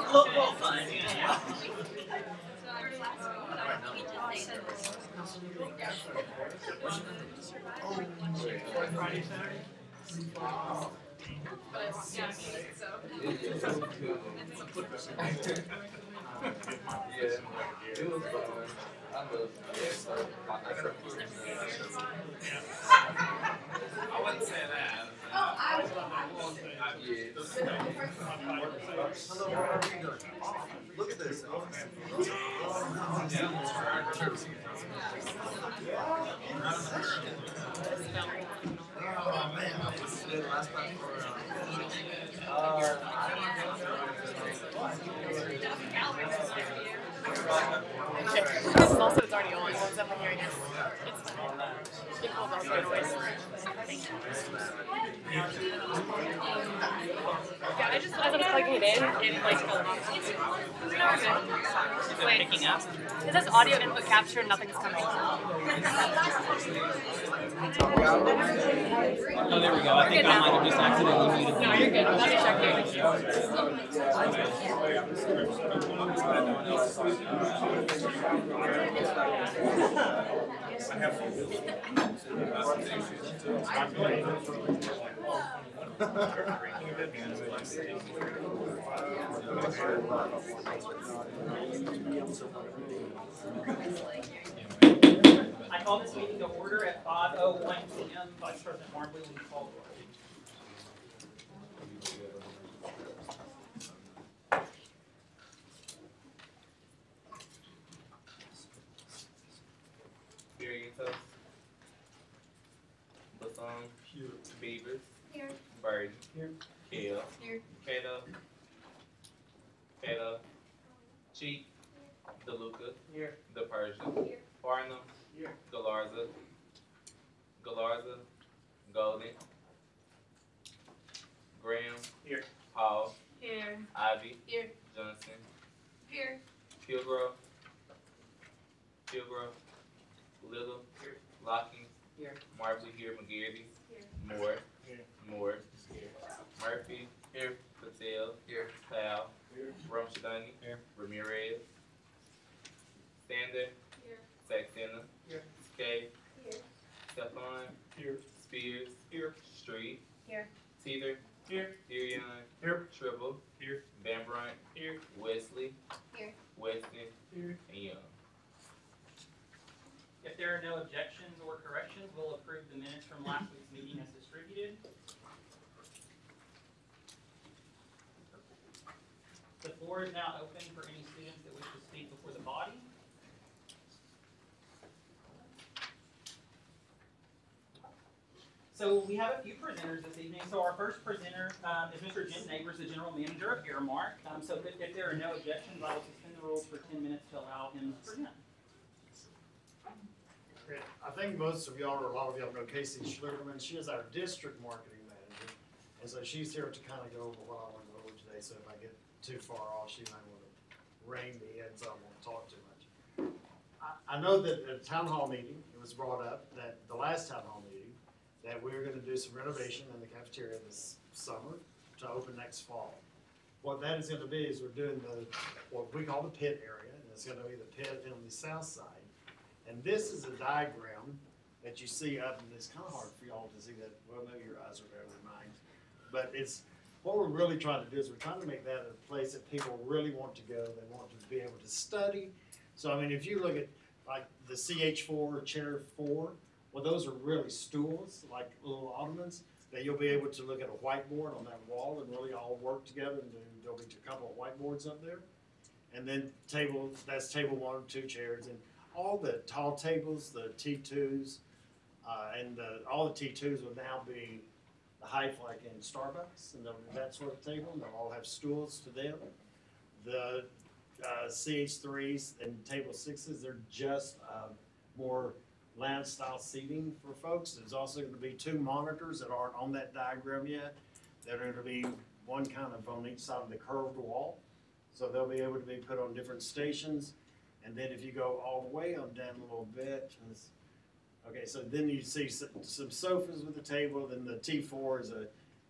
We'll find, yeah. Friday, Saturday? It was fun. I love it. I wouldn't say that. Hello, how are you doing? Look at this. Oh man, this is the last time for This is also, it's already on, so it's up in here, I guess. It's fine. It pulls out the noise. Yeah, I just, as I was plugging it in, it like fell off. Is it picking up? It says audio input capture, nothing's coming. Oh, there we go. I think I might have just accidentally muted. No, you're good. Let me check here. I call this meeting to order at 5:01 p.m. Vice President Marbley will call the roll. Barrientos, Basson, Beavers, Here. Birdie, Kale, Here. Kato, Cheek, DeLuca, the Persian, Farnham, Galarza, Golden, Graham, Here. Paul, Here. Ivy, Here. Johnson, Here. Pilgrove, Little, Locking, Marbley here, McGarity, Moore, Murphy, Patel, Powell, Ramshadani, Ramirez, Sander, Saxena, Skay, Stephon, Spears, Street, Teeter, Irion, Tribble, Van Brunt, Wesley, Weston, and Young. If there are no objections or corrections, we'll approve the minutes from last week's meeting as distributed. The floor is now open for any students that wish to speak before the body. So we have a few presenters this evening. So our first presenter is Mr. Jim Neighbors, the General Manager of Airmark. So if there are no objections, I will suspend the rules for 10 minutes to allow him to present. I think most of y'all, or a lot of y'all know Casey Schluterman. She is our district marketing manager. And so she's here to kind of go over what I want to go over today. So if I get too far off, she might want to rein me in, so I won't talk too much. I know that at the town hall meeting, it was brought up that the last town hall meeting, that we were going to do some renovation in the cafeteria this summer to open next fall. What that is going to be is we're doing what we call the pit area, and it's going to be the pit on the south side. And this is a diagram that you see up, and it's kind of hard for y'all to see that. Well, maybe your eyes are better than mine. But it's what we're really trying to do is we're trying to make that a place that people really want to go. They want to be able to study. So, I mean, if you look at like the CH4 or Chair 4, well, those are really stools, like little ottomans, that you'll be able to look at a whiteboard on that wall and really all work together. And there'll be a couple of whiteboards up there. And then that's table 1 or 2 chairs. And all the tall tables, the T2s, and all the T2s will now be the height like in Starbucks and that sort of table. And they'll all have stools to them. The CH3s and table 6s, they're just more lounge style seating for folks. There's also going to be 2 monitors that aren't on that diagram yet. They're going to be one kind of on each side of the curved wall. So they'll be able to be put on different stations. And then if you go all the way on down a little bit, okay, so then you see some sofas with a table. Then the T4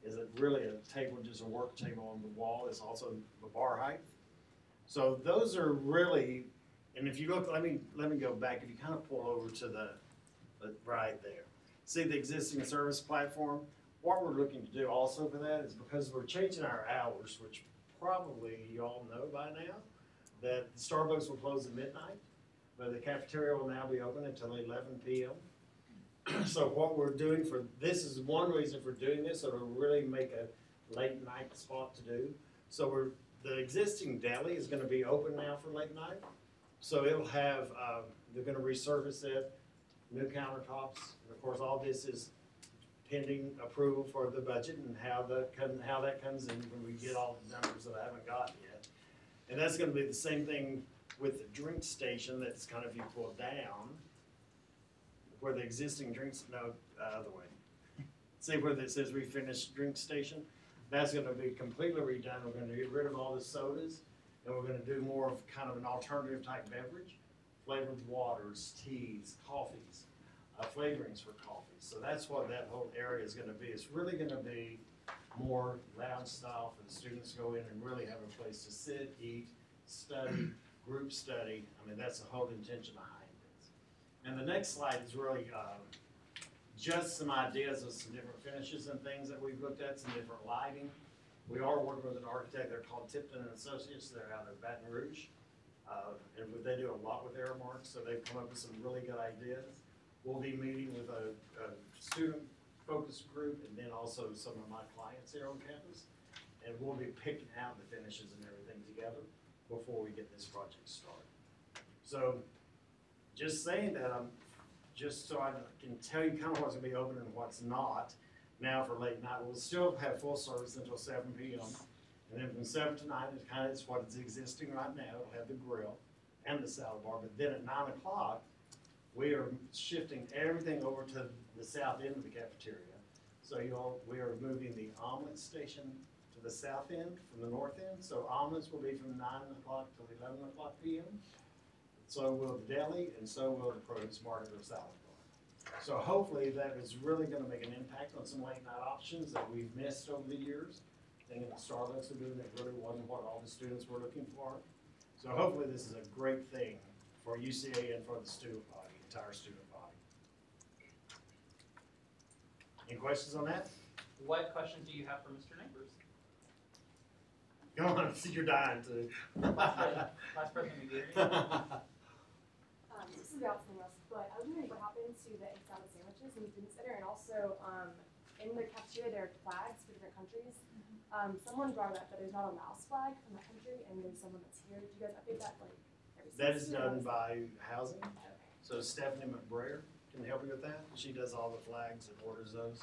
Is it really a table, just a work table on the wall? It's also the bar height. So those are really, and if you look, let me go back. If you kind of pull over to the right there, see the existing service platform. What we're looking to do also for that is because we're changing our hours, which probably you all know by now, that Starbucks will close at midnight, but the cafeteria will now be open until 11 p.m. So what we're doing this is one reason for doing this, so to really make a late night spot to do. So the existing deli is going to be open now for late night. So it'll have, they're going to resurface it, new countertops, and of course all this is pending approval for the budget and how that comes in when we get all the numbers that I haven't gotten yet. And that's going to be the same thing with the drink station. That's kind of, if you pull down, where the existing drinks, no, other way. See where it says refinished drink station? That's going to be completely redone. We're going to get rid of all the sodas, and we're going to do more of kind of an alternative type beverage, flavored waters, teas, coffees, flavorings for coffee. So that's what that whole area is going to be. It's really going to be more lounge style for the students to go in and really have a place to sit, eat, study, group study. I mean, that's the whole intention behind this. And the next slide is really just some ideas of some different finishes and things that we've looked at, some different lighting. We are working with an architect. They're called Tipton and Associates. They're out of Baton Rouge. And they do a lot with Aramark, so they've come up with some really good ideas. We'll be meeting with a student focus group and then also some of my clients here on campus. And we'll be picking out the finishes and everything together before we get this project started. So just saying that, just so I can tell you kind of what's gonna be open and what's not. Now for late night, we'll still have full service until 7 p.m. And then from 7 to 9, it's what is existing right now. It'll have the grill and the salad bar. But then at 9 o'clock, we are shifting everything over to the south end of the cafeteria. So we are moving the omelet station to the south end from the north end. So omelets will be from 9 o'clock till 11 o'clock p.m. So will the deli, and so will the produce market or salad bar. So hopefully that is really going to make an impact on some late night options that we've missed over the years. Thinking that Starbucks are doing it really wasn't what all the students were looking for. So hopefully this is a great thing for UCA and for the student body, entire student body. Any questions on that? What questions do you have for Mr. Neighbors? Go on, see you're dying to. Vice President McGarry? This is about something else, but I was wondering what happened to the egg salad sandwiches in the student center, and also in the cafeteria there are flags for different countries. Someone brought up that there's not a mouse flag from that country, and there's someone that's here. Did you guys update that like every 6 That is years? done by housing. Okay. So Stephanie McBrayer can help you with that. She does all the flags and orders those.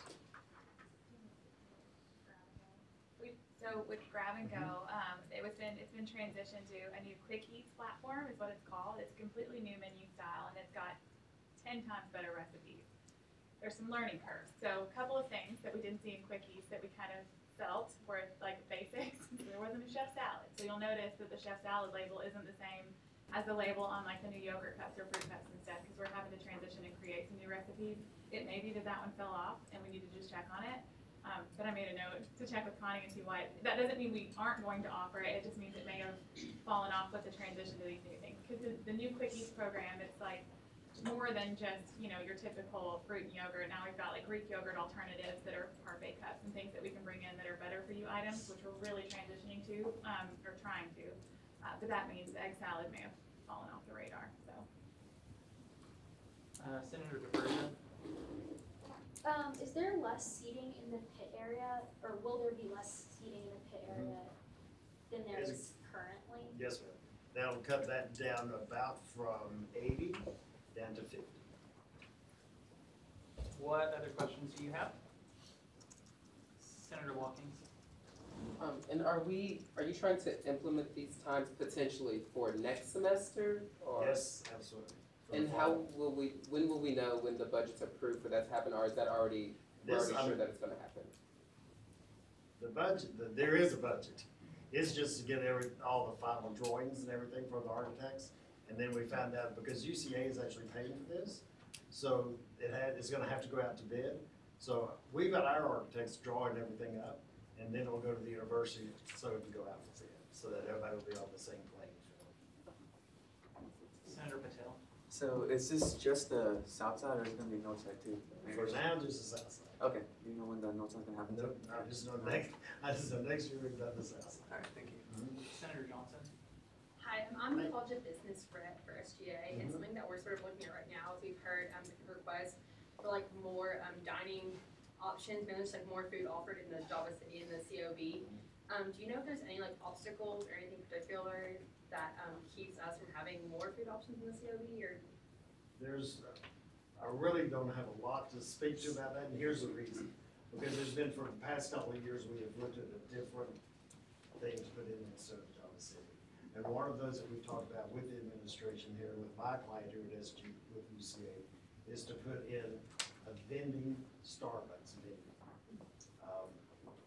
So with Grab and Go, it's been transitioned to a new Quick Eats platform is what it's called. It's a completely new menu style, and it's got 10 times better recipes. There's some learning curves. So a couple of things that we didn't see in Quick Eats that we kind of felt were like basics. There wasn't a chef salad. So you'll notice that the chef salad label isn't the same as the label on like the new yogurt cups or fruit cups instead, because we're having to transition and create some new recipes. It may be that that one fell off and we need to just check on it. But I made a note to check with Connie and see why. That doesn't mean we aren't going to offer it. It just means it may have fallen off with the transition to these new things. Because the new Quick Eats program, it's like more than just, you know, your typical fruit and yogurt. Now we've got like Greek yogurt alternatives that are parfait cups and things that we can bring in that are better for you items, which we're really transitioning to, or trying to. But that means the egg salad may have fallen off the radar. So. Senator DeBruya? Is there less seating in the pit area, or will there be less seating in the pit area than there is currently? Yes, ma'am. That'll cut that down about from 80 down to 50. What other questions do you have? Senator Watkins? And are you trying to implement these times potentially for next semester? Or? Yes, absolutely. And when will we know when the budget's approved for that to happen, or is that already, we're already sure that it's gonna happen? The budget, there is a budget. It's just to get all the final drawings and everything for the architects. And then we found out, because UCA is actually paying for this, so it's gonna have to go out to bid. So we've got our architects drawing everything up, and then it'll go to the university so it can go out and see it, so that everybody will be on the same playing field. Senator Patel. So is this just the south side, or is it gonna be north side too? For now, just the south side. Okay, do you know when the north side's gonna happen? No, I just know next year we've done the south side. Alright, thank you. Senator Johnson. Hi, I'm the College of Business rep for SGA, and something that we're sort of looking at right now is we've heard different requests for like more dining options, maybe just like more food offered in the Java City and the COB. Do you know if there's any like obstacles or anything particular that keeps us from having more food options in the COB, or? I really don't have a lot to speak to about that, and here's the reason. Because there's been, for the past couple of years, we have looked at the different things put in instead of Java City. And one of those that we've talked about with the administration here, with my client here at SG, with UCA, is to put in a vending Starbucks menu.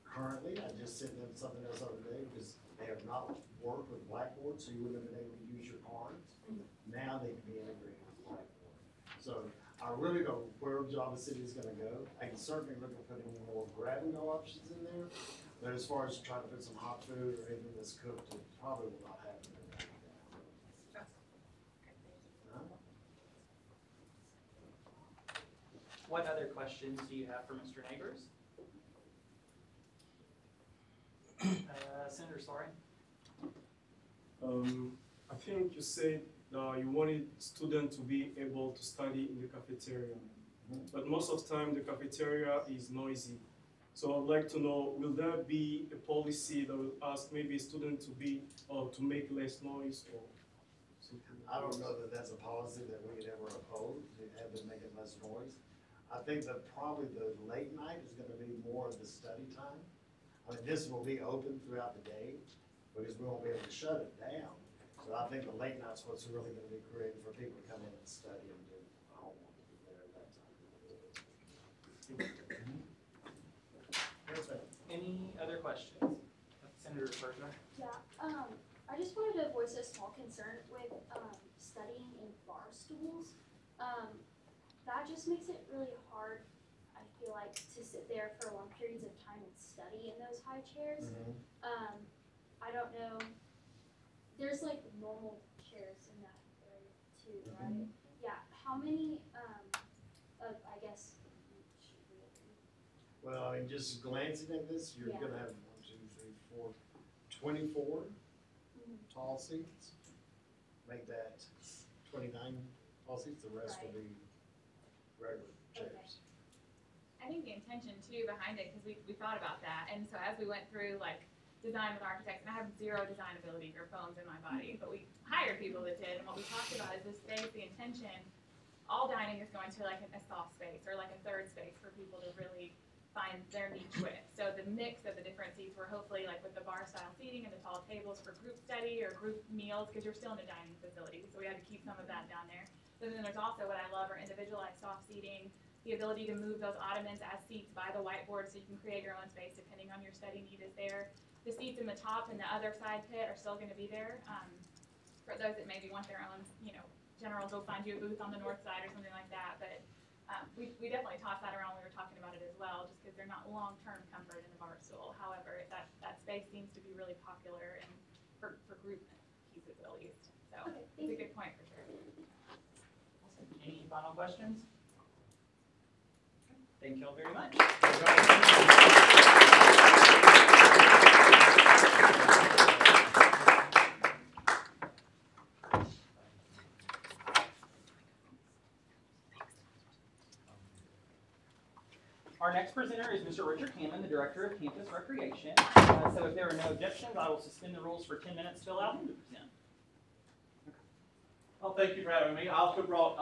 Currently, I just sent them something else the other day, because they have not worked with Blackboard, so you wouldn't have been able to use your cards. Now they can be integrated with Blackboard. So I really don't know where Java City is gonna go. I can certainly look at putting more grab-and-go options in there, but as far as trying to put some hot food or anything that's cooked, it probably will not happen in that. What other questions do you have for Mr. Neighbors? Senator Sorry. I think you said you wanted students to be able to study in the cafeteria, but most of the time the cafeteria is noisy. So I'd like to know, will there be a policy that will ask maybe a student to be or to make less noise or something? I don't know that that's a policy that we could ever oppose, to have them making less noise. I think that probably the late night is gonna be more of the study time. I mean, this will be open throughout the day, because we won't be able to shut it down. So I think the late night's what's really gonna be created for people to come in and study and do homework there at that time. Any other questions? Senator Bergman. Yeah, I just wanted to voice a small concern with studying in bar stools. That just makes it really hard, I feel like, to sit there for long periods of time and study in those high chairs. I don't know, there's like normal chairs in that area too, right? Yeah, how many I guess, Well, I mean, just glancing at this, you're Yeah. gonna have 1, 2, 3, 4, 24 tall seats. Make that 29 tall seats, the rest will be regular chairs. I think the intention too behind it, because we thought about that, and so as we went through like design with architects, and I have zero design ability or bones in my body, but we hired people that did, and what we talked about is this space, the intention, all dining is going to like a soft space or like a third space for people to really find their niche with. So the mix of the different seats were hopefully like with the bar style seating and the tall tables for group study or group meals, because you're still in a dining facility, so we had to keep some of that down there. But then there's also what I love are individualized soft seating, the ability to move those ottomans as seats by the whiteboard so you can create your own space depending on your study need is there. The seats in the top and the other side pit are still going to be there for those that maybe want their own, general go find you a booth on the north side or something like that. But we definitely tossed that around when we were talking about it as well, just because they're not long-term comfort in the bar stool. However, that space seems to be really popular and for group pieces at least. So it's a good point for sure. Any final questions? Thank you all very much. Our next presenter is Mr. Richard Hammond, the Director of Campus Recreation. So if there are no objections, I will suspend the rules for 10 minutes to allow him to present. Well, thank you for having me. I also brought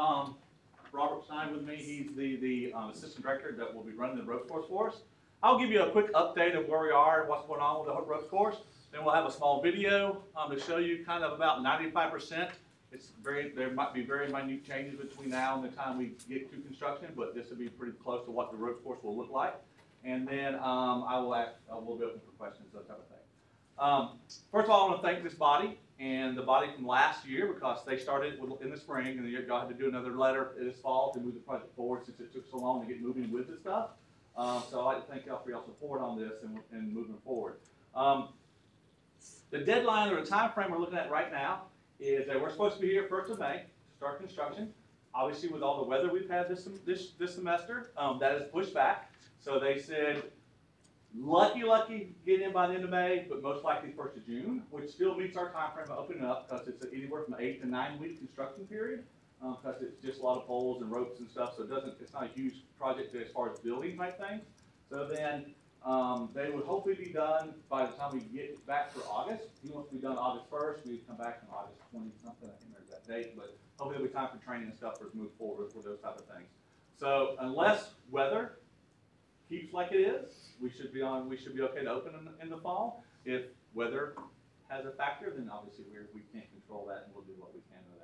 Robert Stein with me. He's the Assistant Director that will be running the ropes course for us. I'll give you a quick update of where we are and what's going on with the ropes course. Then we'll have a small video to show you kind of about 95%. There might be very minute changes between now and the time we get to construction, but this will be pretty close to what the ropes course will look like. And then we'll be open for questions, that type of thing. First of all, I want to thank this body and the body from last year, because they started in the spring, and y'all had to do another letter this fall to move the project forward since it took so long to get moving with this stuff. So I'd like to thank y'all for y'all's support on this and moving forward. The deadline or the time frame we're looking at right now is that we're supposed to be here 1st of May to start construction. Obviously, with all the weather we've had this semester, that is pushed back. So they said, lucky, get in by the end of May, but most likely 1st of June, which still meets our time frame of opening up because it's anywhere from an 8 to 9 week construction period. Because it's just a lot of poles and ropes and stuff, so it's not a huge project as far as building type things. So then they would hopefully be done by the time we get back for August. He wants to be done August 1st. We come back on August 20 something. I can't remember that date, but hopefully there'll be time for training and stuff for us to move forward for those type of things. So unless weather keeps like it is, we should be okay to open in the fall. If weather has a factor, then obviously we can't control that, and we'll do what we can with that.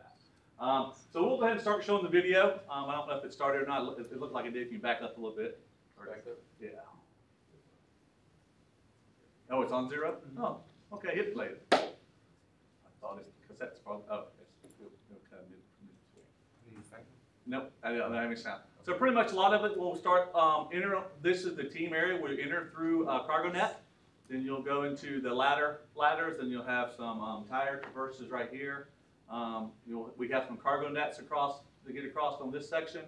So we'll go ahead and start showing the video. I don't know if it started or not. It looked like it did. If you back up a little bit. Back up? Yeah. Oh, it's on 0? Oh, okay. Hit play. I thought it, because that's probably, oh, it's kind of mid-swing. Nope, I don't have any sound. So pretty much a lot of it, we'll start, this is the team area where you enter through cargo net. Then you'll go into the ladders, and you'll have some tire traverses right here. We have some cargo nets across to get across on this section,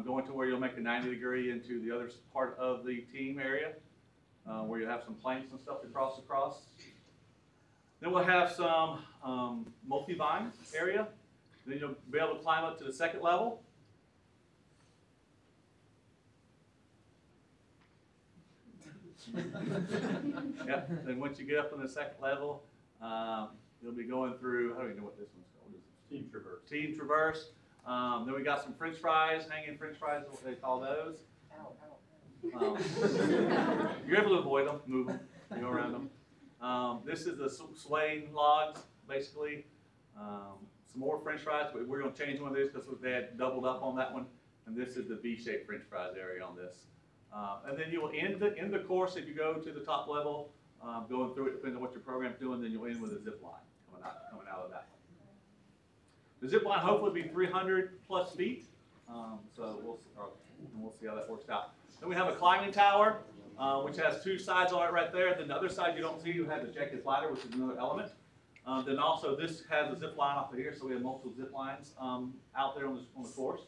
going to where you'll make a 90-degree into the other part of the team area, where you have some planks and stuff to cross across. Then we'll have some multi-vine area. Then you'll be able to climb up to the 2nd level. Yeah. Then once you get up on the 2nd level, you'll be going through, how do you know what this one's called? Team Traverse. Team Traverse. Then we got some French fries, hanging French fries is what they call those. You're able to avoid them, move them, go around them. This is the swaying logs, basically. Some more French fries, but we're going to change one of these because they had doubled up on that one. And this is the V-shaped French fries area on this. And then you will end the course if you go to the top level, going through it, depending on what your program's doing, then you'll end with a zip line coming out of that one. The zip line hopefully will be 300 plus feet, so we'll see how that works out. Then we have a climbing tower, which has 2 sides on it right there. Then the other side you don't see, you have the Jacob's ladder, which is another element. Then also this has a zip line off of here, so we have multiple zip lines out there on the course.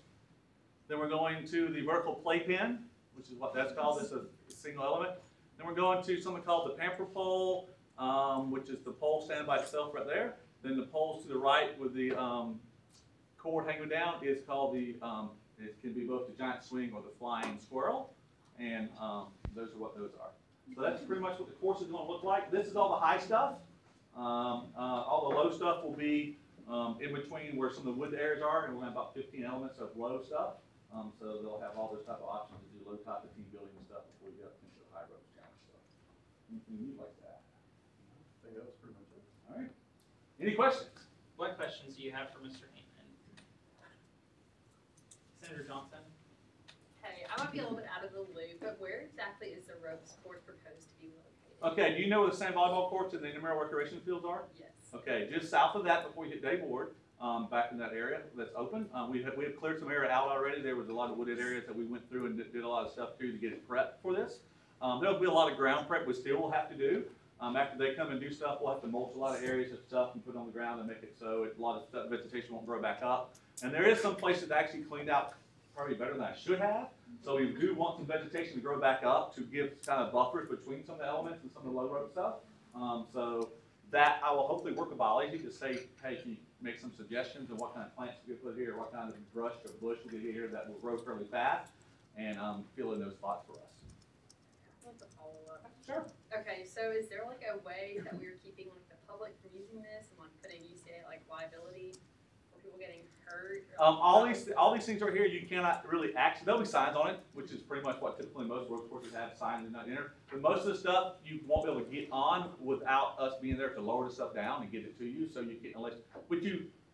Then we're going to the vertical playpen, which is what that's called. It's a single element. Then we're going to something called the pamper pole, which is the pole standing by itself right there. Then the poles to the right with the cord hanging down is called the, it can be both the giant swing or the flying squirrel. And those are what those are. So that's pretty much what the course is going to look like. This is all the high stuff. All the low stuff will be in between where some of the wood areas are, and we'll have about 15 elements of low stuff. So they'll have all those type of options to do low type of team building and stuff before we get up into the high ropes challenge stuff. Anything you like that? I think that was pretty much it. All right. Any questions? What questions do you have for Mr. Heyman? Senator Johnson? Hey, I might be a little bit out of the loop, but where exactly is the ropes course proposed to be located? Okay, do you know where the sand volleyball courts and the intramural recreation fields are? Yes. Okay, just south of that before you hit Day Board, back in that area that's open. We have cleared some area out already. There was a lot of wooded areas that we went through and did a lot of stuff too to get it prepped for this. There'll be a lot of ground prep we still will have to do. After they come and do stuff, we'll have to mulch a lot of areas of stuff and put it on the ground and make it so a lot of stuff, vegetation won't grow back up. And there is some places that actually cleaned out probably better than I should have. So we do want some vegetation to grow back up to give kind of buffers between some of the elements and some of the low rope stuff. So that I will hopefully work with biology to say, hey, can you make some suggestions on what kind of plants we could put here, what kind of brush or bush we could get here that will grow fairly fast and fill in those spots for us. I want to follow up. Sure. Okay, so is there like a way that we're keeping like the public from using this and like putting UCA like liability for people getting hurt? All these things right here, you cannot really access. There'll be signs on it, which is pretty much what typically most road courses have, signs and not enter. But most of the stuff you won't be able to get on without us being there to lower the stuff down and get it to you. So you can,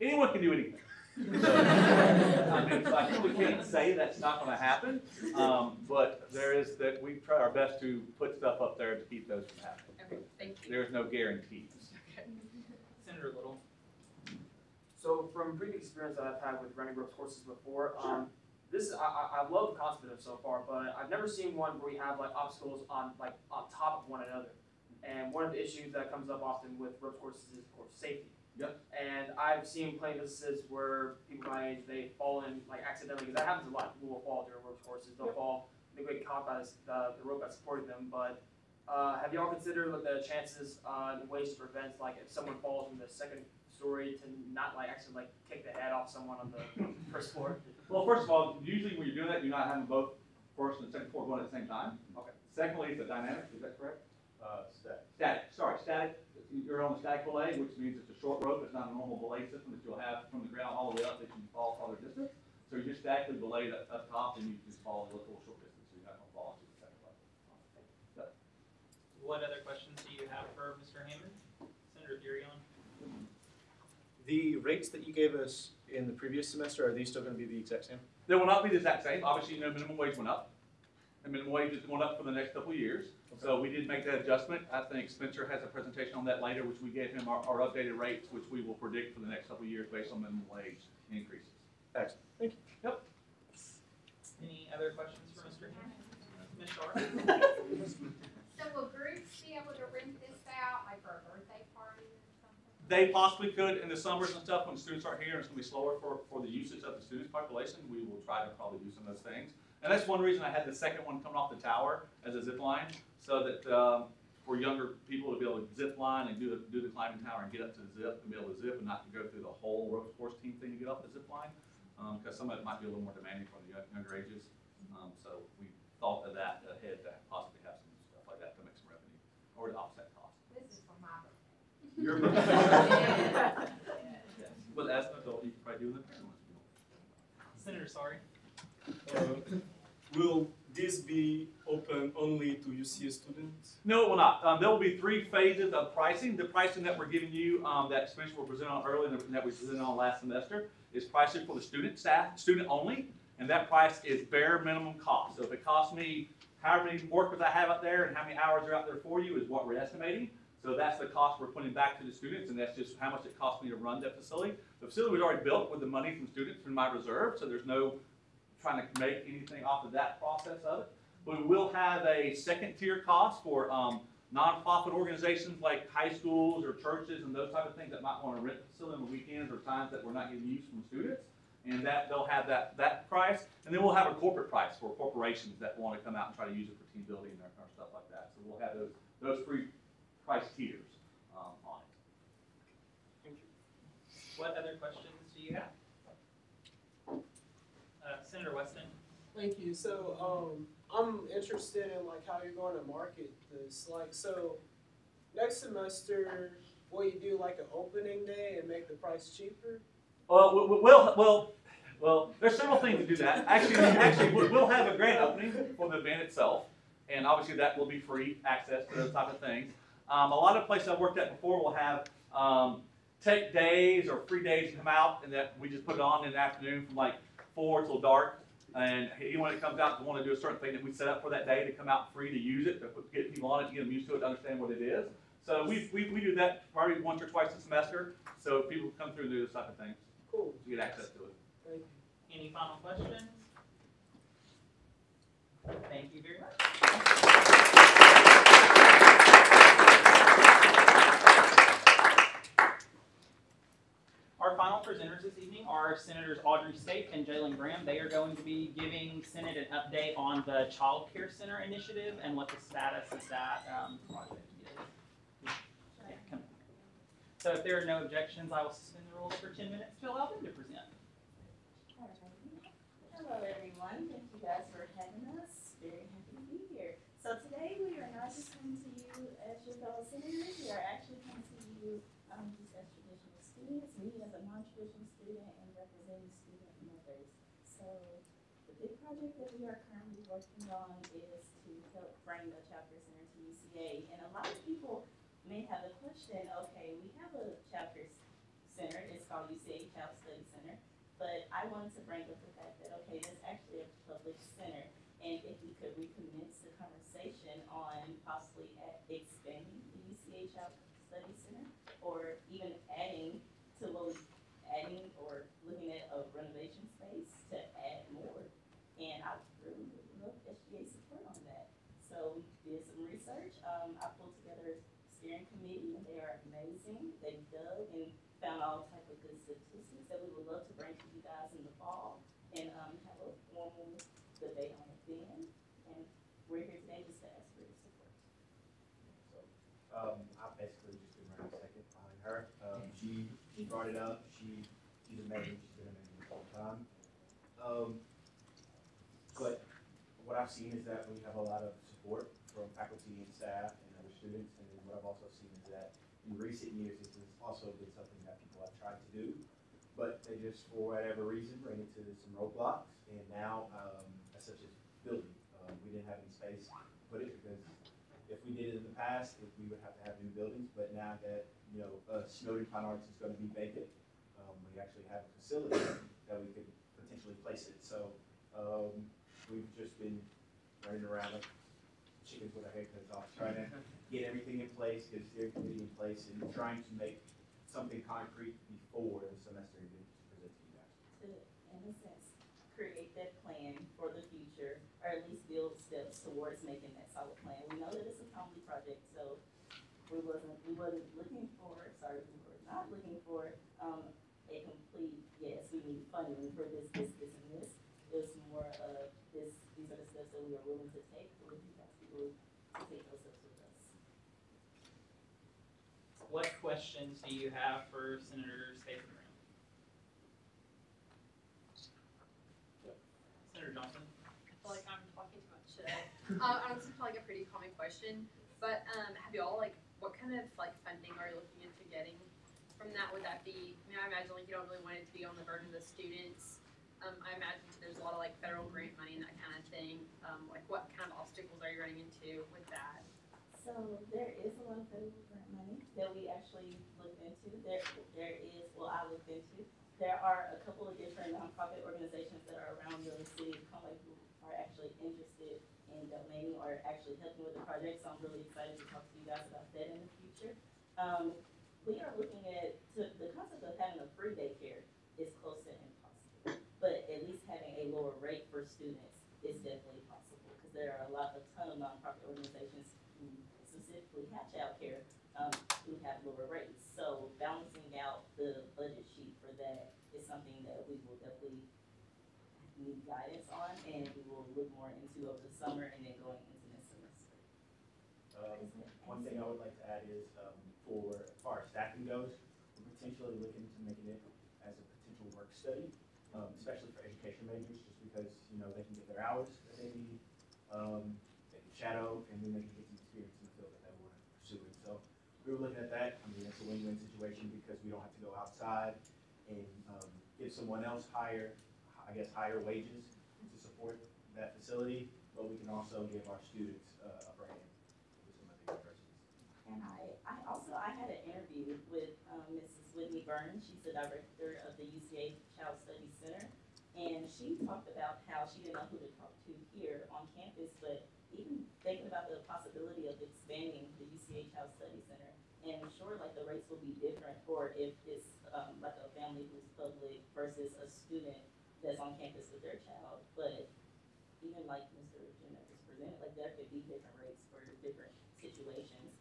anyone can do anything. I mean, so I really can't say that's not going to happen, but there is that we try our best to put stuff up there to keep those from happening. Okay, thank you. There's no guarantees. Okay. Senator Little. So from previous experience that I've had with running ropes courses before, this is, I love the concept of it so far, but I've never seen one where you have like obstacles on top of one another. And one of the issues that comes up often with ropes courses is, of course, safety. Yep. And I've seen plenty of instances where people my age, they fall in like accidentally, because that happens a lot. People will fall during ropes courses. They'll fall, they get caught by the rope that's supporting them. But have y'all considered the chances and ways to prevent, like if someone falls from the second story, to not like actually like kick the head off someone on the first floor? Well, first of all, usually when you're doing that, you're not having both first and second floor going at the same time. Okay. Secondly, it's a dynamic. Is that correct? Static. Static. Sorry, static. You're on the static belay, which means it's a short rope. It's not a normal belay system that you'll have from the ground all the way up that you can fall farther distance. So you're just statically belayed up top, and you just fall a little short distance, so you're not going to fall into the second level. So. What other questions do you have for Mr. Hammond? Senator Durion? The rates that you gave us in the previous semester, are these still going to be the exact same? They will not be the exact same. Obviously, minimum wage went up. And minimum wage is going up for the next couple of years. Okay. So we did make that adjustment. I think Spencer has a presentation on that later, which we gave him our updated rates, which we will predict for the next couple of years based on minimum wage increases. Excellent. Thank you. Yep. Any other questions for Mr. Hammond? Ms. Shar? So will groups be able to rent this out, like for a birthday party or something? They possibly could in the summers and stuff when students aren't here and it's going to be slower for the usage of the students' population. We will try to probably do some of those things. And that's one reason I had the second one coming off the tower as a zip line, so that for younger people to be able to zip line and do the climbing tower and get up to the zip and be able to zip and not to go through the whole ropes course team thing to get off the zip line, because some of it might be a little more demanding for the younger ages. So we thought of that ahead to possibly have some stuff like that to make some revenue or to offset costs. This is for my birthday. Your birthday. Well, as an adult, you can probably do the parent ones. Senator, sorry. Will this be open only to UCA students? No, it will not. There will be 3 phases of pricing. The pricing that we're giving you, that Spencer will present on earlier and that we presented on last semester, is pricing for the student only, and that price is bare minimum cost. So if it costs me how many workers I have out there and how many hours are out there for you is what we're estimating. So that's the cost we're putting back to the students, and that's just how much it costs me to run that facility. The facility was already built with the money from students in my reserve, so there's no trying to make anything off of that process of it. But we will have a second tier cost for nonprofit organizations like high schools or churches and those type of things that might want to rent the facility on the weekends or times that we're not getting use from students. And that they'll have that price. And then we'll have a corporate price for corporations that want to come out and try to use it for team building or stuff like that. So we'll have those 3 price tiers on it. Thank you. What other questions do you have? Senator Weston. Thank you. So I'm interested in like how you're going to market this. Like, so next semester, will you do like an opening day and make the price cheaper? Well, there's several things to do that. Actually, we'll have a grand opening for the event itself, and obviously that will be free access to those type of things. A lot of places I've worked at before will have tech days or free days come out, and that we just put it on in the afternoon from like 4 till dark. And anyone that comes out to want to do a certain thing that we set up for that day to come out free to use it, to get people on it, to get them used to it, to understand what it is. So we do that probably once or twice a semester, so people come through and do this type of thing. Cool. To get access to it. Thank you. Any final questions? Thank you very much. Our final presenters this evening are Senators Audrey State and Jalen Graham. They are going to be giving Senate an update on the Child Care Center initiative and what the status of that project is. Yeah, come on. So if there are no objections, I will suspend the rules for 10 minutes to allow them to present. Hello everyone, thank you guys for having us. Very happy to be here. So today we are not just coming to you as your fellow senators, we are actually coming to you just as traditional students, me as a non-traditional student and representing student mothers. So the big project that we are currently working on is to help bring the Child Care Center to UCA. And a lot of people may have a question, okay, we have a Child Care Center, it's called UCA Child Study Center. But I wanted to bring up the fact that, okay, there's actually a public center, and if we could recommence the conversation on possibly expanding the UCA Child Study Center, or even adding or looking at a renovation space to add more I pulled together a steering committee, and they are amazing. They dug and found all type of good statistics that we would love to bring to you guys in the fall and have a formal debate on it then. And we're here today just to ask for your support. I've basically just been running second behind her. She brought it up. She's amazing. She's been amazing the whole time. But what I've seen is that we have a lot of support from faculty and staff and other students. And then what I've also seen is that in recent years, this has also been something that people have tried to do, but they just, for whatever reason, ran into some roadblocks. And now, such as building, we didn't have any space to put it because if we did it in the past, we would have to have new buildings. But now that Snowden Fine Arts is going to be vacant, we actually have a facility that we could potentially place it. So we've just been running around like chickens with our head cut off, trying to get everything in place, get a steering committee in place, and trying to make something concrete before the semester even presents to you guys. To, in a sense, create that plan for the future, or at least build steps towards making that solid plan. We know that it's a timely project, so we wasn't looking for, sorry, we were not looking for a complete, yes, we need funding for this, and this. It was more of these are the steps that we are willing to take, so we have people to take those steps with us. What questions do you have for Senator Stephen Graham? Senator Johnson? I feel like I'm talking too much today. This is probably like a pretty common question, but have y'all what kind of funding are you looking into getting from that? Would that be? I mean, I imagine you don't really want it to be on the burden of the students. I imagine there's a lot of federal grant money and that kind of thing. What kind of obstacles are you running into with that? So there is a lot of federal grant money that we actually looked into. There is, well, I looked into. There are a couple of different nonprofit organizations that are around the city of Conway who are actually interested in donating or actually helping with the project. So I'm really excited to talk to you guys about that in the future. We are looking at the concept of having a free daycare is close to impossible, but at least having a lower rate for students is definitely possible because there are a ton of nonprofit organizations who specifically have childcare who have lower rates. So balancing out the budget sheet for that is something that we will definitely need guidance on, and we will look more into over the summer and then going into next semester. One thing I would like to add is as far as staffing goes, we're potentially looking to making it as a potential work study, especially for education majors, just because they can get their hours that they need, they can shadow, and then they can get some experience in the field that they want to pursue. And so we were looking at that. I mean, it's a win-win situation because we don't have to go outside and give someone else higher wages to support that facility, but we can also give our students a brand with some of the universities. And I had an interview with Mrs. Whitney Burns. She's the director of the UCA Child Studies Center, and she talked about how she didn't know who to talk to here on campus, but even thinking about the possibility of expanding the UCA Child Studies Center. And sure, the rates will be different, or if it's a family who's public versus a student that's on campus with their child. But even like Mr. Jenner just presented, there could be different rates for different situations.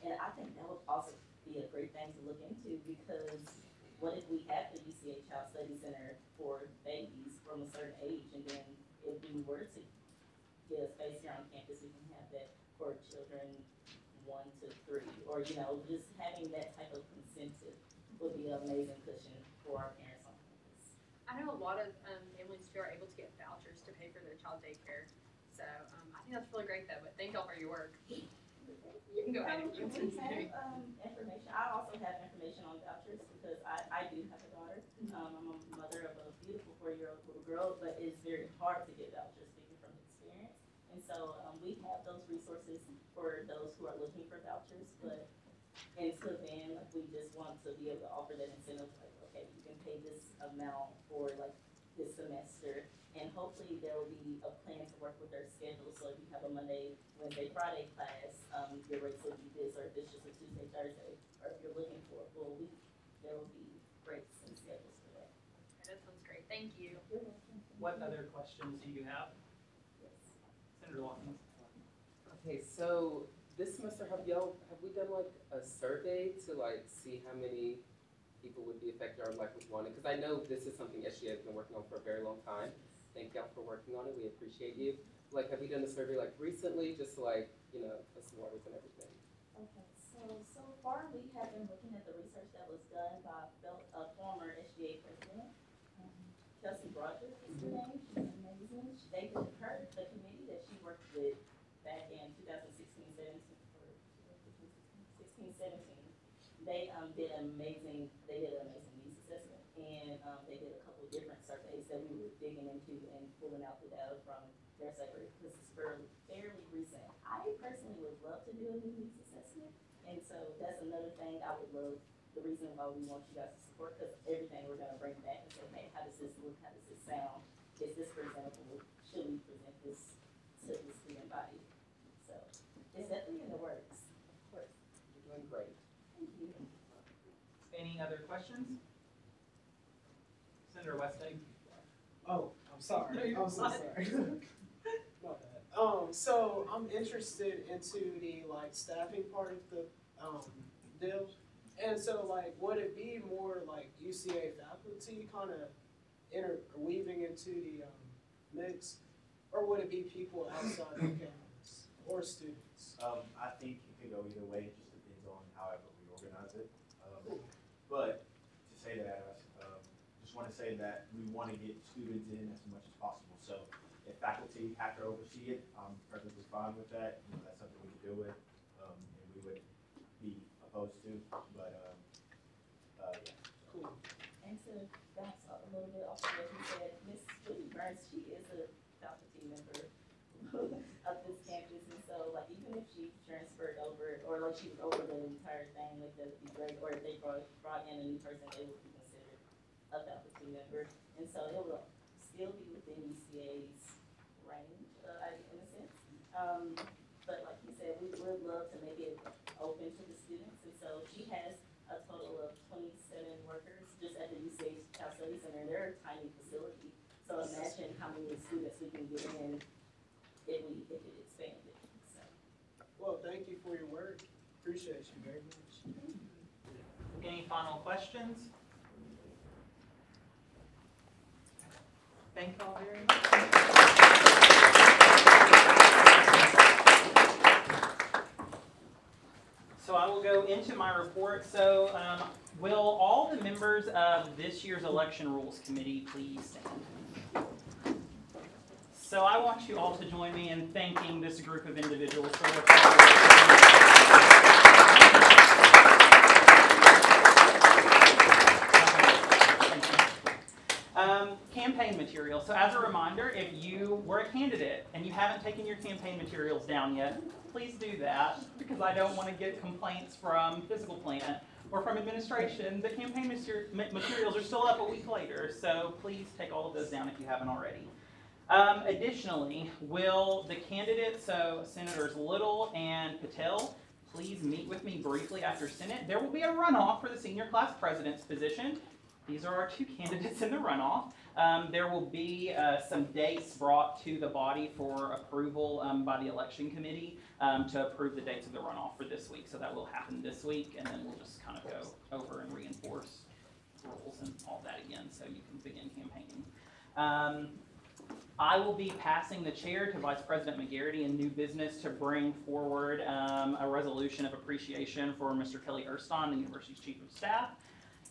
And I think that would also be a great thing to look into because what if we have the UCA Child Study Center for babies from a certain age, and then if we were to get a space here on campus, we can have that for children 1 to 3, or just having that type of incentive would be an amazing cushion for our parents on campus. I know a lot of families too are able to get vouchers to pay for their child daycare. So I think that's really great though, but thank y'all for your work. You can go ahead and We have information. I also have information on vouchers because I do have a daughter. I'm a mother of a beautiful 4-year-old little girl, but it's very hard to get vouchers speaking from experience. And so we have those resources for those who are looking for vouchers, but until then, we just want to be able to offer that incentive, okay, you can pay this amount for this semester, and hopefully there will be a plan to work with their schedule. So if you have a Monday, Wednesday, Friday class, your rates will be this, or if it's just a Tuesday, Thursday, or if you're looking for a full week, there will be rates and schedules for that. Okay, that sounds great. Thank you. You're welcome. What other questions do you have? Yes. Senator Watkins? Okay, so this semester, have we done like a survey to like see how many people would be affected or like would want it? Because I know this is something SGA has been working on for a very long time. Thank y'all for working on it. We appreciate you. Like, have we done a survey like recently, just to like, you know, test the waters and everything? Okay, so far we have been looking at the research that was done by a former SGA president. Kelsey Rogers is her name. She's amazing. The committee that she worked with back in 2016-17, they did an amazing needs assessment, and they did a couple of different surveys that we were digging into and pulling out the data from their survey because it's fairly recent. I personally would love to do a new needs assessment, and so that's another thing I would love. The reason why we want you guys to support, because everything we're going to bring back and say, hey, how does this look? How does this sound? Is this presentable? Should we present this to the student body? So it's definitely in the works. Of course. You're doing great. Thank you. Any other questions? Senator Westhead? Oh, I'm sorry. I'm so sorry. My bad. So I'm interested into the like staffing part of the deal. And so, like, would it be more like UCA faculty kind of interweaving into the mix, or would it be people outside of campus or students? I think it could go either way. It just depends on however we organize it. But to say that, just want to say that we want to get students in as much as possible. So if faculty have to oversee it, I'm perfectly fine with that. You know, that's something we can do with, and we would be opposed to. But yeah. Cool. And to bounce a little bit off of what you said, Miss Whitney Burns, she is a faculty member of this campus, and so like even if she transferred over, or like she was over the entire thing, like that would be great. Or if they brought in a new person, they would be considered a faculty member, and so it will still be within UCA's range, in a sense. But like you said, we would love to make it open to the students, and so she has a total of 27 workers just at the UCA Child Study Center, and they're a tiny facility. So imagine how many students we can get in if it expanded. So. Well, thank you for your work. Appreciate you very much. Any final questions? Thank you all very much. So I will go into my report. So will all the members of this year's Election Rules Committee please stand? So I want you all to join me in thanking this group of individuals for their hard work. Campaign material. So as a reminder, if you were a candidate and you haven't taken your campaign materials down yet, please do that, because I don't want to get complaints from physical plant or from administration. The campaign materials are still up a week later, so please take all of those down if you haven't already. Additionally, will the candidates, so Senators Little and Patel, please meet with me briefly after Senate. There will be a runoff for the senior class president's position. These are our two candidates in the runoff. There will be some dates brought to the body for approval by the election committee to approve the dates of the runoff for this week. So that will happen this week, and then we'll just kind of go over and reinforce rules and all that again so you can begin campaigning. I will be passing the chair to Vice President McGarity in new business to bring forward a resolution of appreciation for Mr. Kelly Erston, the university's Chief of Staff.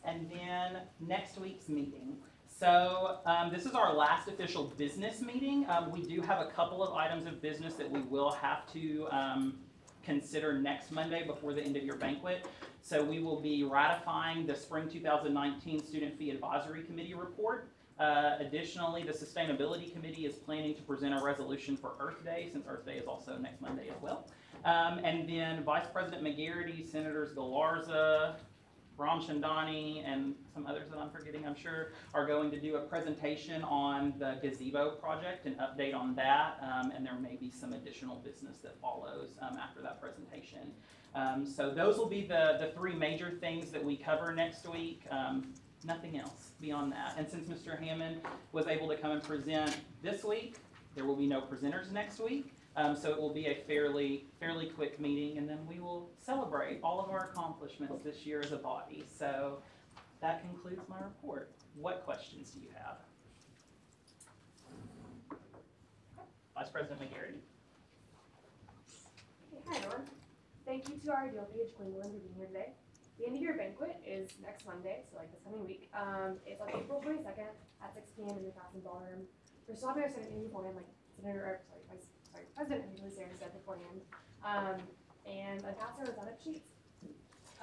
And then next week's meeting. So this is our last official business meeting. We do have a couple of items of business that we will have to consider next Monday before the end of your banquet. So we will be ratifying the Spring 2019 Student Fee Advisory Committee report. Additionally, the Sustainability Committee is planning to present a resolution for Earth Day, since Earth Day is also next Monday as well. And then Vice President McGarity, Senators Galarza, Ramchandani, and some others that I'm forgetting, I'm sure, are going to do a presentation on the gazebo project, an update on that, and there may be some additional business that follows after that presentation. So those will be the three major things that we cover next week. Nothing else beyond that. And since Mr. Hammond was able to come and present this week, there will be no presenters next week. So it will be a fairly quick meeting, and then we will celebrate all of our accomplishments this year as a body. So that concludes my report. What questions do you have? Vice President McGarry. Okay, hi everyone. Thank you to our Ideal Page Gwendolyn for being here today. The end of year banquet is next Monday, so like this coming week. It's on April 22nd at 6 p.m. in the Castle Ballroom. We're still having our second meeting beforehand, like President Nicholas Sarah said beforehand. And I passed our sign-up sheets.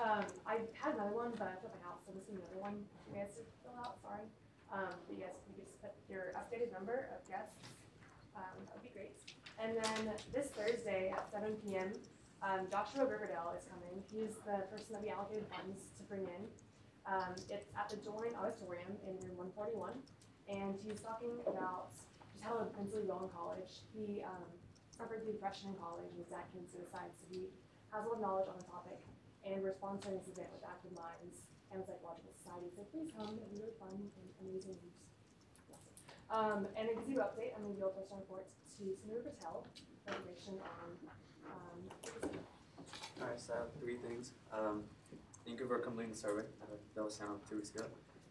I had another one, but I put my house, so this is another one for you guys to fill out. Sorry. But you guys can just put your updated number of guests. That would be great. And then this Thursday at 7 p.m., Joshua Riverdale is coming. He's the person that we allocated funds to bring in. It's at the Joint Auditorium in room 141, and he's talking about just how mentally well in college. He suffered through depression in college and his dad committed suicide, so he has a lot of knowledge on the topic, and we're sponsoring this event with Active Minds and the Psychological Society. So please come; it'll be really fun and amazing. And a gazebo update. I'm going to be able to post our report to Senator Patel for information on Alright, so I have 3 things. Thank you for completing the survey that was sent out 2 weeks ago.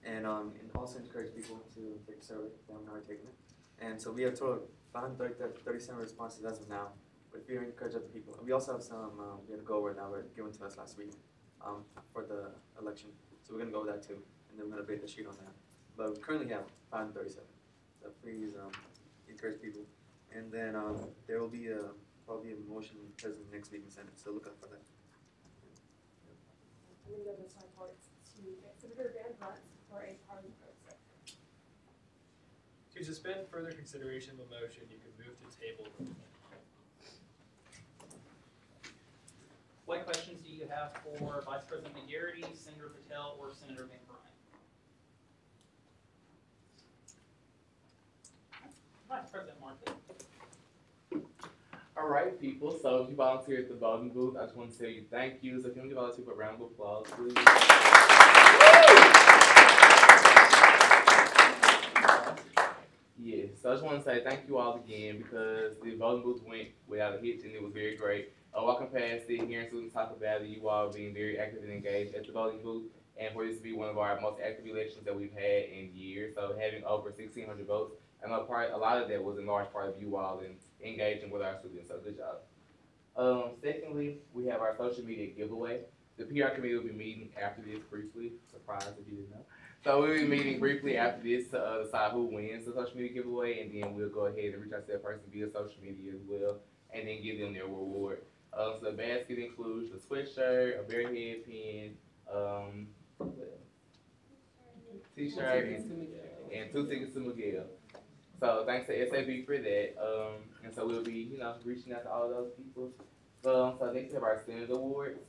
And also encourage people to take the survey if they haven't already taken it. And so we have a total of 537 responses as of now. But we encourage other people. We also have some, we had to go over that were given to us last week for the election. So we're going to go over that too. And then we're going to update the sheet on that. But we currently have 537. So please encourage people. And then there will be probably a motion president next week in Senate, so look out for that. I'm going to go to my reports to get Senator Van Brunt for a parliament vote. To suspend further consideration of the motion, you can move to table. What questions do you have for Vice President McGarry, Senator Patel, or Senator Van Brunt? Vice President Martin. All right, people. So if you volunteer at the voting booth, I just want to tell you thank you. So if you want to give all those people a round of applause, please. Yes. So I just want to say thank you all again because the voting booth went without a hitch and it was very great. Walking past it, hearing students talk about it, you all being very active and engaged at the voting booth, and for this to be one of our most active elections that we've had in years. So having over 1,600 votes. And a lot of that was in large part of you all and engaging with our students, so good job. Secondly, we have our social media giveaway. The PR committee will be meeting after this briefly. Surprise if you didn't know. So we'll be meeting briefly after this to decide who wins the social media giveaway, and then we'll go ahead and reach out to that person via social media as well, and then give them their reward. So the basket includes a sweatshirt, a bear head pin, t-shirt, and 2 tickets to Miguel. So thanks to SAB for that. And so we'll be, reaching out to all those people. So next we have our Senate Awards.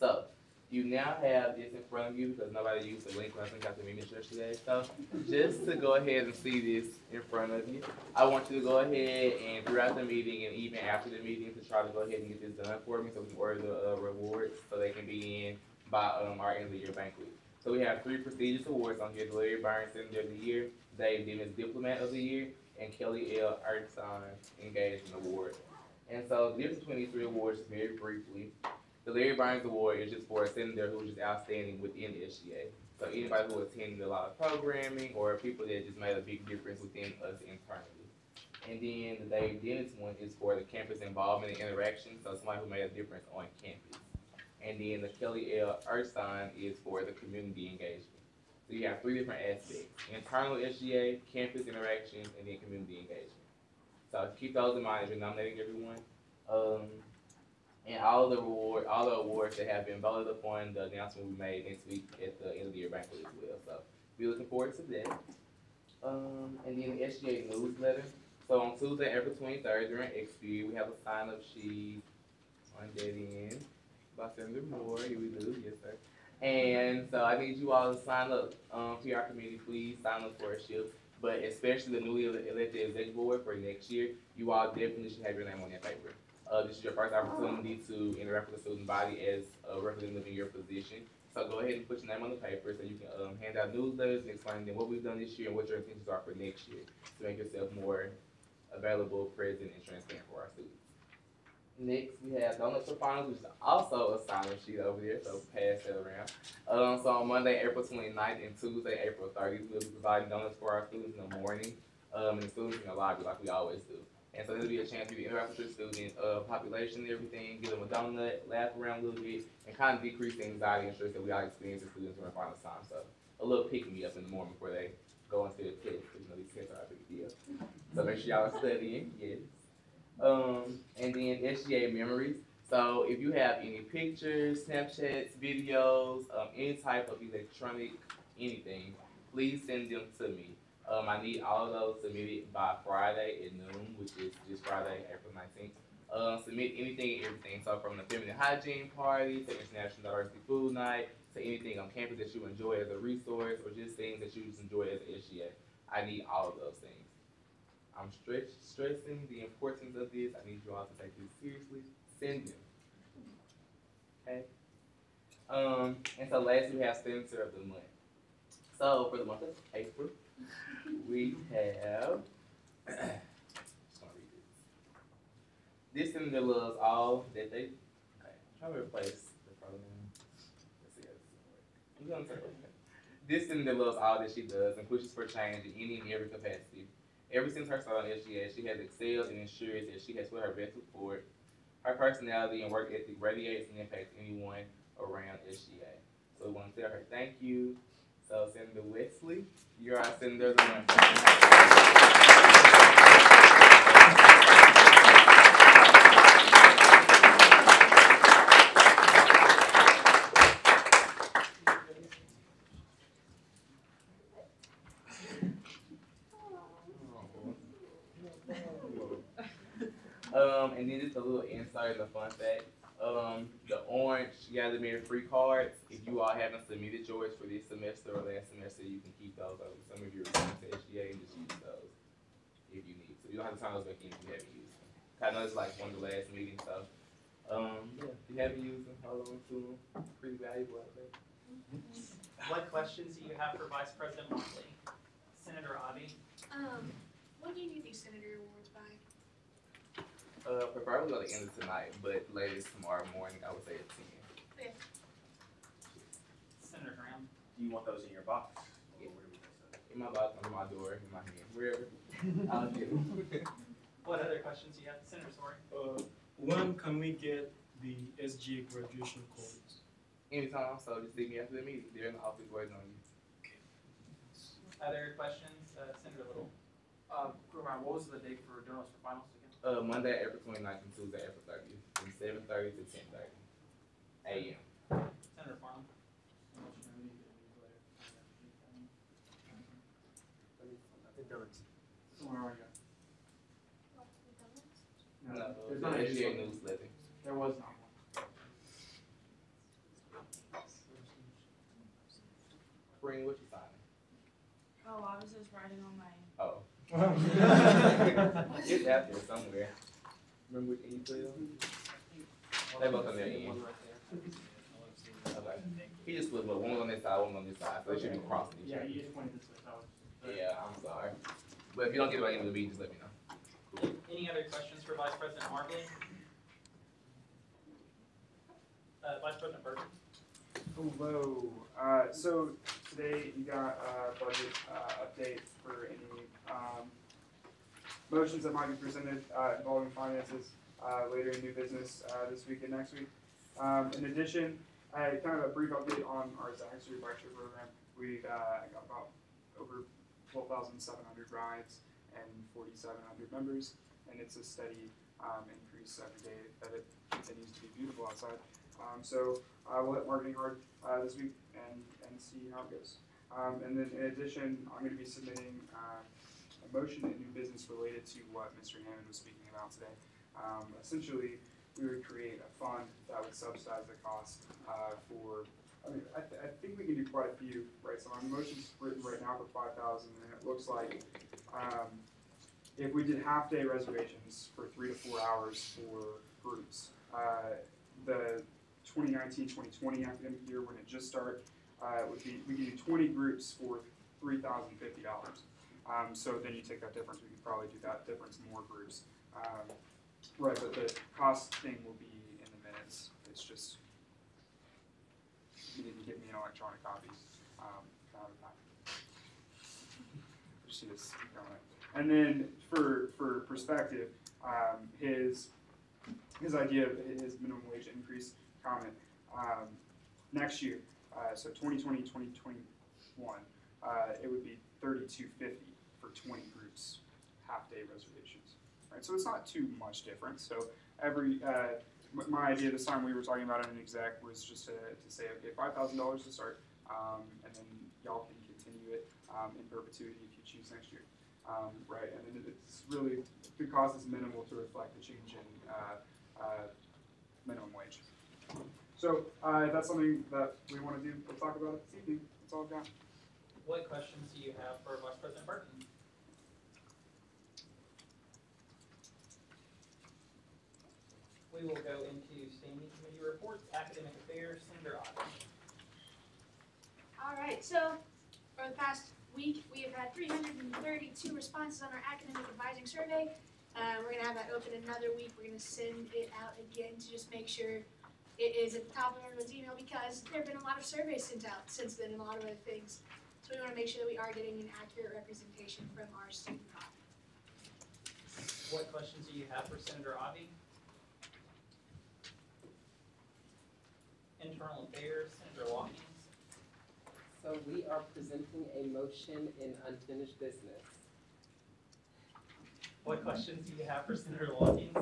So you now have this in front of you because nobody used the link when I think after meeting yesterday. So just to go ahead and see this in front of you, I want you to go ahead and throughout the meeting and even after the meeting to try to go ahead and get this done for me so we can order the rewards so they can be in by our end of the year banquet. So we have 3 prestigious awards on here: the Larry Byron Senator of the Year, Dave Dennis Diplomat of the Year, and Kelly L. Erskine Engagement Award. And so the difference between these 3 awards is very briefly. The Larry Byron Award is just for a senator who is just outstanding within the SGA. So anybody who attended a lot of programming or people that just made a big difference within us internally. And then the Dave Dennis one is for the campus involvement and interaction, so somebody who made a difference on campus. And then the Kelly L. Erskine is for the community engagement. So you have 3 different aspects: internal SGA, campus interactions, and then community engagement. So keep those in mind as you're nominating everyone. And all the awards that have been voted upon, the announcement will be made next week at the end of the year banquet as well. So be looking forward to that. And then the SGA newsletter. So on Tuesday, April 23rd, during XP, we have a sign-up sheet on that end by Senator Moore. Here we do, yes sir. And so I need you all to sign up. PR committee, please sign up for a shift. But especially the newly elected executive board for next year, you all definitely should have your name on that paper. This is your first opportunity to interact with the student body as a representative in your position. So go ahead and put your name on the paper so you can hand out newsletters and explain them what we've done this year and what your intentions are for next year to make yourself more available, present, and transparent for our students. Next, we have donuts for finals, which is also a sign-up sheet over there, so pass that around. So on Monday, April 29th, and Tuesday, April 30th, we'll be providing donuts for our students in the morning, and the students in the library like we always do. And so this will be a chance for you to interact with your student population and everything, give them a donut, laugh around a little bit, and kind of decrease the anxiety and stress that we all experience as students during finals time. So a little pick-me-up in the morning before they go into their test, because you know these tests are a big deal. So make sure y'all are studying, yes. And then SGA memories. So if you have any pictures, Snapchats, videos, any type of electronic anything, please send them to me. I need all of those submitted by Friday at noon, which is this Friday, April 19th. Submit anything and everything. So from the feminine hygiene party to International Diversity Food Night to anything on campus that you enjoy as a resource or just things that you just enjoy as an SGA. I need all of those things. I'm stressing the importance of this. I need you all to take this seriously. Send them. Okay? And so lastly, we have Center of the Month. So for the month of April, we have, just gonna read this. This senator loves all that they, okay, I'm trying to replace the pronoun. Let's see how this is gonna work. This senator loves all that she does and pushes for change in any and every capacity. Ever since her start on SGA, she has excelled and ensures that she has put her best foot forward. Her personality and work ethic radiates and impacts anyone around SGA. So we want to tell her thank you. So Senator Wesley, you're our Senator of the Month. And then just a little insight in the fun fact. The orange Gather Merit free cards, if you all haven't submitted yours for this semester or last semester, you can keep those. Some of you are going to SGA and just use those if you need to. You don't have to turn those back in if you haven't used them. I know it's like one of the last meetings, so yeah, if you haven't used them, hold on to them. Pretty valuable, I think. What questions do you have for Vice President Motley? Senator Avi? When do you need these senator awards by? Preferably by the end of tonight, but latest tomorrow morning, I would say at 10. Okay. Senator Graham? Do you want those in your box? Yeah. In my box, on my door, in my hand, wherever. I'll do. What other questions do you have? Senator Sorry? When can we get the SGA graduation codes? Anytime, so just leave me after the meeting. They're in the office waiting on you. Other questions? Senator Little? What was the date for donuts for finals again? Monday, April 29th and Tuesday, April 30th, from 7:30 to 10:30 a.m. Senator Farnham? Where are you? No, there's the not a SGA newsletter. newsletter. There was not one. Spring, what you signing? Oh, I was just writing on my. Oh. It's out there somewhere. Remember which end you put it on? They both on their end. Okay. He just put one on this side, one on this side, so they should be crossing each other. Yeah, you just pointed this way. Yeah, I'm sorry. But if you don't get it by the end of the meeting, just let me know. Cool. Any other questions for Vice President Marbley? Vice President Burton? Hello. So today you got a budget update for any motions that might be presented involving finances later in new business this week and next week. In addition, kind of a brief update on our Zachary lecture program. We got about over 12,700 rides and 4,700 members, and it's a steady increase every day that it continues to be beautiful outside. So we'll hit marketing hard this week and see how it goes. And then in addition, I'm going to be submitting a motion in new business related to what Mr. Hammond was speaking about today. Essentially, we would create a fund that would subsidize the cost for, I think we can do quite a few, right? So my motion's written right now for 5,000, and it looks like if we did half-day reservations for 3 to 4 hours for groups, the 2019-2020 academic year, when it just started, would be we could do 20 groups for $3,050. So then you take that difference, we could probably do that difference in more groups. Right, but the cost thing will be in the minutes. It's just, you didn't give me an electronic copy. Just need to speak on it. And then for perspective, his idea of his minimum wage increase comment, next year, so 2020, 2021, it would be $32.50 for 20 groups, half-day reservations. Right, so it's not too much different. So every my idea this time we were talking about it in exec was just to say, okay, $5,000 to start, and then y'all can continue it in perpetuity if you choose next year. Right, and then it's really, the cost is minimal to reflect the change in minimum wage. So if that's something that we want to do, we'll talk about it this evening. That's all I've got. What questions do you have for Vice President Burton? We will go into standing committee reports, academic affairs, Senator Otten. All right, so for the past week, we have had 332 responses on our academic advising survey. We're going to have that open another week. We're going to send it out again to just make sure it is at the top of everyone's email, because there have been a lot of surveys sent out since then and a lot of other things. So we want to make sure that we are getting an accurate representation from our student body. What questions do you have for Senator Avi? Internal Affairs, Senator Watkins. So we are presenting a motion in unfinished business. What questions do you have for Senator Watkins?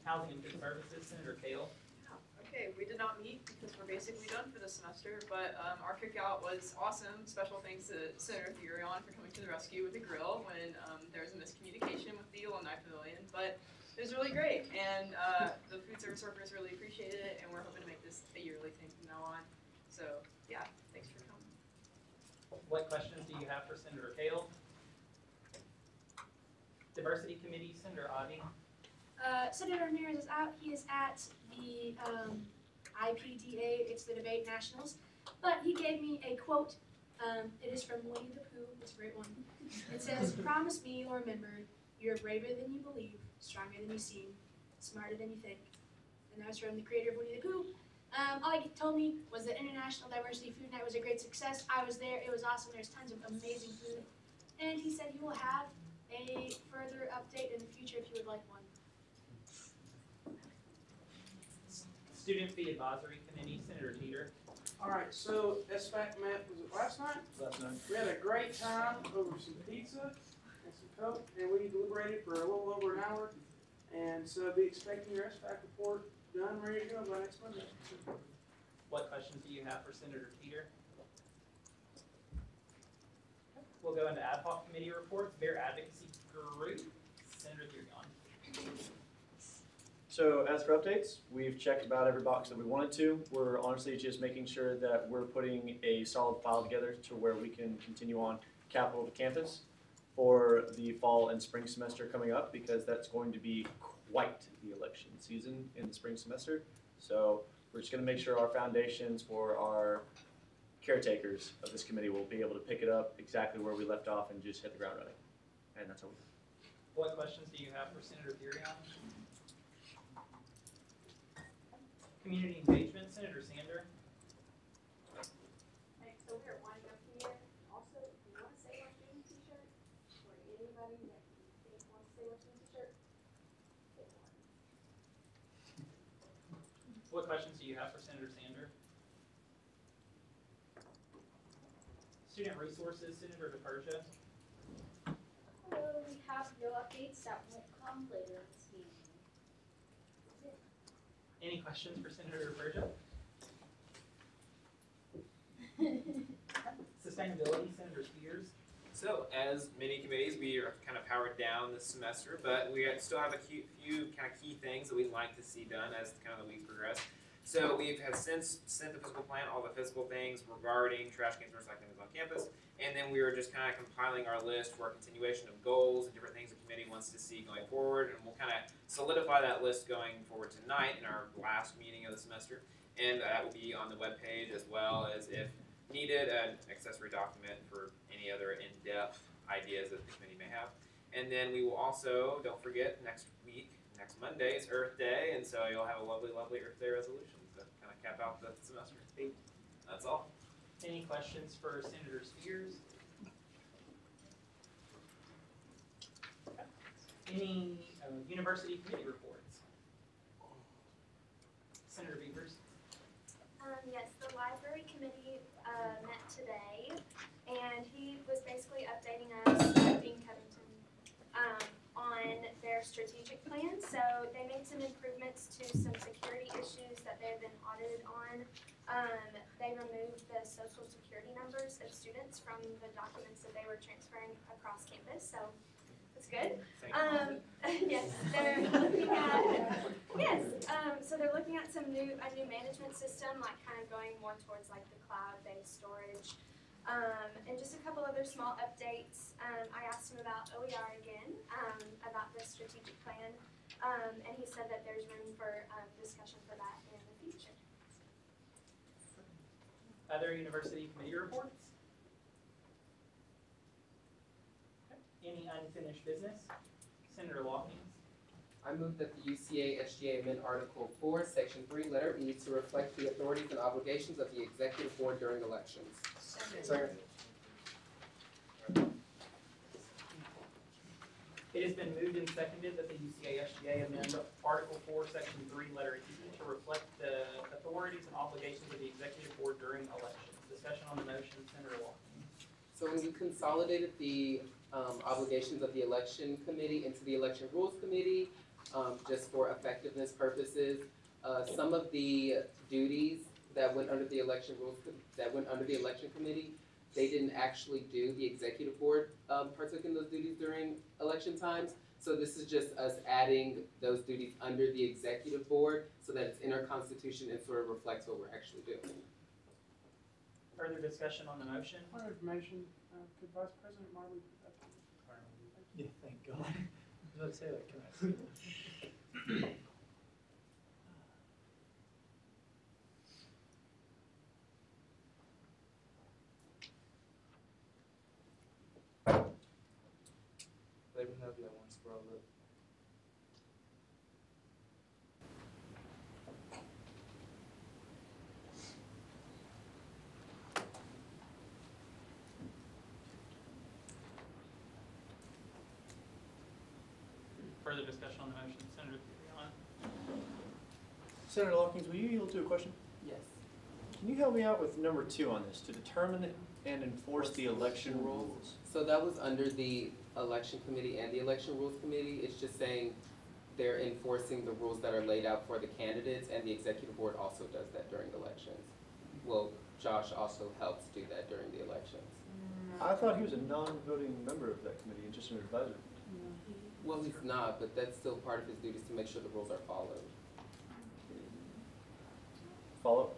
Housing and Food Services, Senator Kale. Okay, we did not meet because we're basically done for this semester, but our cookout was awesome. Special thanks to Senator Thurion for coming to the rescue with a grill when there was a miscommunication with the alumni pavilion, but it was really great, and the food service workers really appreciated it, and we're hoping to make this a yearly thing from now on. So yeah, thanks for coming. What questions do you have for Senator Kale? Diversity Committee, Senator Avi. Senator Ramirez is out. He is at the IPDA, it's the Debate Nationals, but he gave me a quote. It is from Winnie the Pooh. It's a great one. It says, "Promise me you'll remember, you're braver than you believe, stronger than you seem, smarter than you think." And that was from the creator of Winnie the Pooh. All he told me was that International Diversity Food Night was a great success. I was there. It was awesome. There's tons of amazing food. And he said he will have a further update in the future if you would like one. Student Fee Advisory Committee, Senator Teeter. All right, so SFAC met, was it last night? Last night. We had a great time over some pizza and some Coke, and we deliberated for a little over an hour. And so be expecting your SFAC report done, ready to go by next Monday. What questions do you have for Senator Teeter? We'll go into ad hoc committee reports, Bear Advocacy Group, Senator Thurion. So as for updates, we've checked about every box that we wanted to. We're honestly just making sure that we're putting a solid file together to where we can continue on capital to campus for the fall and spring semester coming up, because that's going to be quite the election season in the spring semester. So we're just going to make sure our foundations for our caretakers of this committee will be able to pick it up exactly where we left off and just hit the ground running. And that's all we do. What questions do you have for Senator Thurion? Community engagement, Senator Sander. Okay, so we're winding up here. Also, if you want to say what's in the t-shirt, or anybody that you think wants to say what's in the t-shirt, say one. What questions do you have for Senator Sander? Student Resources, Senator DePersia. Hello, we have no updates that won't come later this evening. Any questions for Senator DePersia? Sustainability, Senator Spears. So, as many committees, we are kind of powered down this semester, but we still have a few kind of key things that we'd like to see done as kind of the weeks progress. So we have since sent the physical plan, all the physical things regarding trash cans and recycling on campus, and then we were just kind of compiling our list for a continuation of goals and different things the committee wants to see going forward, and we'll kind of solidify that list going forward tonight in our last meeting of the semester, and that will be on the webpage, as well as if needed, an accessory document for any other in-depth ideas that the committee may have. And then we will also, don't forget, next Monday is Earth Day, and so you'll have a lovely, lovely Earth Day resolution to kind of cap out the semester. That's all. Any questions for Senator Spears? Any university committee reports? Senator Beavers? Yes, the library committee met today, and he was basically updating us, Dean Covington, on their strategic plan. So they made some improvements to some security issues that they've been audited on. They removed the social security numbers of students from the documents that they were transferring across campus, so that's good. Yes, they're looking at, so they're looking at a new management system, like kind of going more towards like the cloud-based storage. And just a couple other small updates. I asked him about OER again, about the strategic plan, and he said that there's room for discussion for that in the future. Other university committee reports? Okay. Any unfinished business? Senator Lawkins? I move that the UCASGA amend Article 4, Section 3, letter E to reflect the authorities and obligations of the Executive Board during elections. Second. It has been moved and seconded that the UCASGA amend Article 4, Section 3, letter E to reflect the authorities and obligations of the Executive Board during elections. Discussion on the motion, Senator Lawkins. So when you consolidated the obligations of the Election Committee into the Election Rules Committee, just for effectiveness purposes, some of the duties that went under the Election Committee, they didn't actually do. The Executive Board partook in those duties during election times. So this is just us adding those duties under the Executive Board so that it's in our Constitution and sort of reflects what we're actually doing. Further discussion on the motion? Point of information, could Vice President Marley put that on? Yeah, thank God. I was about to say that, can I see it? Let me know if y'all want to scroll up. Further discussion on the motion, Senator Leon? Senator Lawkins, will you yield to a question? Yes. Can you help me out with number 2 on this, to determine and enforce the election rules? So that was under the Election Committee and the Election Rules Committee. It's just saying they're enforcing the rules that are laid out for the candidates, and the Executive Board also does that during elections. Well, Josh also helps do that during the elections. I thought he was a non-voting member of that committee and just an advisor. Well, he's not, but that's still part of his duties to make sure the rules are followed.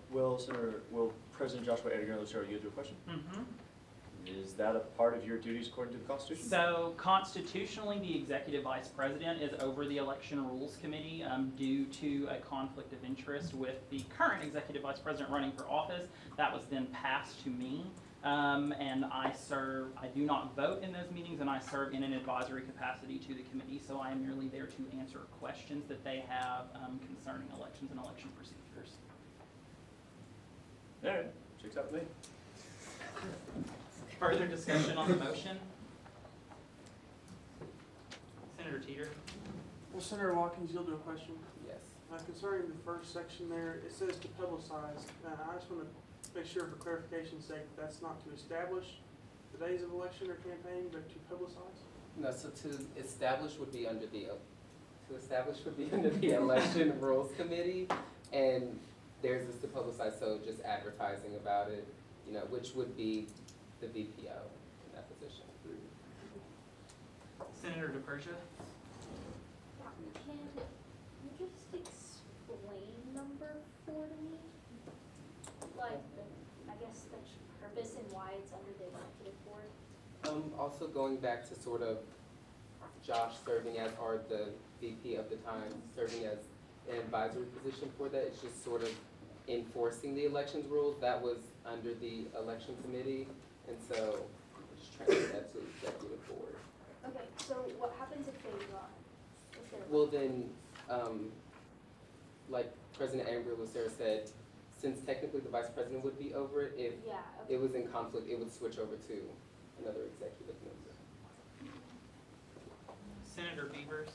Will President Joshua Edgar Lucero yield to a question? Mm-hmm. Is that a part of your duties according to the Constitution? So constitutionally, the Executive Vice President is over the Election Rules Committee due to a conflict of interest with the current Executive Vice President running for office. That was then passed to me. And I do not vote in those meetings, and I serve in an advisory capacity to the committee, so I am merely there to answer questions that they have concerning elections and election procedures. All right, checks out to me. Further discussion on the motion? Senator Teeter? Well, Senator Watkins, you'll do a question. Yes. Concerning the first section there, it says to publicize. I just want to make sure for clarification's sake, that's not to establish the days of election or campaign, but to publicize? No, so to establish would be under the Election Rules Committee, and theirs is to publicize, so just advertising about it, which would be the VPO in that position. Senator DePersia? Can you just explain number 4 to me? Like, I guess the purpose and why it's under the Executive Board? Also going back to sort of Josh serving as, or the VP of the time, serving as an advisory position for that, it's just sort of enforcing the elections rules, that was under the election committee, and so I'm just transfer that to the executive board. Okay, so what happens if they run? If they're Well then, like President Amber Lucero said, since technically the vice president would be over it, if yeah, it was in conflict, it would switch over to another executive member. Senator Beavers.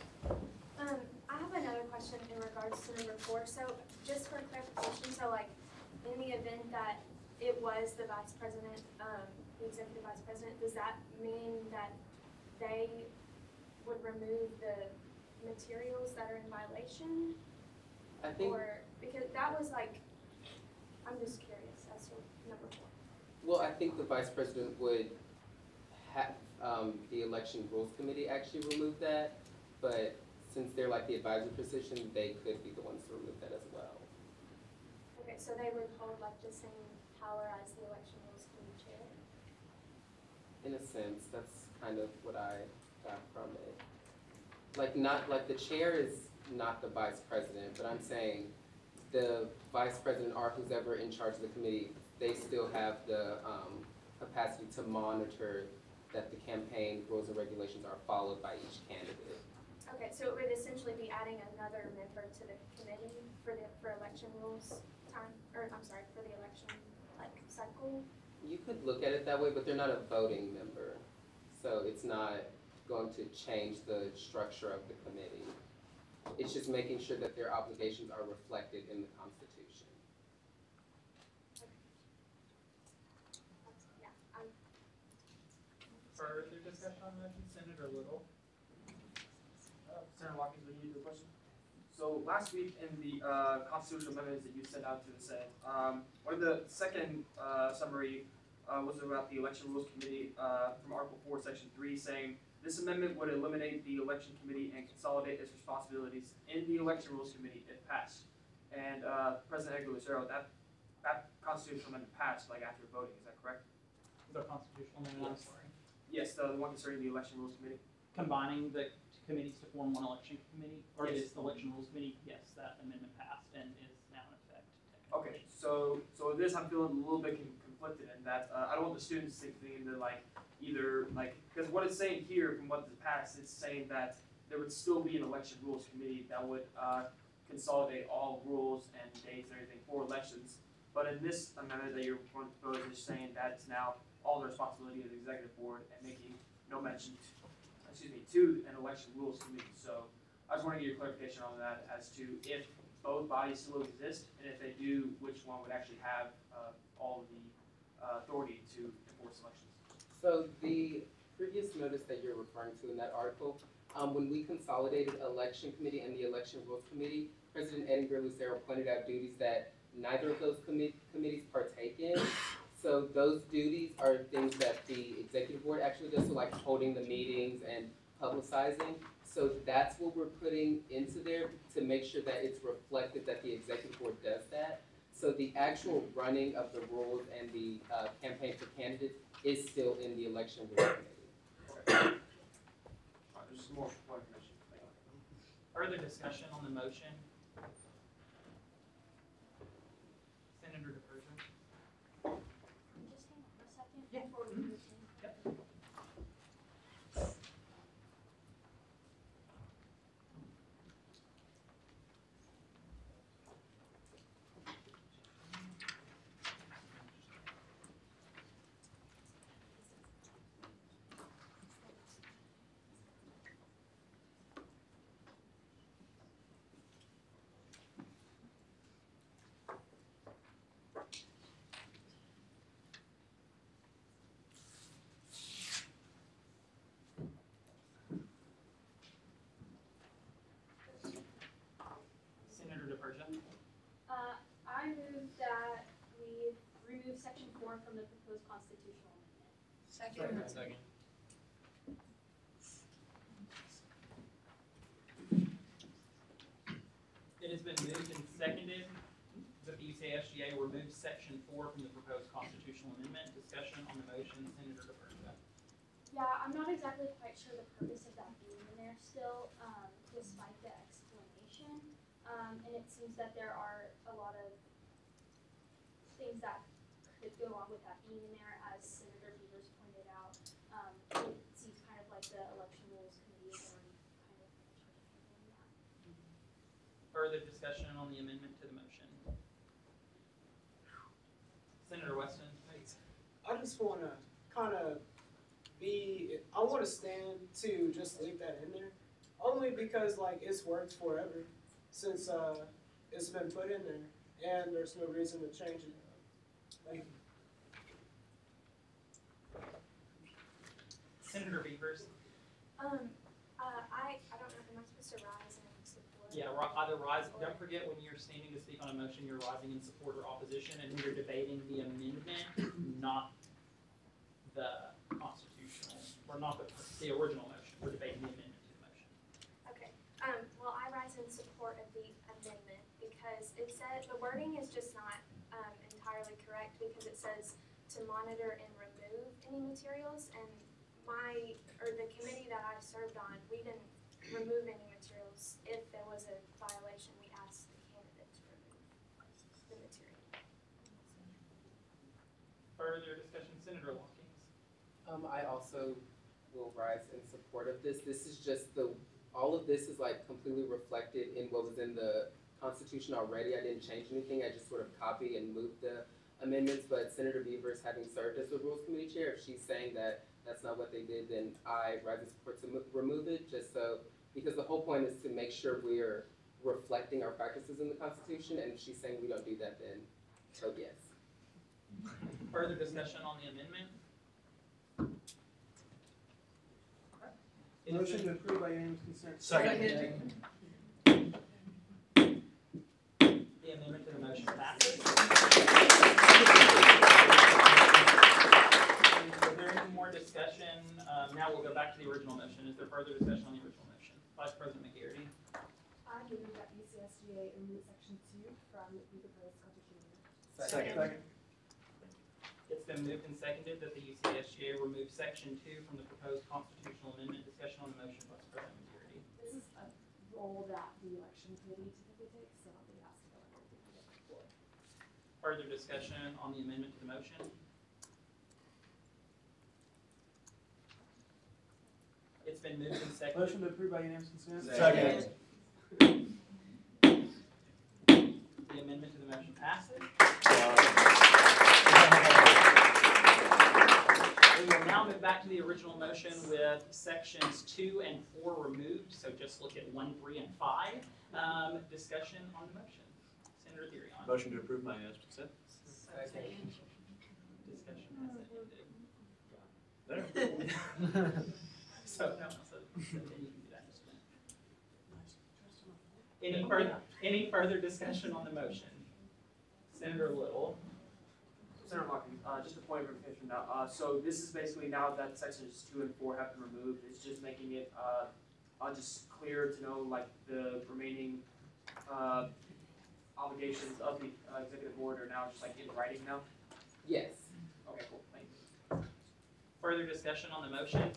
I have another question in regards to number 4. So just for clarification, so like in the event that it was the vice president, the executive vice president, does that mean that they would remove the materials that are in violation? I think. Or, because that was like, I'm just curious as to number 4. Well, I think the vice president would have the election rules committee actually remove that, but since they're like the advisory position, they could be the ones to remove that as well. Okay, so they would hold like the same power as the election rules committee chair? In a sense, that's kind of what I got from it. Like not, like the chair is not the vice president, but I'm saying the vice president or who's ever in charge of the committee, they still have the capacity to monitor that the campaign rules and regulations are followed by each candidate. Okay, so it would essentially be adding another member to the committee for election rules time, or I'm sorry, for the election like cycle? You could look at it that way, but they're not a voting member. So it's not going to change the structure of the committee. It's just making sure that their obligations are reflected in the Constitution. Further discussion on the motion, Senator Little. Senator Watkins, would you do a question? So last week in the constitutional amendments that you sent out to the Senate, one of the second summary was about the Election Rules Committee from Article 4, Section 3, saying this amendment would eliminate the Election Committee and consolidate its responsibilities in the Election Rules Committee if passed. And President Edgar Lucero, that constitutional amendment passed like after voting, is that correct? The constitutional amendment, I'm sorry. Yes, the one concerning the Election Rules Committee. Combining the committees to form one election committee, or Yes. this election rules committee, yes, that amendment passed and is now in effect. Okay, so with this, I'm feeling a little bit conflicted in that I don't want the students thinking that like either like, because what it's saying here from what is passed, it's saying that there would still be an election rules committee that would consolidate all rules and dates and everything for elections. But in this amendment that you're proposing is saying that it's now all the responsibility of the executive board and making no mention to an election rules committee. So I just want to get your clarification on that as to if both bodies still exist, and if they do, which one would actually have all of the authority to enforce elections. So the previous notice that you're referring to in that article, when we consolidated election committee and the election rules committee, President Edgar Lucero pointed out duties that neither of those committees partake in. So those duties are things that the executive board actually does, so like holding the meetings and publicizing. So that's what we're putting into there to make sure that it's reflected that the executive board does that. So the actual running of the rules and the campaign for candidates is still in the election rules committee. Okay. There's some more information. Further discussion on the motion? Senator DePersia. Just hang on for a second before we move in. Yep. Senator DePersia. I move that we remove section 4 from the proposed constitutional amendment. Second. It has been moved and seconded that the UCASGA remove section 4 from the proposed constitutional amendment. Discussion on the motion, Senator DePersia. Yeah, I'm not exactly quite sure the purpose of that being in there still, despite the explanation. And it seems that there are a lot of that could go along with that being in there, as Senator Beavers pointed out. It seems kind of like the election rules committee is already kind of in charge of handling that. Further discussion on the amendment to the motion? Senator Weston, please. I just want to kind of I want to stand to just leave that in there, only because like it's worked forever since it's been put in there, and there's no reason to change it. Thank you. Senator Beavers. I don't know, am I supposed to rise and support? Yeah, either rise, don't forget when you're standing to speak on a motion, you're rising in support or opposition, and we're debating the amendment, not the constitutional, or not the original motion. We're debating the amendment to the motion. Okay, well, I rise in support of the amendment because it said, the wording is just not entirely correct because it says to monitor and remove any materials, and the committee that I served on, we didn't remove any materials. If there was a violation, we asked the candidate to remove the material. Further discussion, Senator Watkins. I also will rise in support of this. This is just all of this is like completely reflected in what was in the Constitution already. I didn't change anything. I just sort of copy and moved the amendments. But Senator Beavers, having served as the Rules Committee Chair, if she's saying that that's not what they did, then I rise in support to remove it, just so, because the whole point is to make sure we're reflecting our practices in the Constitution, and if she's saying we don't do that, then so yes. Further discussion on the amendment? Motion to approve by unanimous consent. Second. The amendment to the motion passes. Is there any more discussion? Now we'll go back to the original motion. Is there further discussion on the original motion? Vice President McGarity. I move that UCSGA remove section 2 from the proposed constitution. Second. It's been moved and seconded that the UCSGA remove section 2 from the proposed constitutional amendment. Discussion on the motion, Vice President McGarity. This is a role that the election committee typically takes, so nobody has to go in and do it before. Further discussion on the amendment to the motion? It's been moved and seconded. Motion to approve by unanimous consent. Second. The amendment to the motion passes. We will now move back to the original motion with sections 2 and 4 removed, so just look at 1, 3, and 5. Discussion on the motion. Senator Therion. Motion to approve by unanimous consent. Discussion has ended. There. So, no, so then you can do that in just a minute. Any further discussion on the motion? Senator Little. Senator Watkins, just a point of information now. So this is basically now that sections 2 and 4 have been removed, it's just making it just clear to know like the remaining obligations of the executive board are now just like in writing now? Yes. Okay, cool, thank you. Further discussion on the motion?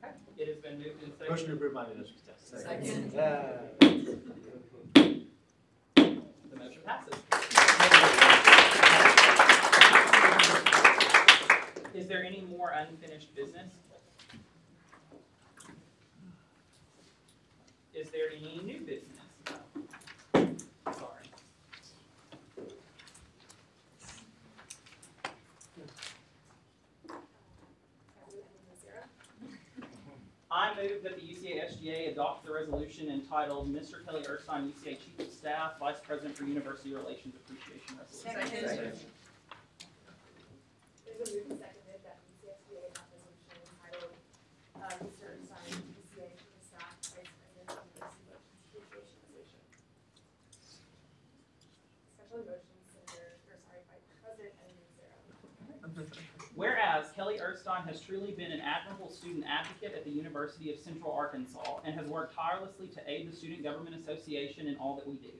Okay, it has been moved and seconded. Motion to approve by unanimous consent. Second. The motion passes. Is there any more unfinished business? Is there any new business? Sorry. I move that the UCASGA adopt the resolution entitled Mr. Kelly Erskine, UCA Chief of Staff, Vice President for University Relations Appreciation Resolution. Second. There's a move and seconded that UCSGA adopt resolution entitled Mr. Erskine, UCA Chief of Staff, Vice President for University Relations Appreciation Resolution. Special motion, Vice President and Zero. Whereas Kelly Erskine has truly been an admirable student advocate at the University of Central Arkansas and has worked tirelessly to aid the Student Government Association in all that we do.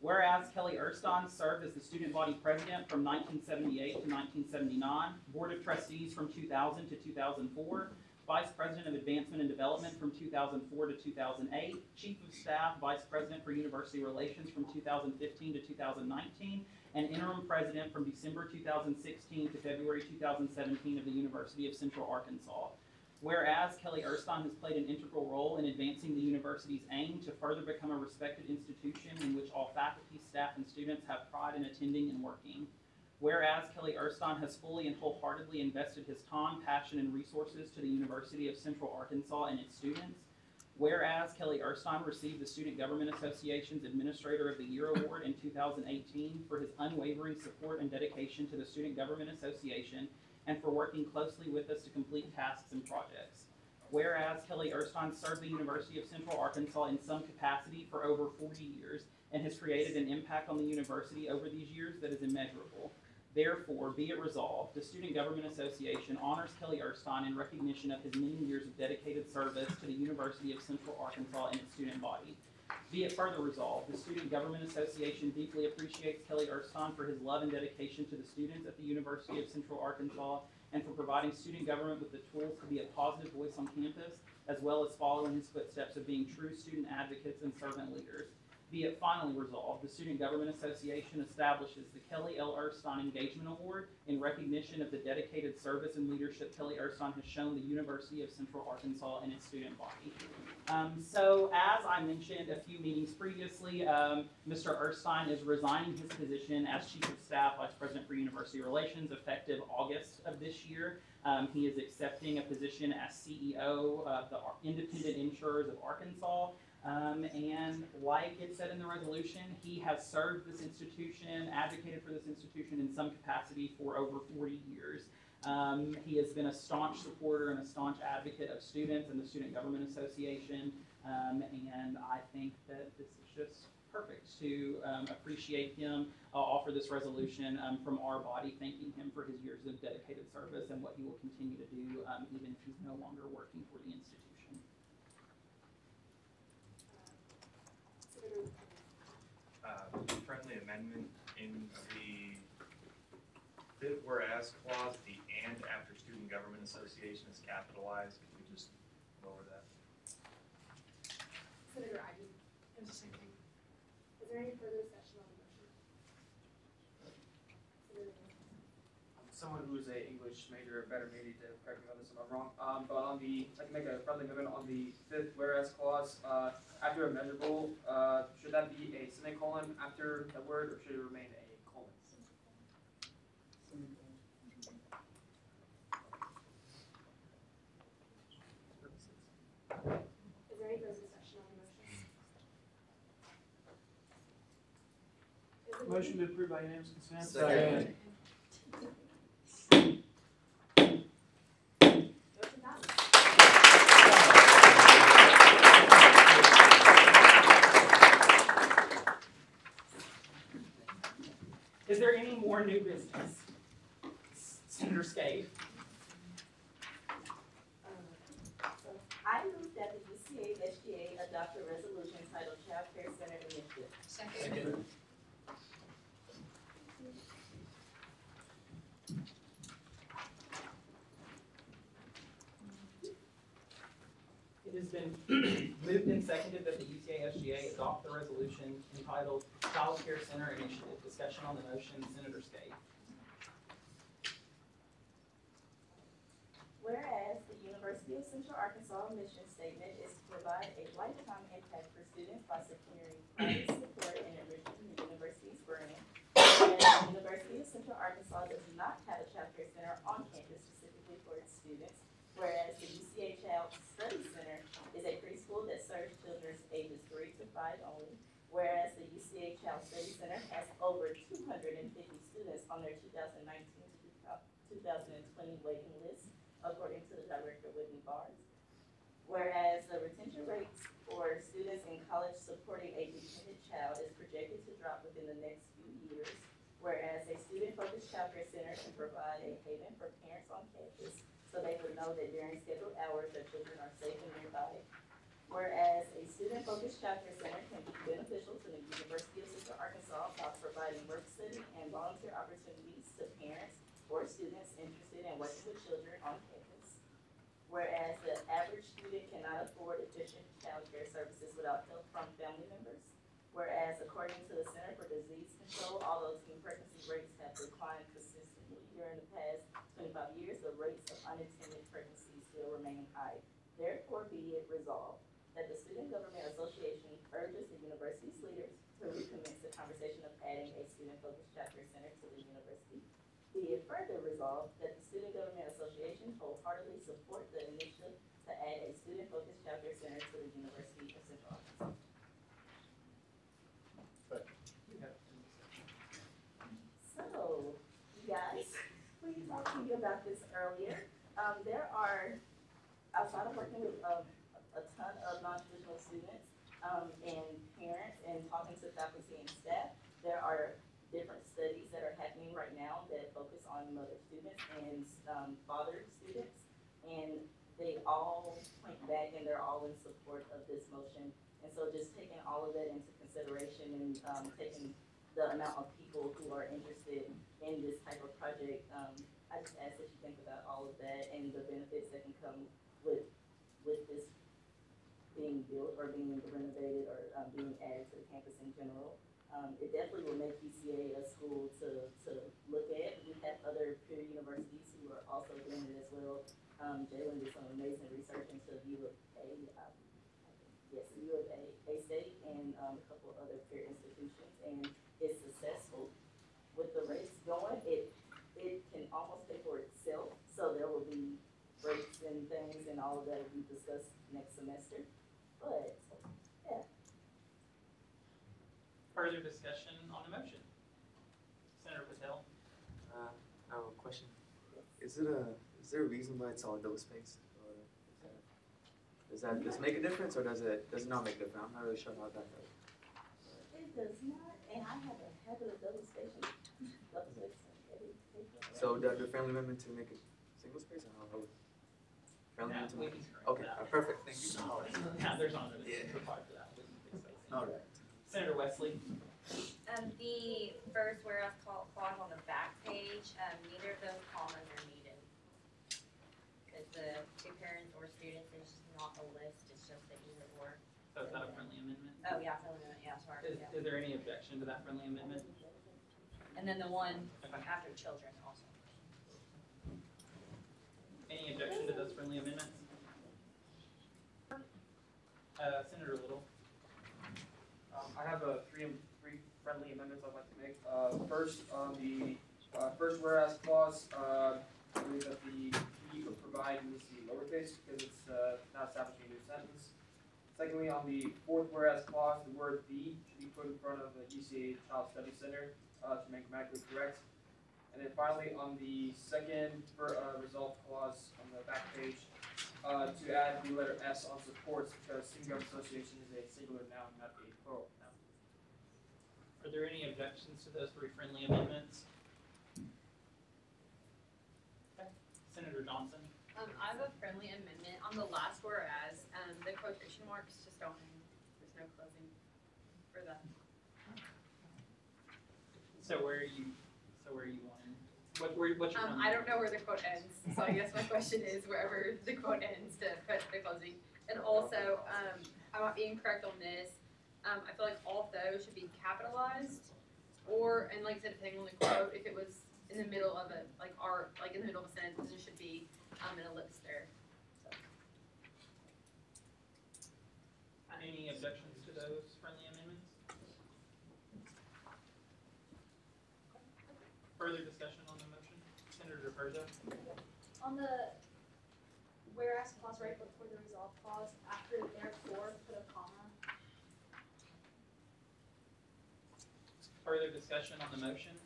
Whereas Kelly Erskine served as the student body president from 1978 to 1979, board of trustees from 2000 to 2004, Vice President of Advancement and Development from 2004 to 2008, Chief of Staff, Vice President for University Relations from 2015 to 2019, and Interim President from December 2016 to February 2017 of the University of Central Arkansas. Whereas Kelly Erstein has played an integral role in advancing the university's aim to further become a respected institution in which all faculty, staff, and students have pride in attending and working. Whereas Kelly Erstein has fully and wholeheartedly invested his time, passion, and resources to the University of Central Arkansas and its students. Whereas Kelly Erstein received the Student Government Association's Administrator of the Year Award in 2018 for his unwavering support and dedication to the Student Government Association and for working closely with us to complete tasks and projects. Whereas Kelly Erstein served the University of Central Arkansas in some capacity for over 40 years and has created an impact on the university over these years that is immeasurable. Therefore, be it resolved, the Student Government Association honors Kelly Erstein in recognition of his many years of dedicated service to the University of Central Arkansas and its student body. Be it further resolved, the Student Government Association deeply appreciates Kelly Erstein for his love and dedication to the students at the University of Central Arkansas and for providing student government with the tools to be a positive voice on campus, as well as following his footsteps of being true student advocates and servant leaders. Be it finally resolved, the Student Government Association establishes the Kelly L. Erstein Engagement Award in recognition of the dedicated service and leadership Kelly Erstein has shown the University of Central Arkansas and its student body. So as I mentioned a few meetings previously, Mr. Erstein is resigning his position as Chief of Staff, Vice President for University Relations, effective August of this year. He is accepting a position as CEO of the Independent Insurers of Arkansas. And like it said in the resolution, he has served this institution, advocated for this institution in some capacity for over 40 years. He has been a staunch supporter and a staunch advocate of students and the Student Government Association, and I think that this is just perfect to appreciate him. I'll offer this resolution from our body, thanking him for his years of dedicated service and what he will continue to do even if he's no longer working for the institution. Friendly amendment in the fifth whereas clause, the and after Student Government Association is capitalized. Can we just lower that? Senator Ivey. It was the same thing. Is there any further discussion on the motion? Someone who's a English major, better maybe to correct me on this if I'm wrong. But on the, I can make a friendly amendment on the fifth whereas clause, after immeasurable, should that be a semicolon after the word, or should it remain a colon? Is there any further discussion on the motion? Motion to approve by unanimous consent. Second. Motion passes. Is there any more new business? Senator Scaife. I move that the UCASGA adopt a resolution titled Child Care Center Initiative. Second. It has been moved and seconded that the UCASGA adopt the resolution entitled Child Care Center Initiative. Discussion on the motion, Senator Scaife. Whereas the University of Central Arkansas mission statement is to provide a lifetime impact for students by securing private support and enriching the university's brand. Whereas the University of Central Arkansas does not have a child care center on campus specifically for its students. Whereas the UCA Child Study Center is a preschool that serves children ages 3 to 5 only. Whereas the UCA Child Study Center has over 250 students on their 2019 to 2020 waiting list, according to the Director Whitney Barnes. Whereas the retention rates for students in college supporting a dependent child is projected to drop within the next few years. Whereas a student-focused child care center can provide a haven for parents on campus so they would know that during scheduled hours their children are safe and nearby. Whereas a student-focused child care center can be beneficial to the University of Central Arkansas by providing work study and volunteer opportunities to parents or students interested in working with children on campus. Whereas the average student cannot afford efficient child care services without help from family members. Whereas according to the Center for Disease Control, although teen pregnancy rates have declined consistently during the past 25 years, the rates of unintended pregnancy still remain high. Therefore, be it resolved that the Student Government Association urges the university's leaders to recommence the conversation of adding a student-focused chapter center to the university. Be it further resolved that the Student Government Association wholeheartedly support the initiative to add a student-focused chapter center to the University of Central Arkansas. So, you guys, we talked to you about this earlier. There are, outside of working with a ton of non-traditional students and parents and talking to faculty and staff, there are different studies that are happening right now that focus on mother students and father students, and they all point back and they're all in support of this motion. And so just taking all of that into consideration and taking the amount of people who are interested in this type of project, I just ask that you think about all of that and the benefits that can come with this being built or being renovated or being added to the campus in general. It definitely will make UCA a school to look at. We have other peer universities who are also doing it as well. Jalen did some amazing research into U of A, U of A State, and a couple other peer institutions, and it's successful. With the rates going, it can almost pay for itself. So there will be breaks and things, and all of that will be discussed next semester. But yeah. Further discussion on the motion? Senator Patel. I have a question. Is there a reason why it's all double spaced? Or does it make a difference, or does it not make a difference? I'm not really sure how that goes. It does not, and I have a habit of double spacing. So the friendly amendment to make it single space, or how? Friendly amendment to make it? Okay, perfect, thank you. Yeah, there's not a required for that. All right. Senator Wesley. The first whereas clause on the back page, neither of those commas are needed. Because the two parents or students is not a list, it's just the either or. So is that a friendly amendment? Oh, yeah, friendly amendment, yeah, sorry. Is there any objection to that friendly amendment? And then the one after children also. Any objection to those friendly amendments? Senator Little. I have three friendly amendments I'd like to make. First, on the first whereas clause, I believe that the "he" would provide needs to be lowercase because it's not establishing a new sentence. Secondly, on the fourth whereas clause, the word "the" should be put in front of the UCA Child Study Center to make grammatically correct. And then finally, on the second resolve clause on the back page, to add the letter S on supports because Student Government Association is a singular noun, not a plural noun. Are there any objections to those three friendly amendments? Okay. Senator Johnson. I have a friendly amendment on the last whereas, the quotation marks just don't end. There's no closing for that. So where are you wanting? What's your I don't know where the quote ends, so I guess my question is wherever the quote ends to put the closing. And also, I might be incorrect on this. I feel like all of those should be capitalized, or, and like I said, depending on the quote, if it was in the middle of a, in the middle of a sentence, it should be an ellipse there. So. Any objections to those friendly amendments? Further discussion on the motion? Senator Perza. On the whereas clause right before the resolve clause, after therefore, put a comma. Further discussion on the motion?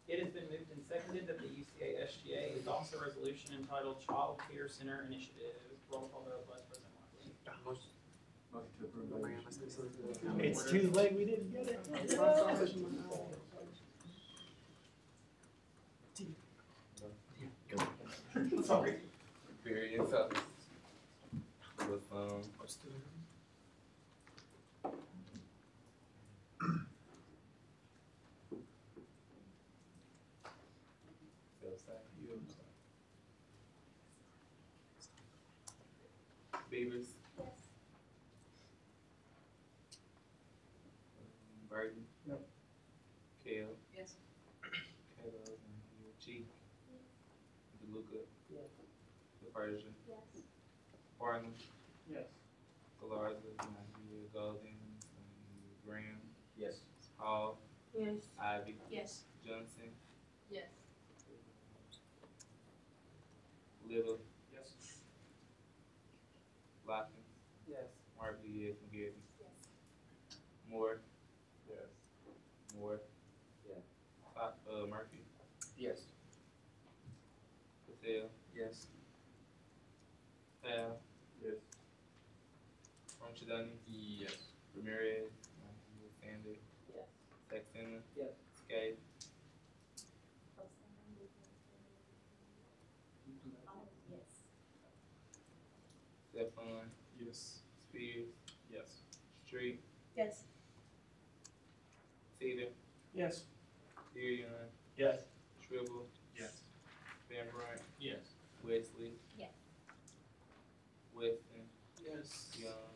It has been moved and seconded that the UCASGA adopt a resolution entitled Child Care Center Initiative. Roll call vote, Vice President Markley. Motion to approve. It's too late, we didn't get it. Sorry. Period. So, with Davis, Yes. Burton. Yep. Kale. Yes. Kayla, Cheek. DeLuca. Yes. DePersia. Yes. Barton. Yes. Galarza, Golden, Graham. Yes. Hall. Yes. Ivy. Yes. Johnson. Yes. Little. Yes. Lockton. Yes. Marbley, yes. McGarry. Yes. Moore. Yes. Moore. Yeah. Murphy. Yes. Patel. Yes. Hal. Yes. Ramchadani. Yes. Ramirez. Sanders. Yes. Saxena. Yes. Skate. Yes. Stephon. Yes. Spears. Yes. Street. Yes. Cedar. Yes. Darion. Yes. Tribble. Yes. Van Brunt. Yes. Wesley. Yes. Weston. Yes. Young.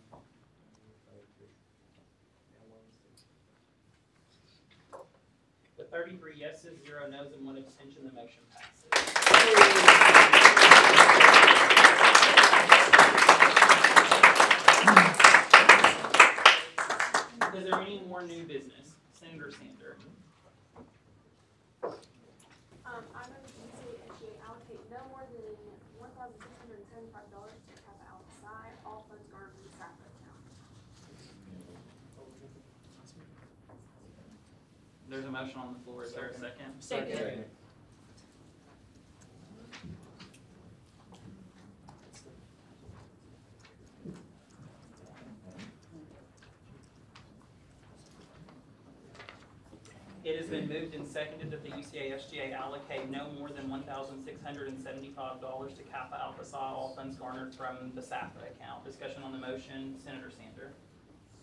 With 33 yeses, 0 noes, and 1 abstention, the motion passes. Is there any more new business? Senator Sander. I move the UCASGA allocate no more than $1,675 to cover outside all funds garnered from the SAFA account. There's a motion on the floor. Is there a second? Second. It has been moved and seconded that the UCASGA allocate no more than $1,675 to Kappa Alpha Psi, all funds garnered from the SAFA account. Discussion on the motion, Senator Sander.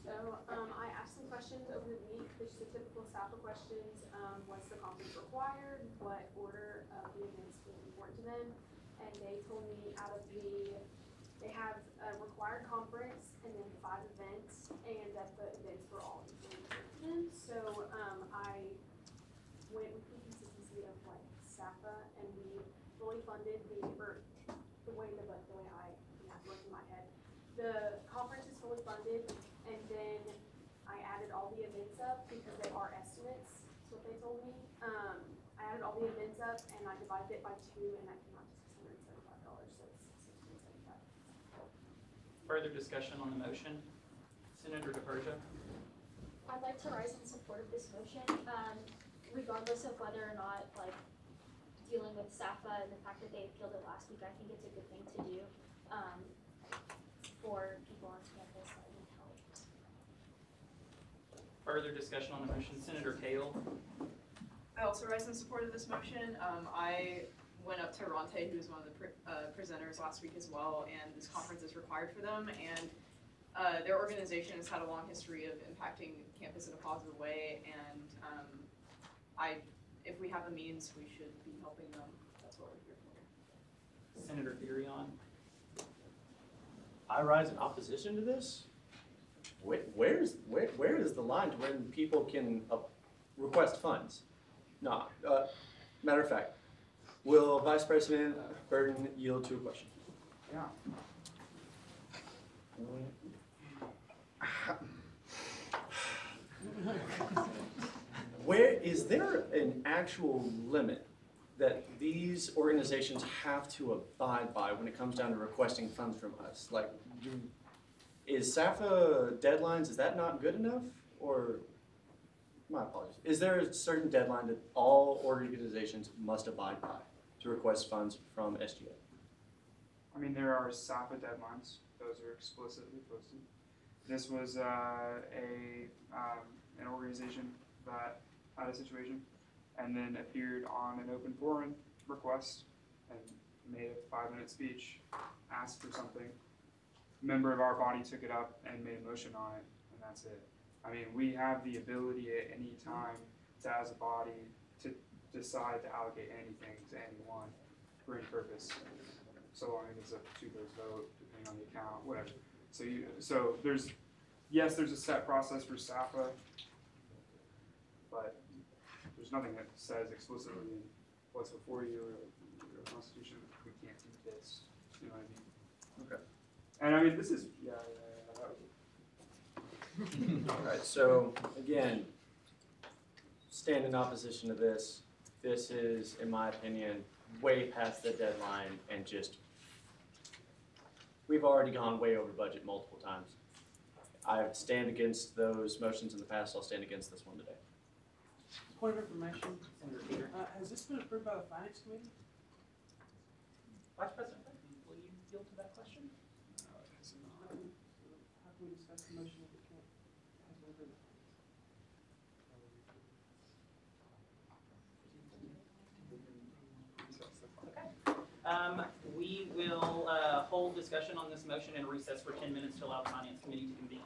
So, I asked some questions over the week, which is the typical SAFA questions. What's the conference required? What order of the events was important to them? And they told me they have a required conference and then 5 events, and that the events were all equally important to them. So, I went with the consistency of like SAFA, and we fully funded the way I have worked in my head. The conference is fully funded, and then I added all the events up because they are estimates. That's what they told me. I added all the events up and I divided it by 2, and that came out to $675. So it's $675. Further discussion on the motion, Senator DePersia. I'd like to rise in support of this motion, regardless of whether or not, like, dealing with SAFA and the fact that they appealed it last week. I think it's a good thing to do, for people on campus that need help. Further discussion on the motion, Senator Kale. I also rise in support of this motion. I went up to Ronte, who's one of the presenters last week as well, and this conference is required for them, and their organization has had a long history of impacting campus in a positive way, and if we have the means, we should be helping them. That's what we're here for. Senator Darion. I rise in opposition to this? Where is the line to when people can request funds? No. Matter of fact, will Vice President Burton yield to a question? Yeah. Where is there an actual limit that these organizations have to abide by when it comes down to requesting funds from us? Like, is SAFA deadlines, is that not good enough? Or, my apologies, is there a certain deadline that all organizations must abide by to request funds from SGA? I mean, there are SAFA deadlines. Those are explicitly posted. This was an organization that had a situation and then appeared on an open forum request and made a 5-minute speech, asked for something. A member of our body took it up and made a motion on it, and that's it. I mean, we have the ability at any time to, as a body, to decide to allocate anything to anyone for any purpose, so long as it's a 2-vote vote, depending on the account, whatever. So there's a set process for SAFA, but there's nothing that says explicitly in what's before you or your constitution, we can't do this, you know what I mean? Okay. And I mean, this is, Alright, so again, stand in opposition to this. This is, in my opinion, way past the deadline and just, we've already gone way over budget multiple times. I stand against those motions in the past, I'll stand against this one today. Point of information, has this been approved by the finance committee? Vice President, will you yield to that question? How can we discuss the motion if it can't, has been approved? We will hold discussion on this motion and recess for 10 minutes to allow the Finance Committee to convene.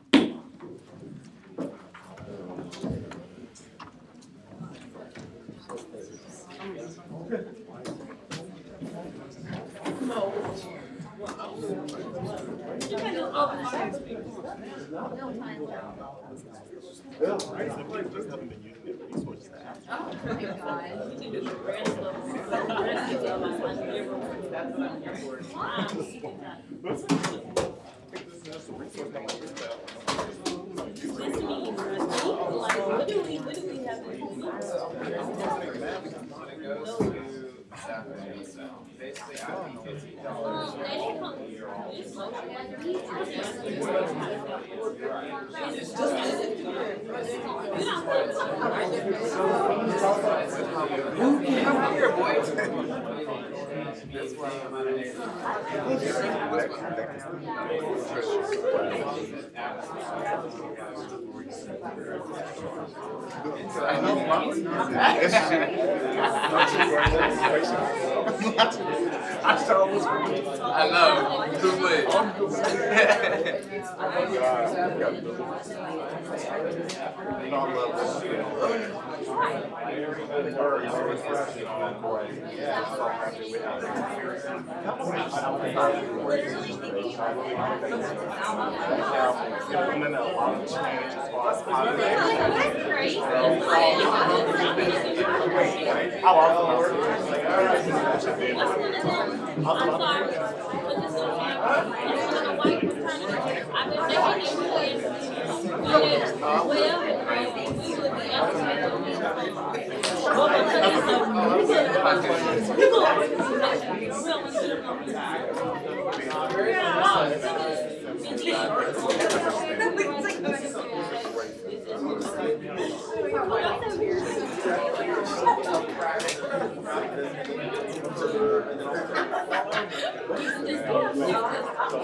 I know. Too much.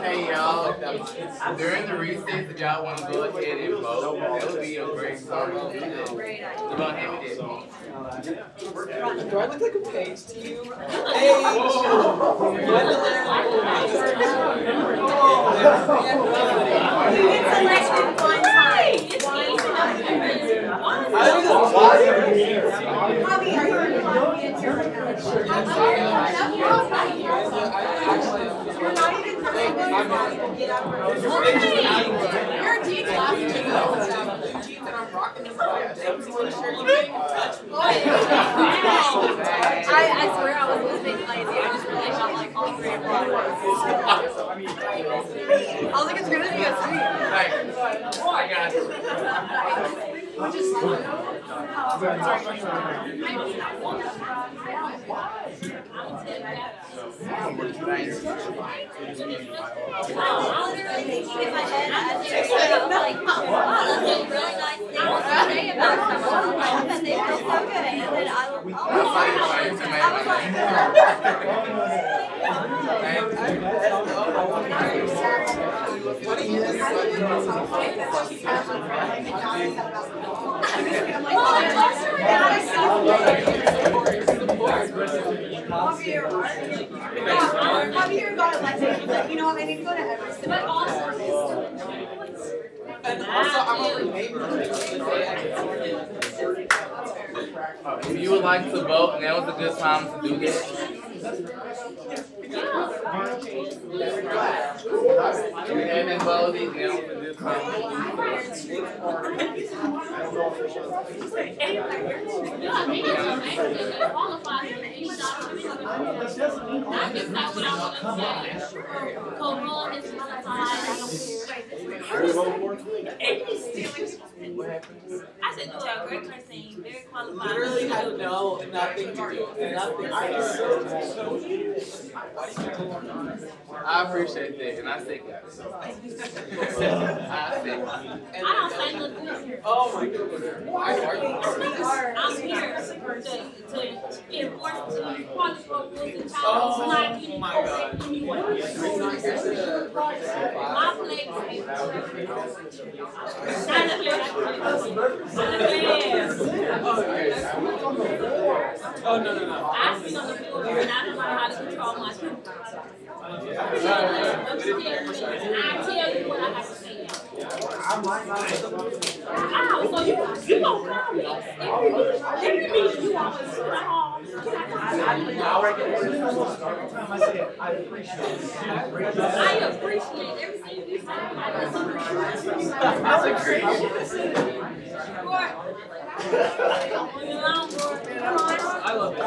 Hey y'all, during the recess, if y'all want to go ahead and vote, that would be a great start. You gonna hand me that? Do I look like a page to you? I swear I was listening lazy. I just really felt like all three of them. I was like, it's gonna be a sweet. I got it. You know what, I need to go to every single And also, I'm a neighbor. If you would like to vote, now is a good time to do this. You haven't voted. close the exam for this time. I said, no, our great team, very qualified. Literally had nothing to do. Nothing. I appreciate that, and I think that. I think. I don't say nothing here. Oh my goodness. Why are you? I'm here to enforce the quality rules and titles, not getting over anyway. My place is Oh no. I sit on the floor and I don't know how to control my temper. I tell you what I have to say. Oh, so you gonna call me? Every meeting you always sit at home. I appreciate everything you say. I love it.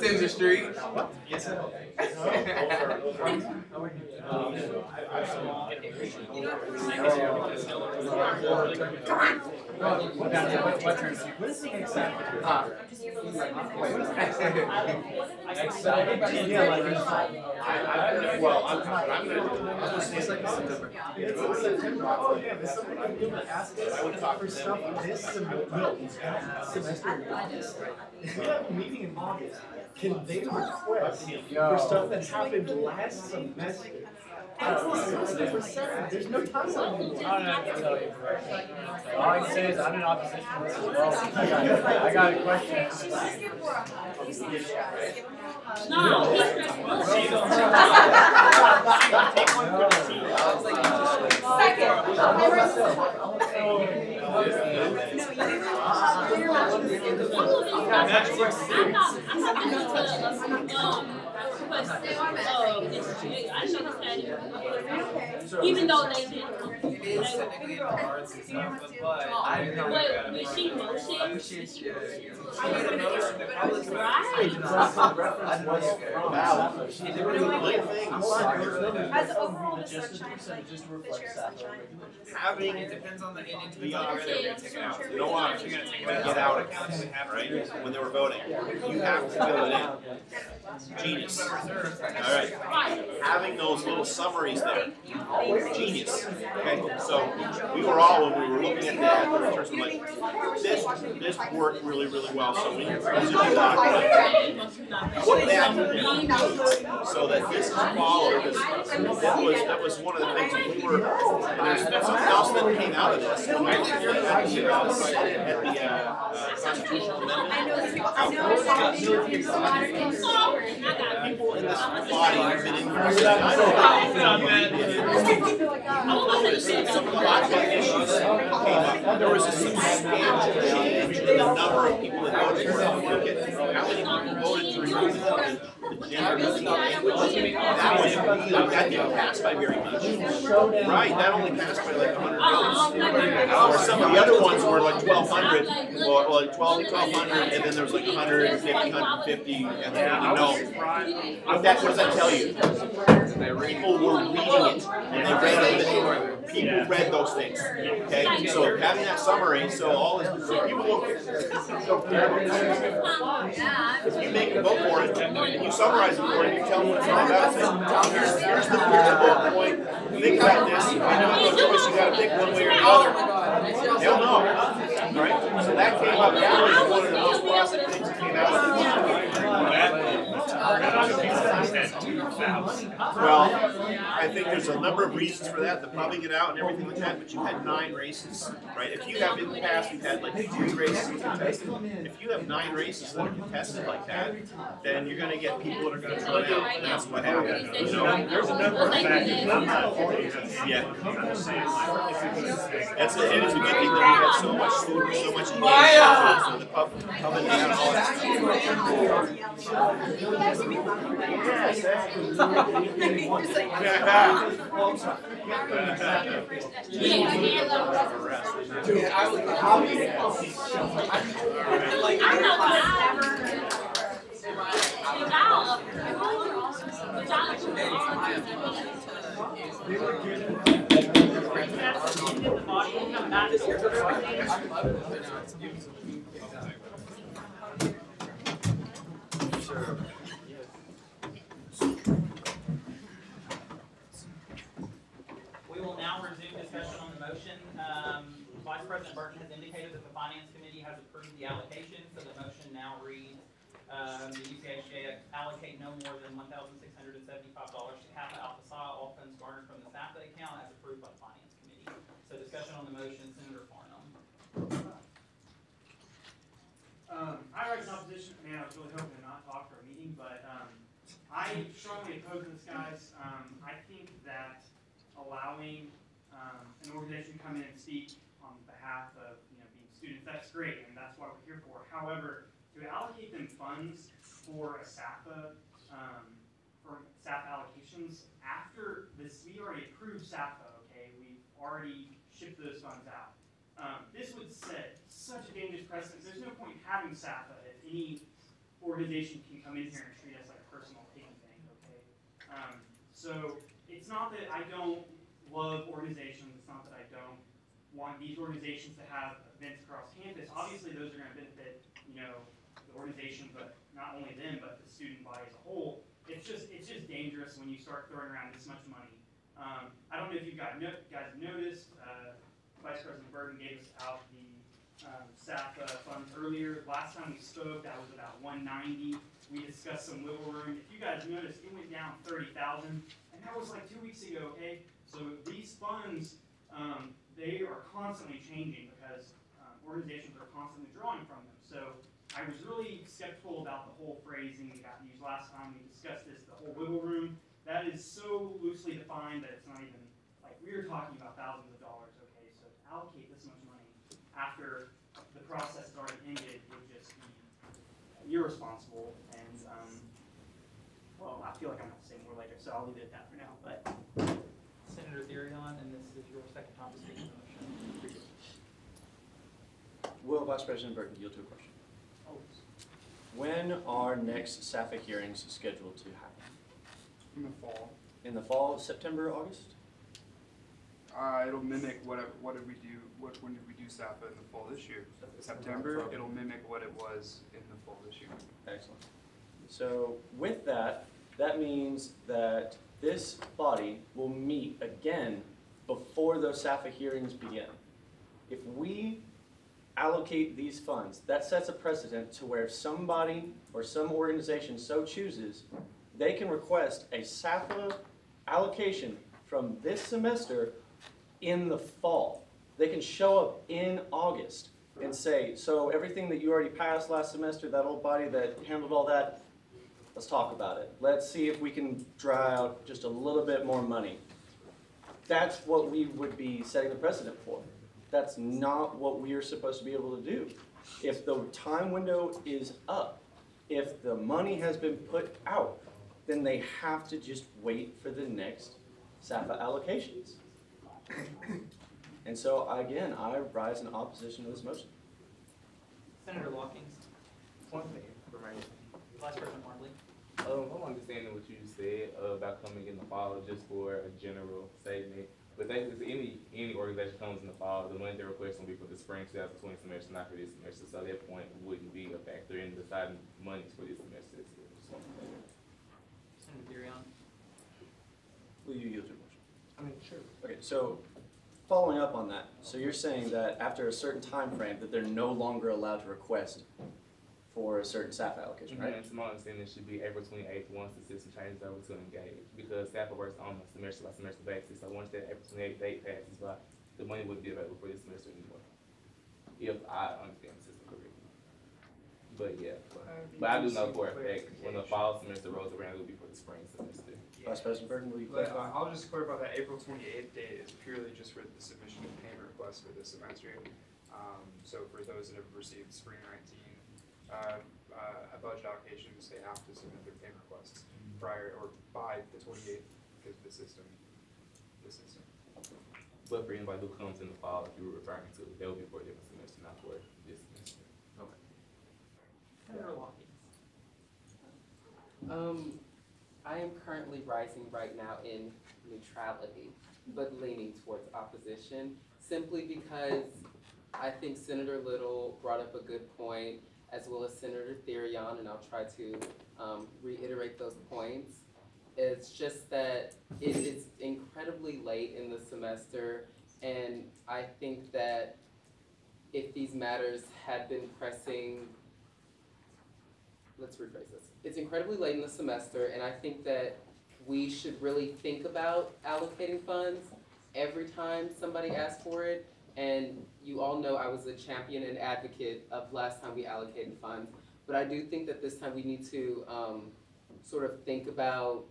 Center Street. We have a meeting in August. Can they request for stuff that happened last semester? There's no time anymore. I don't know what to tell you. All I can say is I'm in opposition to this as well. I got a question. No, he's even though they didn't. But when she motioned, Having, it depends on the individual, whether they're gonna take it out. You don't want, if you're gonna take it out, get out it, right? When they were voting, you have to fill it in. Genius. All right. Having those little summaries there, genius. Okay, so we were all, when we were looking at the returns, we're like, this worked really, really well. So we can use it to document what that means so that this is followed. That was one of the things we were, there's something else that came out of this. I think you're at the constitutional amendment. People in this body have been in here. I noticed that some of the logical issues came up. There was a substantial change in the number of people that voted for it. Look at how many people voted to remove the gender language. That didn't pass by very much. Right, that only passed by like 100 votes. Or some of the other ones were like 1,200, or like 1,200, and then there was like 150, 150, and then no. What does that tell you? People were reading it, and they read it. People read those things. Okay, so having that summary, so all is, so people will, if you make a vote for it, and you summarize it for it, you tell them what it's all about. Say, here's the bullet point. Think about this. You have no choice. You got to pick one way or the other. They'll know, right? So that came up. That was one of the most positive things that came out of it. Well, I think there's a number of reasons for that, the pubbing it out and everything like that, but you had 9 races, right? If you have in the past, you've had like 3 races contested. If you have 9 races that are contested like that, then you're gonna get people that are gonna try out, and that's what happened, you know? There's a number of factors. I'm not Yeah. That's it is a good thing that we had so much food, so much engagement, so the pubbing out and all that. We will now resume discussion on the motion. Vice President Burton has indicated that the Finance Committee has approved the allocation, so the motion now reads, the UCASGA allocate no more than $1,675 to Kappa Alpha Psi, all funds garnered from the SAPA account as approved by the Finance Committee. So discussion on the motion, Senator Farnum. I write an opposition, man, I was really hoping to not talk for a meeting, but I strongly oppose this, guys. I think that allowing an organization to come in and speak on behalf of being students, that's great, and that's what we're here for. However, to allocate them funds for a SAPA, for SAPA allocations, after this, we already approved SAPA, okay? We've already shipped those funds out. This would set such a dangerous precedent. There's no point in having SAPA if any organization can come in here and treat us like a personal piggy bank, okay? So it's not that I don't love organizations. It's not that I don't want these organizations to have events across campus. Obviously, those are going to benefit, the organization, but not only them, but the student body as a whole. It's just dangerous when you start throwing around this much money. I don't know if you guys noticed. Vice President Burton gave us out the SAPA funds earlier. Last time we spoke, that was about $190. We discussed some wiggle room. If you guys noticed, it went down $30,000, and that was like 2 weeks ago. Okay, so these funds, they are constantly changing because organizations are constantly drawing from them. So I was really skeptical about the whole phrasing that got used last time. We discussed this, the whole wiggle room. That is so loosely defined that it's not even like we were talking about thousands of dollars. Okay, so to allocate this much money after the process has already ended would just be irresponsible. And well, I feel like I'm going to say more later, so I'll leave it at that for now. But Senator Therion, and this is your second time to speak on the motion. Will Vice President Burton yield to a question? Always. When are next SAPA hearings scheduled to happen? In the fall. In the fall, September, August? It'll mimic when did we do SAPA in the fall this year? September. It'll mimic what it was in the fall this year. Excellent. So with that, that means that this body will meet again before those SAPA hearings begin. If we allocate these funds, that sets a precedent to where somebody or some organization so chooses, they can request a SAPA allocation from this semester in the fall. They can show up in August and say, so everything that you already passed last semester, that old body that handled all that, let's talk about it. Let's see if we can draw out just a little bit more money. That's what we would be setting the precedent for. That's not what we are supposed to be able to do. If the time window is up, if the money has been put out, then they have to just wait for the next SAPA allocations. And so, again, I rise in opposition to this motion. Senator Watkins. One thing for my Vice President Martley. I'm understanding what you said about coming in the fall just for a general statement. But if any organization comes in the fall, the money they request will be for the spring 2020 semester, not for this semester. So that point wouldn't be a factor in deciding monies for this semester. Senator Therion. Will you yield to a motion? I mean, sure. Okay, so following up on that, so you're saying that after a certain time frame that they're no longer allowed to request for a certain staff allocation, right? And to my understanding, it should be April 28th once the system changes over to engage, because staff works on a semester by semester basis. So once that April 28th date passes by, the money wouldn't be available for this semester anymore, if I understand the system correctly. But yeah, but I do know for a fact when the fall semester rolls around, it'll be for the spring semester. Vice President Burton, will you But, clarify? I'll just clarify that April 28th date is purely just for the submission of payment requests for this semester. So for those that have received spring 19 budget allocations, they have to submit their payment requests prior or by the 28th because of the system. But for anybody who comes in the fall, if you were referring to, they'll be for a different semester, not for this semester. Okay. Senator Lockett. I am currently rising right now in neutrality, but leaning towards opposition, simply because I think Senator Little brought up a good point, as well as Senator Therion, and I'll try to reiterate those points. It's just that it is incredibly late in the semester, and I think that if these matters had been pressing, let's rephrase this. It's incredibly late in the semester, and I think that we should really think about allocating funds every time somebody asks for it. And you all know I was a champion and advocate of last time we allocated funds. But I do think that this time we need to sort of think about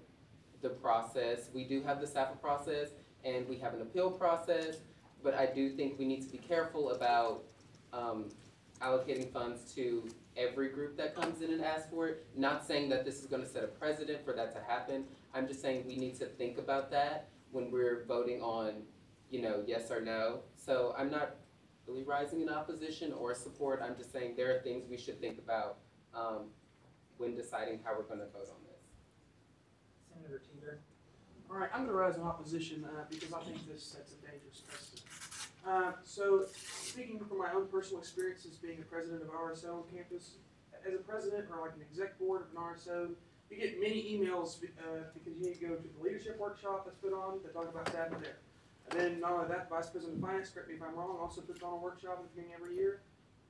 the process. We do have the SAFA process, and we have an appeal process, but I do think we need to be careful about allocating funds to every group that comes in and asks for it. Not saying that this is gonna set a precedent for that to happen. I'm just saying we need to think about that when we're voting on, you know, yes or no. So I'm not really rising in opposition or support. I'm just saying there are things we should think about when deciding how we're gonna vote on this. Senator Teeter. All right, I'm gonna rise in opposition because I think this sets a dangerous precedent. So, speaking from my own personal experiences being a president of RSO on campus, as a president or like an exec board of an RSO, you get many emails because you need to go to the leadership workshop that's put on that talk about SAFA there. And then not only that, Vice President of Finance, correct me if I'm wrong, also puts on a workshop at the beginning of every year.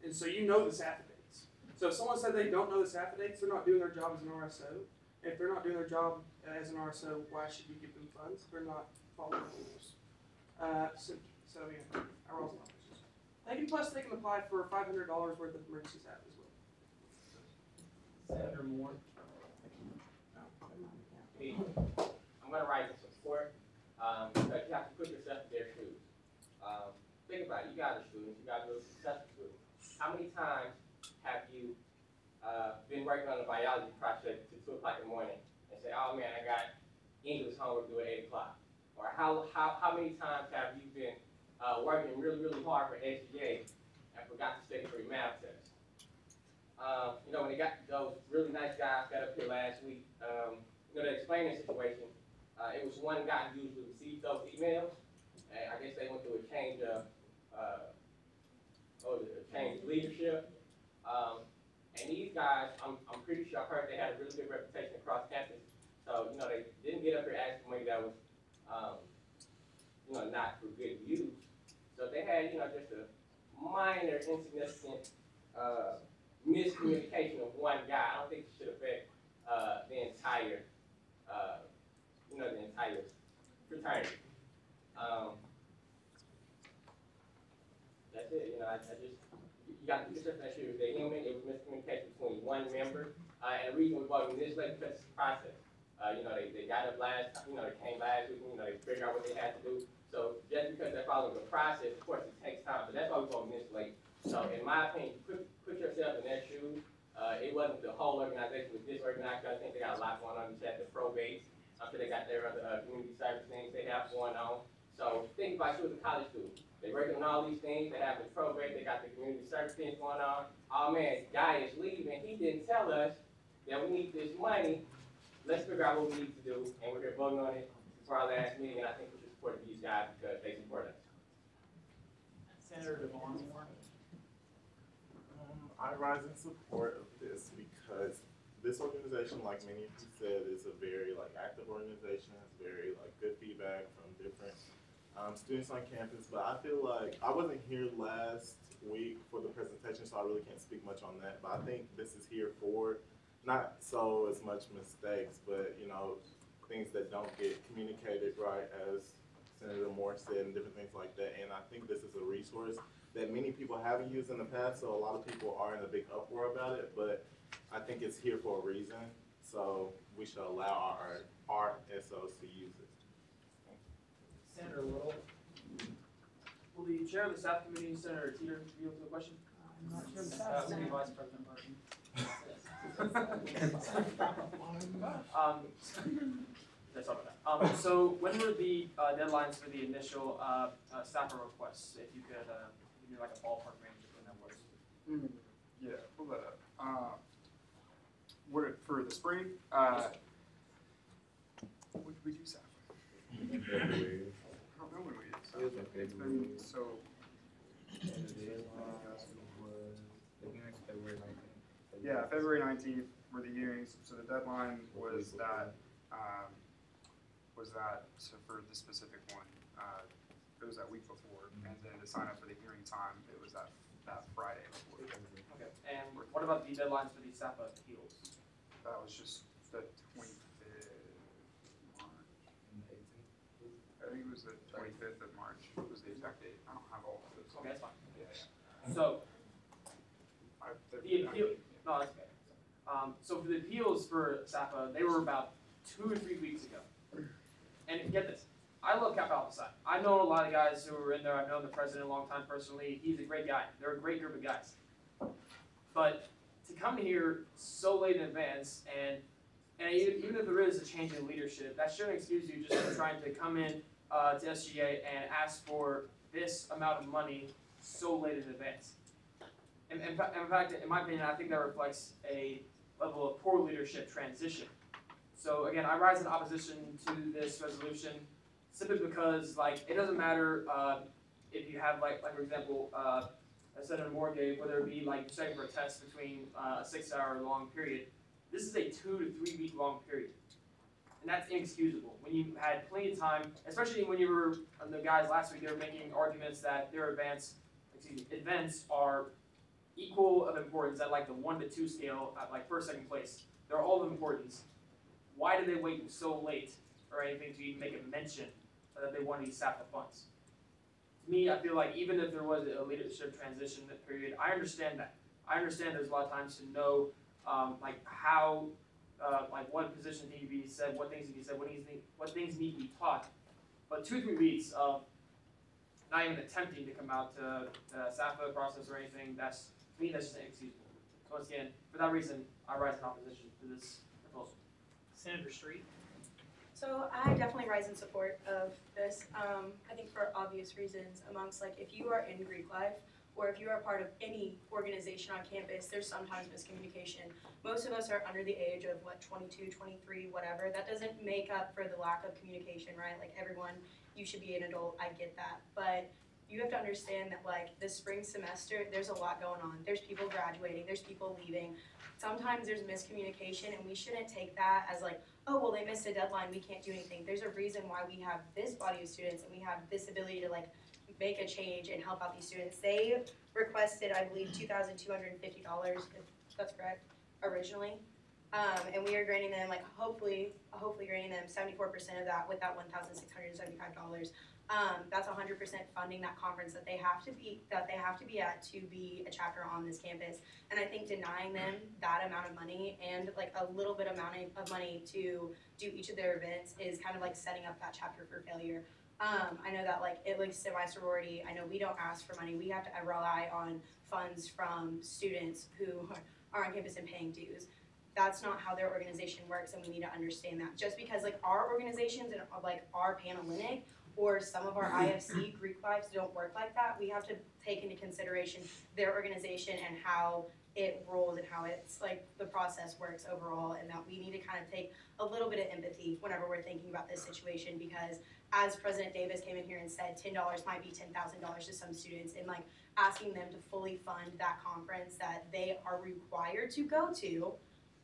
And so you know the SAFA dates. So if someone said they don't know the SAFA dates, they're not doing their job as an RSO. If they're not doing their job as an RSO, why should we give them funds? They're not following the rules. So yeah, I rise in opposition. Plus they can apply for $500 worth of emergency SAFA as well. Senator Moore. I'm going to rise in support because you have to put yourself in their shoes. Think about it. You guys are students. You guys are really successful students. How many times have you been working on a biology project to 2 o'clock in the morning and say, oh man, I got English homework due at 8 o'clock? Or how many times have you been working really, really hard for SGA and forgot to study for your math test? You know, when they got those really nice guys got up here last week, you know, to explain the situation, it was one guy who usually received those emails, and I guess they went through a change of leadership. And these guys, I'm pretty sure I've heard they had a really good reputation across campus. So, you know, they didn't get up here asking money that was, you know, not for good use. So they had, you know, just a minor, insignificant miscommunication of one guy. I don't think it should affect the entire, you know, the entire fraternity. That's it. You know, I just, you got to put yourself in that shoe. They're human. It was miscommunication between one member, and the reason we voted in this legislative process. You know, they got up last, you know, they came last week. You know, they figured out what they had to do. So just because they're following the process, of course, it takes time. But that's why we voted this late. So in my opinion, put yourself in their shoes. It wasn't the whole organization was disorganized. I think they got a lot going on. You had the probate. I'm sure they got their other community service things they have going on. So think about you as a college student. They're working on all these things. They have the probate. They got the community service things going on. Oh man, guy is leaving. He didn't tell us that we need this money. Let's figure out what we need to do. And we're here voting on it for our last meeting. And I think we should support these guys because they support us. Senator Devon Moore. I rise in support of this because this organization, like many of you said, is a very active organization, has very good feedback from different students on campus, but I feel like I wasn't here last week for the presentation, so I really can't speak much on that. But I think this is here for not so as much mistakes, but you know, things that don't get communicated right, as Senator Moore said, and different things like that. And I think this is a resource that many people haven't used in the past, so a lot of people are in a big uproar about it, but I think it's here for a reason, so we should allow our SOs to use it. Senator Little. Will the chair of the staff committee, Senator Teeter, yield to the question? I'm not sure the Will the vice president Martin? Let's talk about that. So when were the deadlines for the initial staffer requests? If you could give me like a ballpark range of when that was. Yeah, pull that up. What for the spring? What did we do, Saf? I don't know when we did. It's been so. Yeah, February 19th were the hearings. So the deadline was that. So for this specific one, it was that week before, and then to sign up for the hearing time, it was that Friday before. Okay. And what about the deadlines for the SAPA appeals? That was just the 25th March. I think it was the 25th of March was the exact date. I don't have all of those. Okay, that's fine. Yeah. So the appeal. No, that's okay. So for the appeals for SAPA, they were about 2 or 3 weeks ago. And get this, I love Kappa Alpha Psi. I know a lot of guys who are in there. I've known the president a long time personally. He's a great guy. They're a great group of guys. But to come here so late in advance, and even if there is a change in leadership, that shouldn't excuse you just from trying to come in to SGA and ask for this amount of money so late in advance. And in fact, in my opinion, I think that reflects a level of poor leadership transition. So again, I rise in opposition to this resolution simply because, like, it doesn't matter if you have, like for example, as Senator Moore gave, whether it be like studying for a test between a 6-hour long period. This is a 2 to 3 week long period, and that's inexcusable. When you had plenty of time, especially when you were the guys last week, they were making arguments that their events are equal of importance at like the 1 to 2 scale at like first, second place. They're all of importance. Why did they wait so late or anything to even make a mention that they wanted these SAPA funds? To me, I feel like even if there was a leadership transition period, I understand that. I understand there's a lot of times to know like how, like what positions need to be said, what things need to be said, what things need to be taught. But 2 or 3 weeks of not even attempting to come out to the SAPA process or anything, to me, that's just inexcusable. So once again, for that reason, I rise in opposition to this proposal. Senator Street. So I definitely rise in support of this. I think for obvious reasons, amongst like if you are in Greek life or if you are part of any organization on campus, there's sometimes miscommunication. Most of us are under the age of 22, 23, whatever. That doesn't make up for the lack of communication, right? Like everyone, you should be an adult, I get that. But you have to understand that like this spring semester, there's a lot going on. There's people graduating, there's people leaving. Sometimes there's miscommunication and we shouldn't take that as like, oh, well, they missed a deadline, we can't do anything. There's a reason why we have this body of students and we have this ability to like make a change and help out these students. They requested, I believe, $2,250, if that's correct, originally. And we are granting them, like, hopefully granting them 74% of that with that $1,675. That's 100% funding that conference that they have to be at to be a chapter on this campus. And I think denying them that amount of money and like a little bit amount of money to do each of their events is kind of like setting up that chapter for failure. I know that like at least in my sorority, I know we don't ask for money. We have to rely on funds from students who are on campus and paying dues. That's not how their organization works, and we need to understand that. Just because like our organizations and like our Panhellenic or some of our IFC Greek lives don't work like that, we have to take into consideration their organization and how it rolls and how it's like the process works overall, and that we need to kind of take a little bit of empathy whenever we're thinking about this situation, because as President Davis came in here and said, $10 might be $10,000 to some students, and like asking them to fully fund that conference that they are required to go to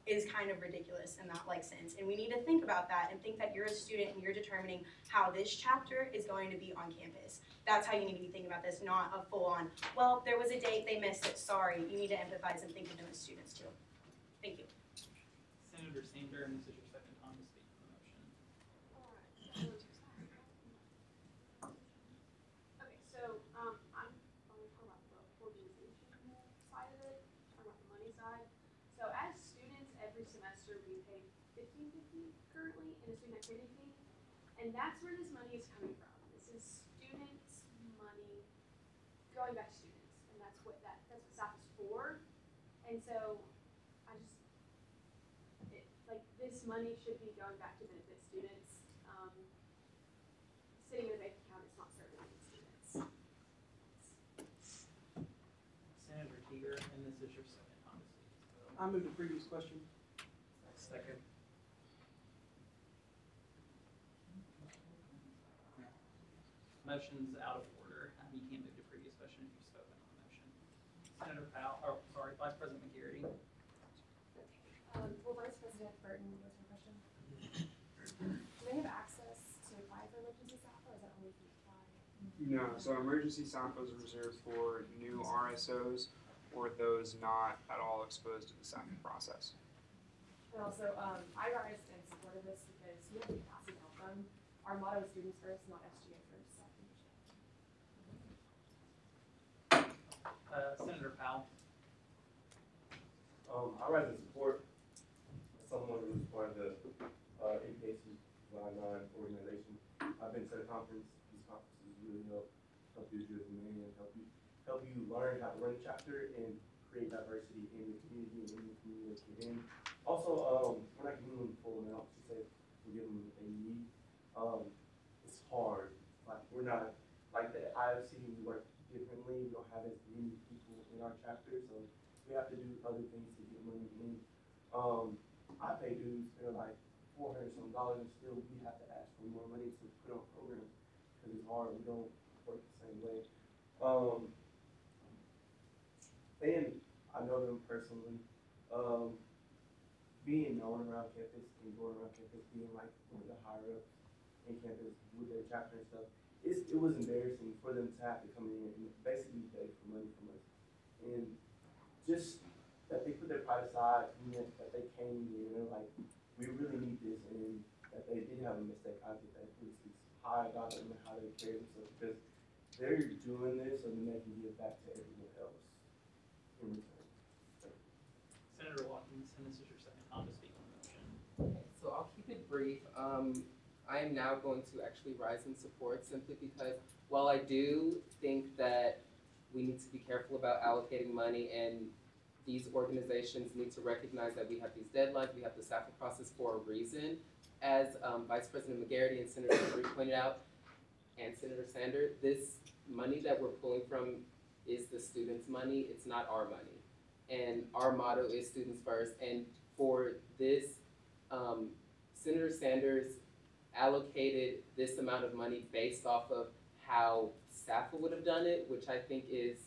is kind of ridiculous in that like sense. And we need to think about that and think that you're a student and you're determining how this chapter is going to be on campus. That's how you need to be thinking about this, not a full-on, well, there was a date, they missed it, sorry. You need to empathize and think of them as students too. Thank you. Senator Sander, and this is your second time to speak on the motion. Okay, so I'm talking about the organization side of it, talking about the money side. So as students, every semester we pay $15.50 currently in a student activity fee, and that's where this money is coming from. This is students' money going back to students, and that's what SAF is for. And so this money should be going back to benefit students. Sitting in a bank account is not serving students. Senator Teeger, and this is your second time to speak. I moved the previous question. Second. Motion's out of order. You can't move to previous question if you've spoken on the motion. Senator Powell, or sorry, Vice President McGarity. Well, Vice President Burton, was your question? Do they have access to apply for emergency SAF, or is that only if you apply? No, so emergency SAF is reserved for new RSOs or those not at all exposed to the SAF process. And also, I rise in support of this because you have the capacity to help them. Our motto is students first, not SGA first. So Senator Powell. I rise in support as someone who's part of the UCASGA Line 9 organization. I've been to the conference. These conferences really help you as a man, help you learn how to run a chapter and create diversity in the community and in the community that you're in. Also, we're not giving them full amount. She said we're giving them a need. It's hard. Like we're not like the IFC. We work differently. We don't have as many people in our chapter, so we have to do other things to get money in. I pay dues. They're like $400 some, and still we have to ask for more money to put on programs because it's hard. We don't work the same way. And I know them personally. Being known around campus and going around campus, being like one of the higher ups in campus with their chapter and stuff, it was embarrassing for them to have to come in and basically beg for money from us. And just that they put their pride aside, and that they came here and they're like, we really need this, and that they did have a mistake. I think that really speaks high about them and how they carry themselves, because they're doing this so then they can give back to everyone else in return. Senator Watkins, and this is your second time to speak on the motion. Okay, so I'll keep it brief. I am now going to actually rise in support simply because while I do think that we need to be careful about allocating money and these organizations need to recognize that we have these deadlines, we have the staffing process for a reason, as Vice President McGarity and Senator Bree pointed out, and Senator Sander, this money that we're pulling from is the students' money, it's not our money. And our motto is students first, and for this, Senator Sanders allocated this amount of money based off of how SAFA would have done it, which I think is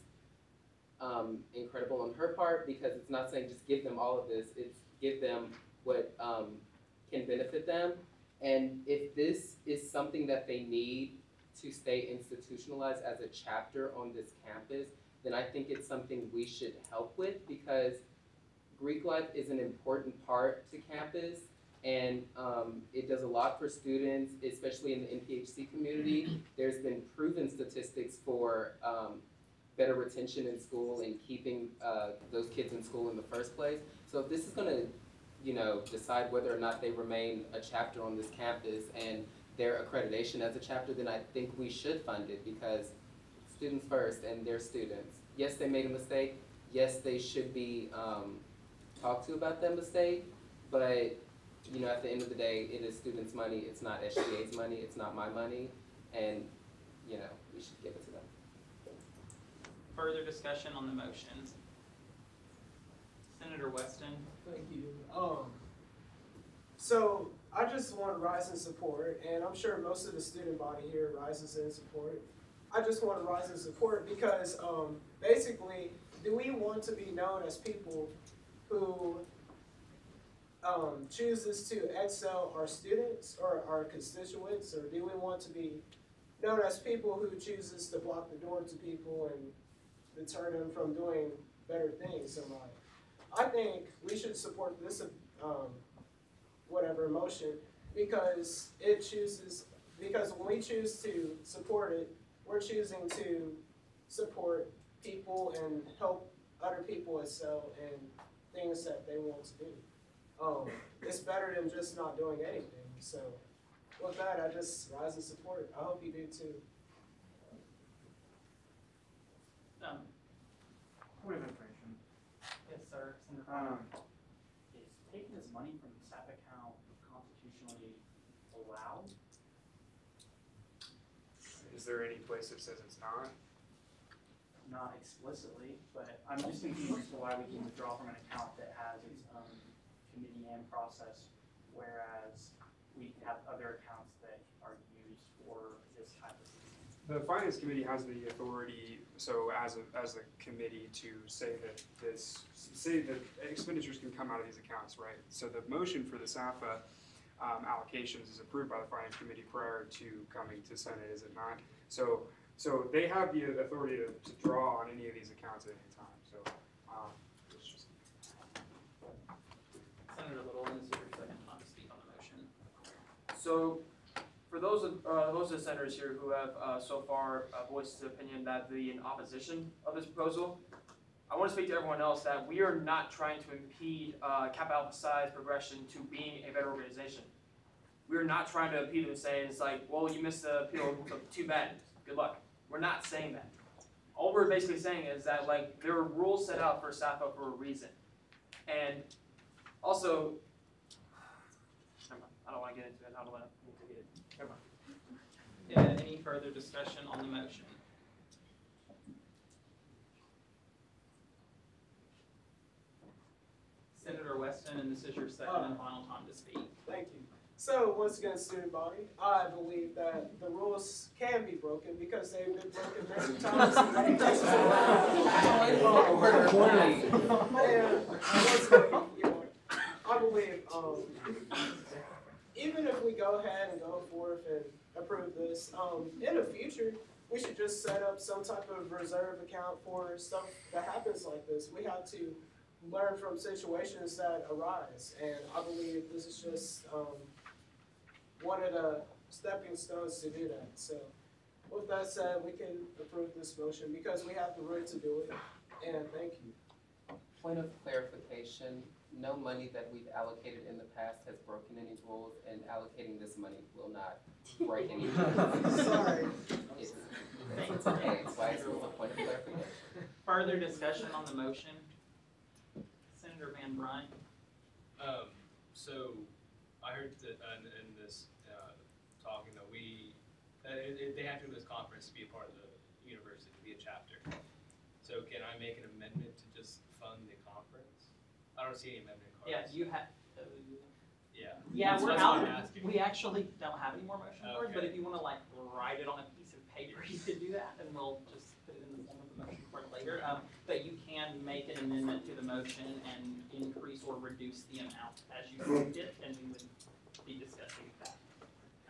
incredible on her part, because it's not saying just give them all of this, it's give them what can benefit them. And if this is something that they need to stay institutionalized as a chapter on this campus, then I think it's something we should help with, because Greek life is an important part to campus, and it does a lot for students, especially in the NPHC community. There's been proven statistics for better retention in school and keeping those kids in school in the first place. So if this is gonna, decide whether or not they remain a chapter on this campus and their accreditation as a chapter, then I think we should fund it, because students first and they're students. Yes, they made a mistake. Yes, they should be talked to about that mistake, but at the end of the day, it is students' money. It's not SGA's money. It's not my money, and we should give it to them. Further discussion on the motion. Senator Weston. Thank you. So I just want to rise in support, and I'm sure most of the student body here rises in support. I just want to rise in support because basically, do we want to be known as people who chooses to excel our students or our constituents, or do we want to be known as people who chooses to block the door to people and deter them from doing better things in life? I think we should support this motion because when we choose to support it, we're choosing to support people and help other people excel in things that they want to do. It's better than just not doing anything. So with that, I just rise in support. I hope you do too. Point of information. Yes, sir. Senator. Is taking this money from the SAP account constitutionally allowed? Is there any place that says it's not? Not explicitly, but I'm just confused as to why we can withdraw from an account that has its own committee and process, whereas we have other accounts that are used for this type of thing. The finance committee has the authority, so as a committee, to say that expenditures can come out of these accounts, right? So the motion for the SAFA allocations is approved by the finance committee prior to coming to Senate, is it not? So they have the authority to draw on any of these accounts at any time. So it's just. Senator Little, this is your second time to speak on the motion. So, for those of the senators here who have so far voiced the opinion that they're in opposition of this proposal, I want to speak to everyone else that we are not trying to impede Kappa Alpha Psi's progression to being a better organization. We are not trying to impede them saying it's like, well, you missed the appeal, so too bad, good luck. We're not saying that. All we're basically saying is that like there are rules set out for SAFA for a reason, and also, never mind, I don't want to get into it. I don't want to get it. Never mind. Any further discussion on the motion? Senator Weston, and this is your second and final time to speak. Thank you. So once again, student body, I believe that the rules can be broken because they've been broken many times. And once again, I believe even if we go ahead and go forth and approve this, in the future, we should just set up some type of reserve account for stuff that happens like this. We have to learn from situations that arise, and I believe this is just one of the stepping stones to do that. So with that said, we can approve this motion because we have the right to do it, and thank you. Point of clarification, no money that we've allocated in the past has broken any rules, and allocating this money will not break any rules. Sorry. It's okay, it's why it's a point of clarification. Further discussion on the motion? Senator Van Bryne. So I heard that in this talking that they have to do this conference to be a part of the university, to be a chapter. So can I make an amendment to just fund the conference? I don't see any amendment cards. Yeah, you have. Yeah, we're that's out. what I'm asking. We actually don't have any more motion cards, but Okay. if you want to like write it on a piece of paper, you could do that, and we'll just put it in the form of a motion card later. But you can make an amendment to the motion and increase or reduce the amount as you see it, and we would be discussing that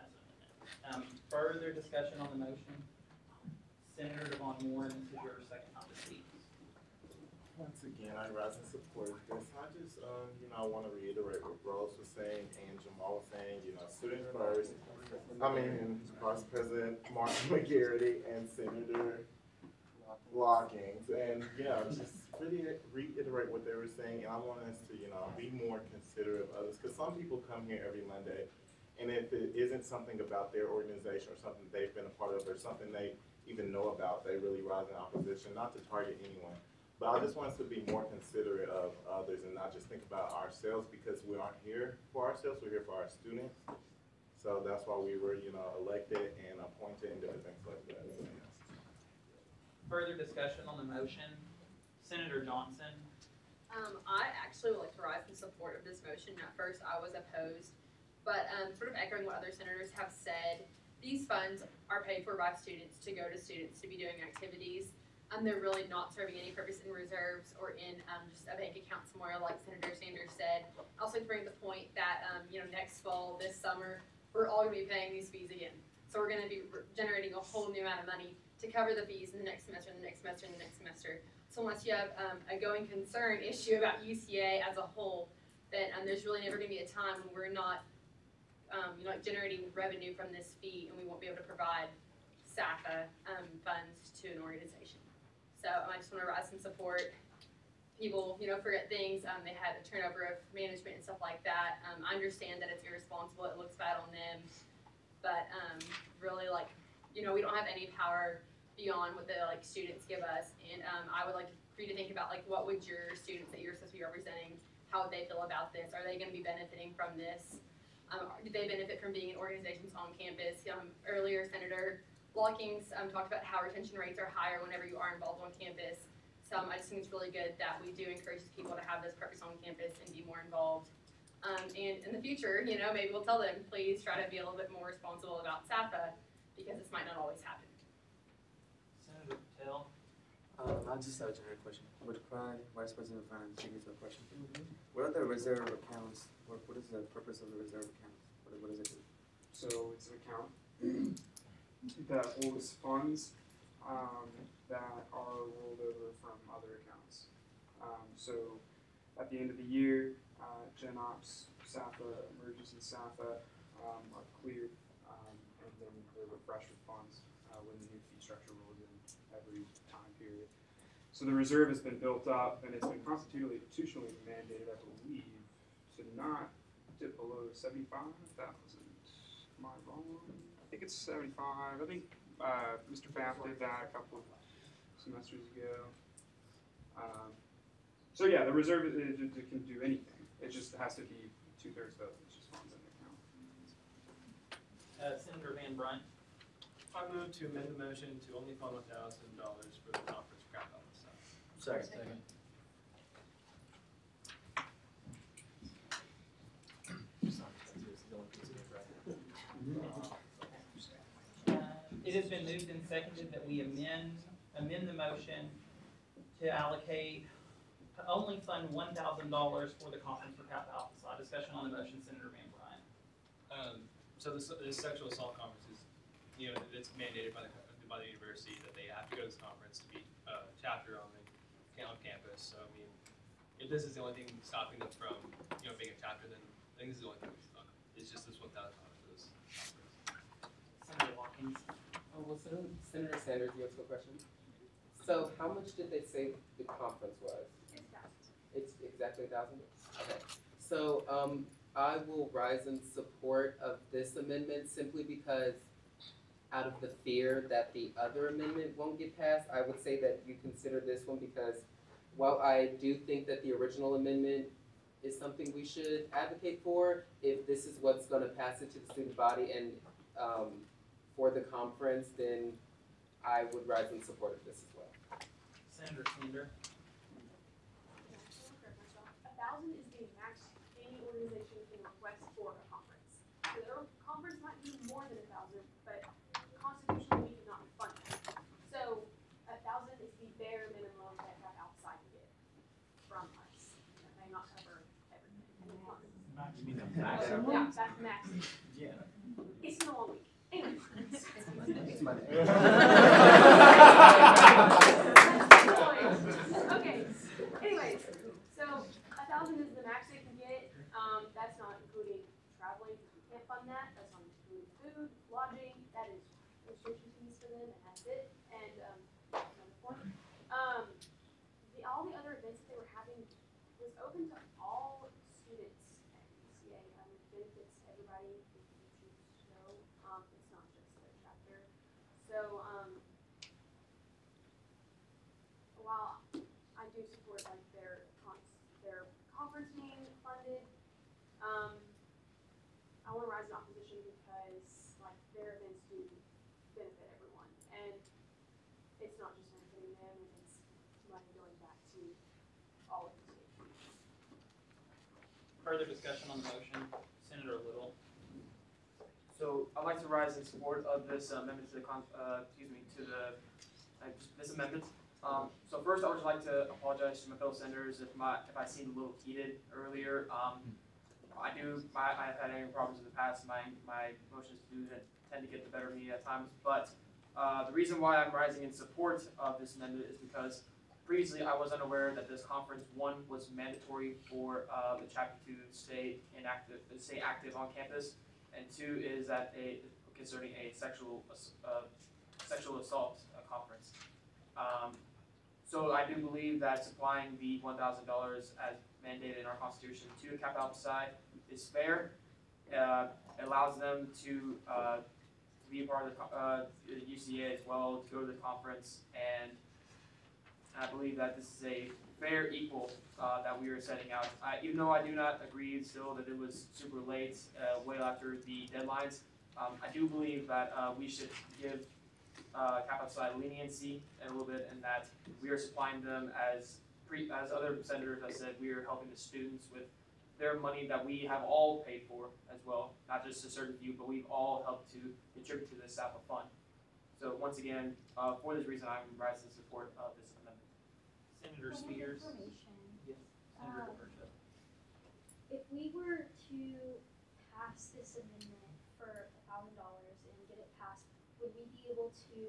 as an amendment. Further discussion on the motion? Senator Devon Moore, and this is your second time to speak. Once again, I rise in support of this. I just, I want to reiterate what Rose was saying and Jamal was saying, student first. Vice President Martin McGarity and Senator Lockings. And, just really reiterate what they were saying. And I want us to, be more considerate of others. Because some people come here every Monday, and if it isn't something about their organization or something they've been a part of or something they even know about, they really rise in opposition, not to target anyone. But I just want us to be more considerate of others and not just think about ourselves, because we aren't here for ourselves, we're here for our students. So that's why we were, elected and appointed and different things like that. So, Further discussion on the motion? Senator Johnson. I actually would like to rise in support of this motion. At first, I was opposed, but sort of echoing what other senators have said, these funds are paid for by students to go to students to be doing activities. they're really not serving any purpose in reserves or in just a bank account somewhere, like Senator Sanders said. I also like to bring up the point that next fall, this summer, we're all going to be paying these fees again. So we're going to be generating a whole new amount of money to cover the fees in the next semester, and the next semester, and the next semester. So unless you have a going concern issue about UCA as a whole, then there's really never going to be a time when we're not generating revenue from this fee, and we won't be able to provide SAFA funds to an organization. So I just want to rise some support. People, forget things. They had a turnover of management and stuff like that. I understand that it's irresponsible. It looks bad on them. But really, we don't have any power beyond what the students give us. And I would like for you to think about what would your students that you're supposed to be representing, how would they feel about this? Are they going to be benefiting from this? Do they benefit from being in organizations on campus? Earlier, Senator Lockings talked about how retention rates are higher whenever you are involved on campus. So I just think it's really good that we do encourage people to have this purpose on campus and be more involved. And in the future, maybe we'll tell them, please try to be a little bit more responsible about SAFA, because this might not always happen. Senator Patel. I just have a generic question. Would Vice President of Finance give me a question? What are the reserve accounts? What is the purpose of the reserve accounts? What does it do? So it's an account that holds funds that are rolled over from other accounts. So at the end of the year, GenOps, SAFA, emergency SAFA are cleared, and then they're refreshed with funds when the new fee structure rolls in every time period. So the reserve has been built up, and it's been constitutionally mandated, I believe, to not dip below 75,000. Am I wrong? I think it's 75. I think Mr. Pfaff did that a couple of semesters ago. So yeah, the reserve it can do anything. It just has to be 2/3 vote. It's just funds in the account. Senator Van Brunt. I move to amend the motion to only fund $1,000 for the conference crap out of stuff. Second. It has been moved and seconded that we amend the motion to allocate, to only fund $1,000 for the conference for Kappa Alpha Psi. Discussion on the motion, Senator Van Brunt. So the sexual assault conference is, it's mandated by the university that they have to go to this conference to be a chapter on campus. So I mean, if this is the only thing stopping them from being a chapter, then I think this is the only thing that's stuck. It's just this $1,000 for this conference. Senator Watkins. Oh, well, Senator Sanders, you have a question? So how much did they say the conference was? It's exactly 1,000? Okay. So I will rise in support of this amendment simply because out of the fear that the other amendment won't get passed, I would say that you consider this one because while I do think that the original amendment is something we should advocate for, if this is what's going to pass it to the student body and for the conference, then I would rise in support of this as well. Senator Sander. 1,000 is the max any organization can request for a conference. So their conference might be more than 1,000, but constitutionally we cannot fund it. So 1,000 is the bare minimum that outside can get from us. That may not cover everything. You mean the max? Yeah, that's max. Yeah. It's been a long week. Anyway. It's Monday. Okay. Anyways, so 1,000 is the max they can get. That's not including traveling. You can't fund that. That's not including food, lodging. That is registration fees for them, and that's it. And another point. All the other events that they were having was open to all students at UCA. It benefits everybody if you choose to go. It's not just their chapter. So while I do support their conference being funded, I want to rise in opposition because their events do benefit everyone, and it's not just benefiting them; it's money going back to all of the states. Further discussion on the motion, Senator Little. So I'd like to rise in support of this amendment to the this amendment. So first, I would just like to apologize to my fellow senators if I seemed a little heated earlier. I've had anger problems in the past. My emotions do tend to get the better of me at times. But the reason why I'm rising in support of this amendment is because previously I was unaware that this conference, one, was mandatory for the chapter to stay active on campus, and two is that concerning a sexual assault conference. So I do believe that supplying the $1,000 as mandated in our Constitution to the Kappa Alpha Psi is fair. It allows them to be a part of the UCA as well, to go to the conference, and I believe that this is a fair equal that we are setting out. Even though I do not agree still that it was super late, way after the deadlines, I do believe that we should give Kappa Psi leniency a little bit, in that we are supplying them as other senators have said, we are helping the students with their money that we have all paid for as well, not just a certain few, but we've all helped to contribute to this SAPA fund. So once again, for this reason, I'm rising in support of this amendment. Senator Spears. Yes. Senator DeBerto. If we were to pass this amendment for $1,000 and get it passed, would we be able to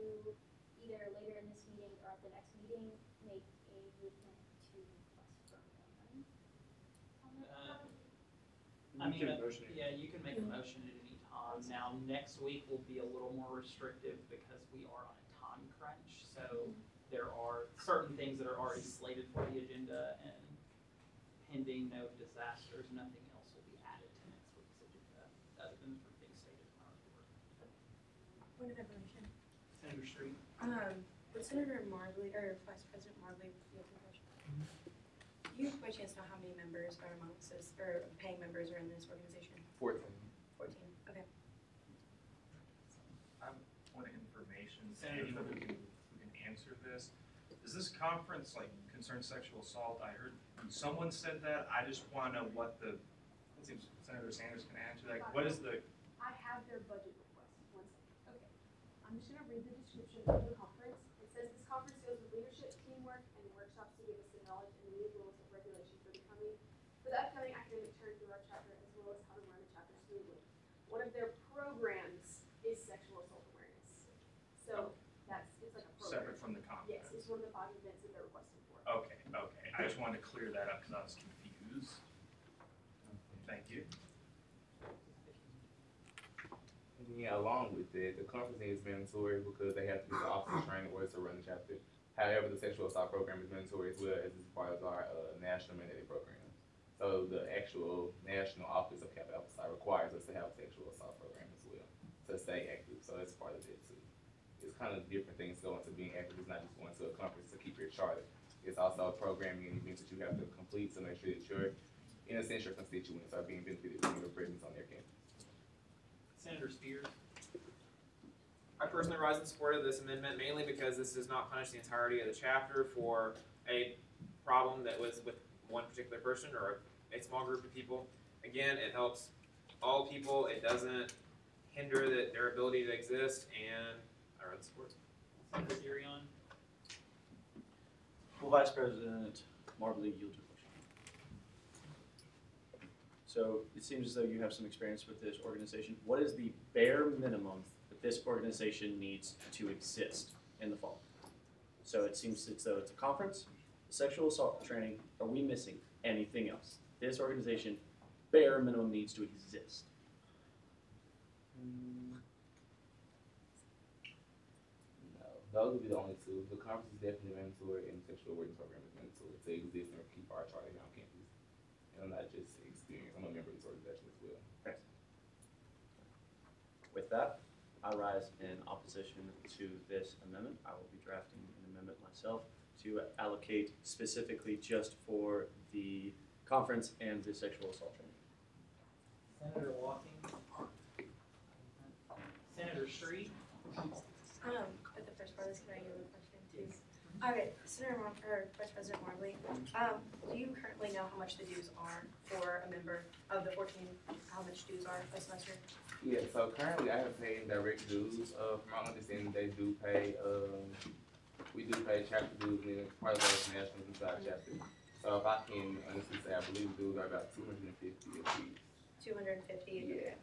either later in this meeting or at the next meeting make a movement to request for more money? I mean, yeah, you can make a motion at any time. Now, next week will be a little more restrictive because we are on a time crunch. So there are certain things that are already slated for the agenda, and pending no disasters, nothing else will be added to next week's agenda other than the things stated in our report. Point of information. Senator Street. Would Senator Marbley, or Vice President Marbley, be open question? Do you by chance know how many members are amongst us, or paying members are in this organization? 14. 14, okay. Point of information, Senator anyone who can answer this. Does this conference concern sexual assault? I heard someone said that. I just want to know what it seems Senator Sanders can answer that. What is the? I have their budget request. 1 second. Okay. I'm just gonna read the description of the conference. It says this conference deals with leadership, teamwork, and workshops to give us the knowledge and immediate rules of regulation for the upcoming academic term through our chapter, as well as how to run a chapter smoothly. One of their programs is sexual assault awareness. So it's like a program. Separate from the conference? Yes, it's one of the 5 events that they're requesting for. Okay. I just wanted to clear that up because I was confused. Thank you. Yeah, along with that, the conferencing is mandatory because they have to do the officer training or to run the chapter. However, the sexual assault program is mandatory as well, as it's part of our national mandated program. So the actual national office of Kappa Alpha Psi requires us to have a sexual assault program as well to stay active. So it's part of it too. It's kind of different things going to being active. It's not just going to a conference to keep your charter. It's also programming and events that you have to complete to make sure that your, in a sense, your constituents are being benefited from your presence on their campus. Senator Spears. I personally rise in support of this amendment mainly because this does not punish the entirety of the chapter for a problem that was with one particular person or a small group of people. Again, it helps all people. It doesn't hinder their ability to exist, and I rise in support. Senator Durion. Will Vice President Marbley yield your question? So it seems as though you have some experience with this organization. What is the bare minimum that this organization needs to exist in the fall? So it seems as though it's a conference, sexual assault training. Are we missing anything else? This organization, bare minimum, needs to exist. No, those would be the only two. The conference is definitely mandatory, and the sexual awareness program is mandatory to exist and keep our charter here on campus. And I'm not just experienced, I'm a member of this organization as well. Okay. With that, I rise in opposition to this amendment. I will be drafting an amendment myself to allocate specifically just for the conference and the sexual assault training. Senator Walking. Senator Street. At the first part of this, can I give a question too? Okay, Vice President Marbley, do you currently know how much the dues are for a member of the 14, how much dues are a semester? Yeah, so currently I have paid direct dues. From my understanding, they do pay we do pay chapter dues, meaning part of those nationals inside chapter. So if I can honestly say, I believe dues are about 250 a piece. 250. Yeah.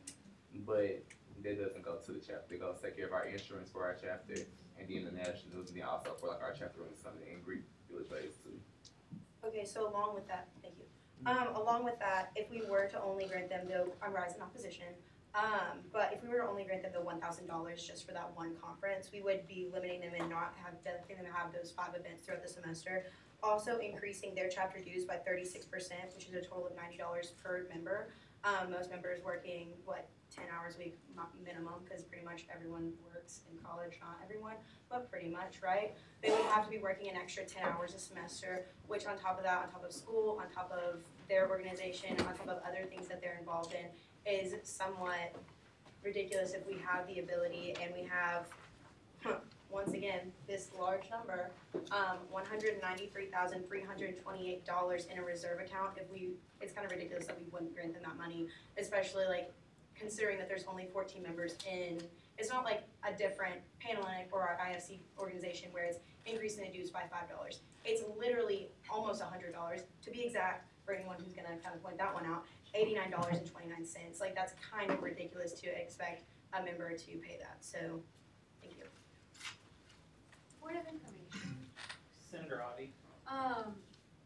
But that doesn't go to the chapter. It goes to take care of our insurance for our chapter, and then the nationals, and then also for like our chapter on Sunday and Greek village ways too. Okay, so along with that, thank you. Along with that, if we were to only grant them the, I'm rising opposition, but if we were to only grant them the $1,000 just for that one conference, we would be limiting them and not letting them have those 5 events throughout the semester. Also increasing their chapter dues by 36%, which is a total of $90 per member. Most members working, 10 hours a week minimum, because pretty much everyone works in college, not everyone, but pretty much, right? They would have to be working an extra 10 hours a semester, which on top of that, on top of school, on top of their organization, on top of other things that they're involved in, is somewhat ridiculous if we have the ability and we have, once again, this large number, $193,328 in a reserve account. It's kind of ridiculous that we wouldn't grant them that money, especially like considering that there's only 14 members in. It's not like a different Panhellenic or our IFC organization where it's increasing the dues by $5. It's literally almost $100 to be exact. For anyone who's gonna kind of point that one out, $89.29. Like that's kind of ridiculous to expect a member to pay that. So, thank you. Point of information. Senator Avi.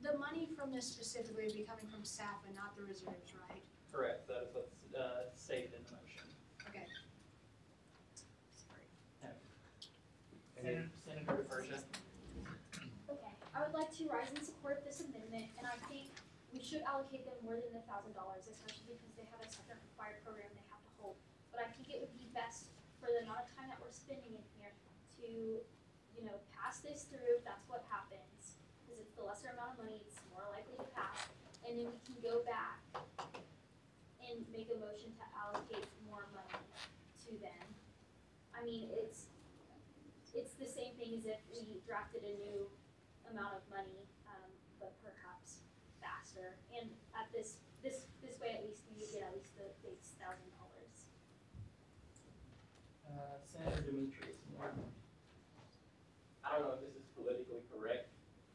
The money from this specifically would be coming from SAFA, not the reserves, right? Correct. That is what's stated in the motion. Okay. Senator DeFertia. Okay, I would like to rise in support of this amendment, and I think we should allocate them more than $1,000, especially because they have a second required program they have to hold. But I think it would be best for the amount of time that we're spending in here to, pass this through if that's what happens, because it's the lesser amount of money, it's more likely to pass, and then we can go back and make a motion to allocate more money to them. I mean, it's the same thing as if we drafted a new amount of money, but perhaps faster. And at this way, at least we would get at least the base $1,000. Senator Demetrius. I don't know if this is politically correct,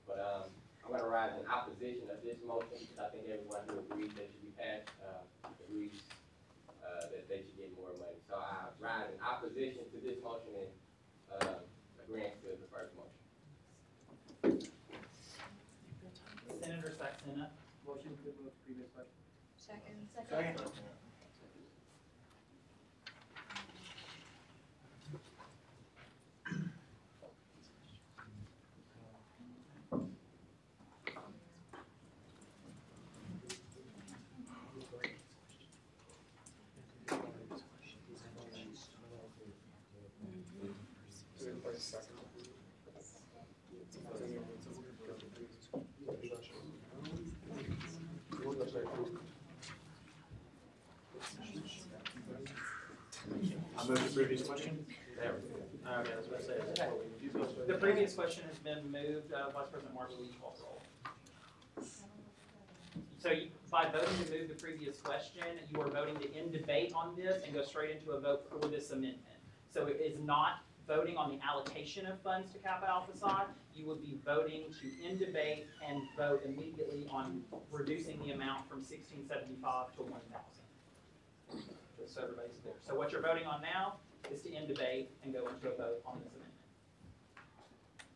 but I'm going to rise in opposition of this motion because I think everyone who agrees that it should be passed agrees that they should get more money. So I rise in opposition to this motion and agreeing to the first motion. Senator Saxena. Motion to move to previous question. Second. I move the previous question. Okay, I was about to say. The previous question has been moved. Vice President Marshall, will you call the roll? So by voting to move the previous question, you are voting to end debate on this and go straight into a vote for this amendment. So it is not voting on the allocation of funds to Kappa Alpha Psi. You would be voting to end debate and vote immediately on reducing the amount from $1,675 to $1,000. Just so everybody's clear. So what you're voting on now is to end debate and go into a vote on this amendment.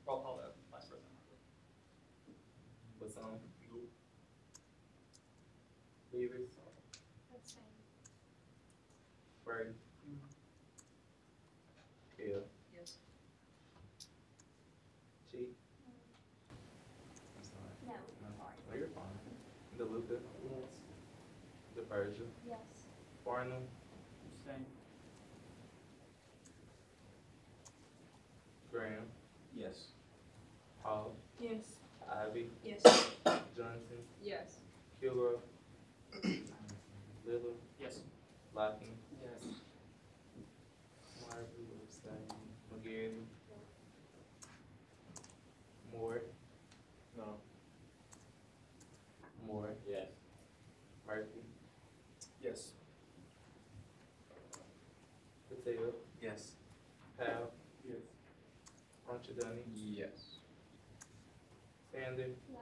Roll call vote, Vice President Markley. What's on? Beavers? Brady? Hill? Yes. Chief? I'm sorry. No. No, you're fine. DeLuca? Yes. DeFertia? Yes. Farnham? Abstain. Graham? Yes. Hall? Yes. Ivy? Yes. Johnson? Yes. Kilgore? Lillard? Yes. Locking? Yes. Marvin, abstain. McGarry? Moore? No. Moore? Yes. Murphy? Yes. Patel? Yes. Powell? Yes. Archidani? Yes. Sander, No.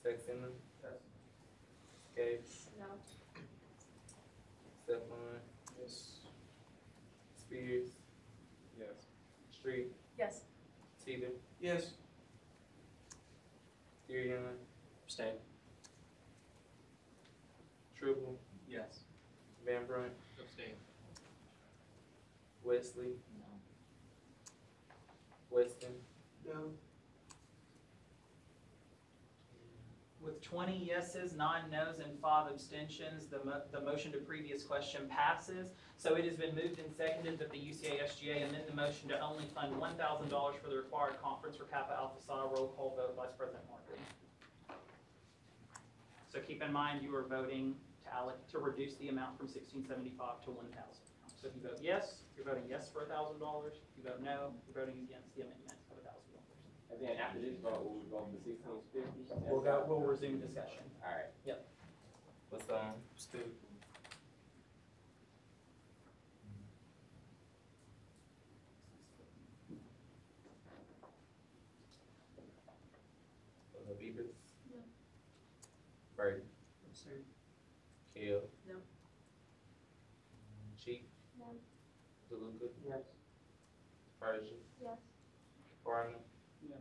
Texana, Gabe, No. Stefan, Yes. Spears, Yes. Street, Yes. Teeter, Yes. Durian, Abstain. Triple, Yes. Van Brunt, Abstain. Wesley, Weston, No. With 20 yeses, 9 nos, and 5 abstentions, the motion to previous question passes. So it has been moved and seconded that the UCASGA amend the motion to only fund $1,000 for the required conference for Kappa Alpha Psi. Roll call vote, Vice President Martin. So keep in mind, you are voting to reduce the amount from 1,675 to 1,000. So if you vote yes, you're voting yes for $1,000. If you vote no, you're voting against the amendment of $1,000. And then after this vote, we'll vote for 1650. We'll resume discussion. All right. Yep. what's Stu? Beavers? No. Birdie? Abstain. Kale? No. Chief? No. DeLuca? Yes. Persia? Yes. Gardner? Yes.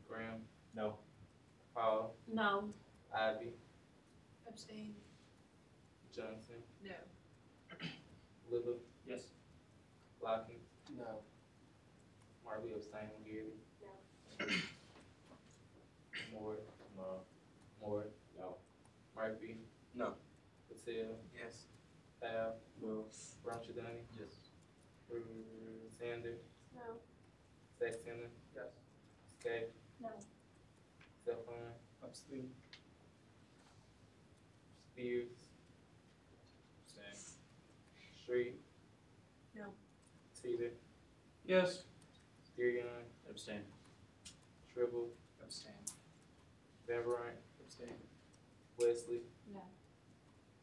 Graham? No. Paul? No. Ivy? Abstain. Johnson? No. Little? Yes. Lockett? No. Marley abstain. Gary? No. Moore? No. Moore? No. Murphy? No. Patel? Yes. Powell? No. Ramchadani? Yes. Sanders? No. Sexton? Yes. Skate? No. Stephon? Abstain. Spears? Abstain. Street? No. Teeter? Yes. Durian? Abstain. Tribble? Abstain. Van Brunt? Abstain. Wesley? No.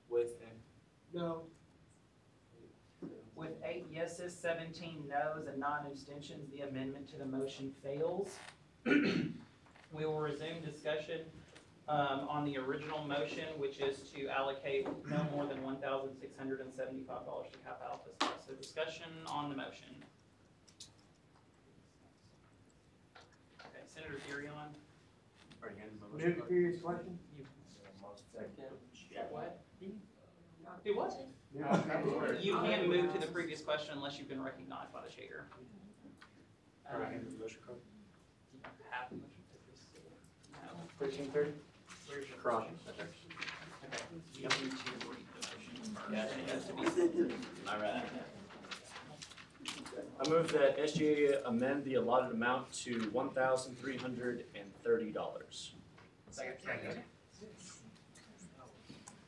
Weston? No. With 8 yeses, 17 nos, and 9 abstentions, the amendment to the motion fails. We will resume discussion on the original motion, which is to allocate no more than $1,675 to Kappa Alpha Psi. So discussion on the motion. Okay, Senator Durian. Move to previous question? What? Do what? You can't move to the previous question unless you've been recognized by the chair. All right, hand the motion card. You don't have the motion to this. No. 1330? Where's your Cron. motion? Okay. You need to read the motion first. Yeah. It has to be. All right. I move that SGA amend the allotted amount to $1,330. Second.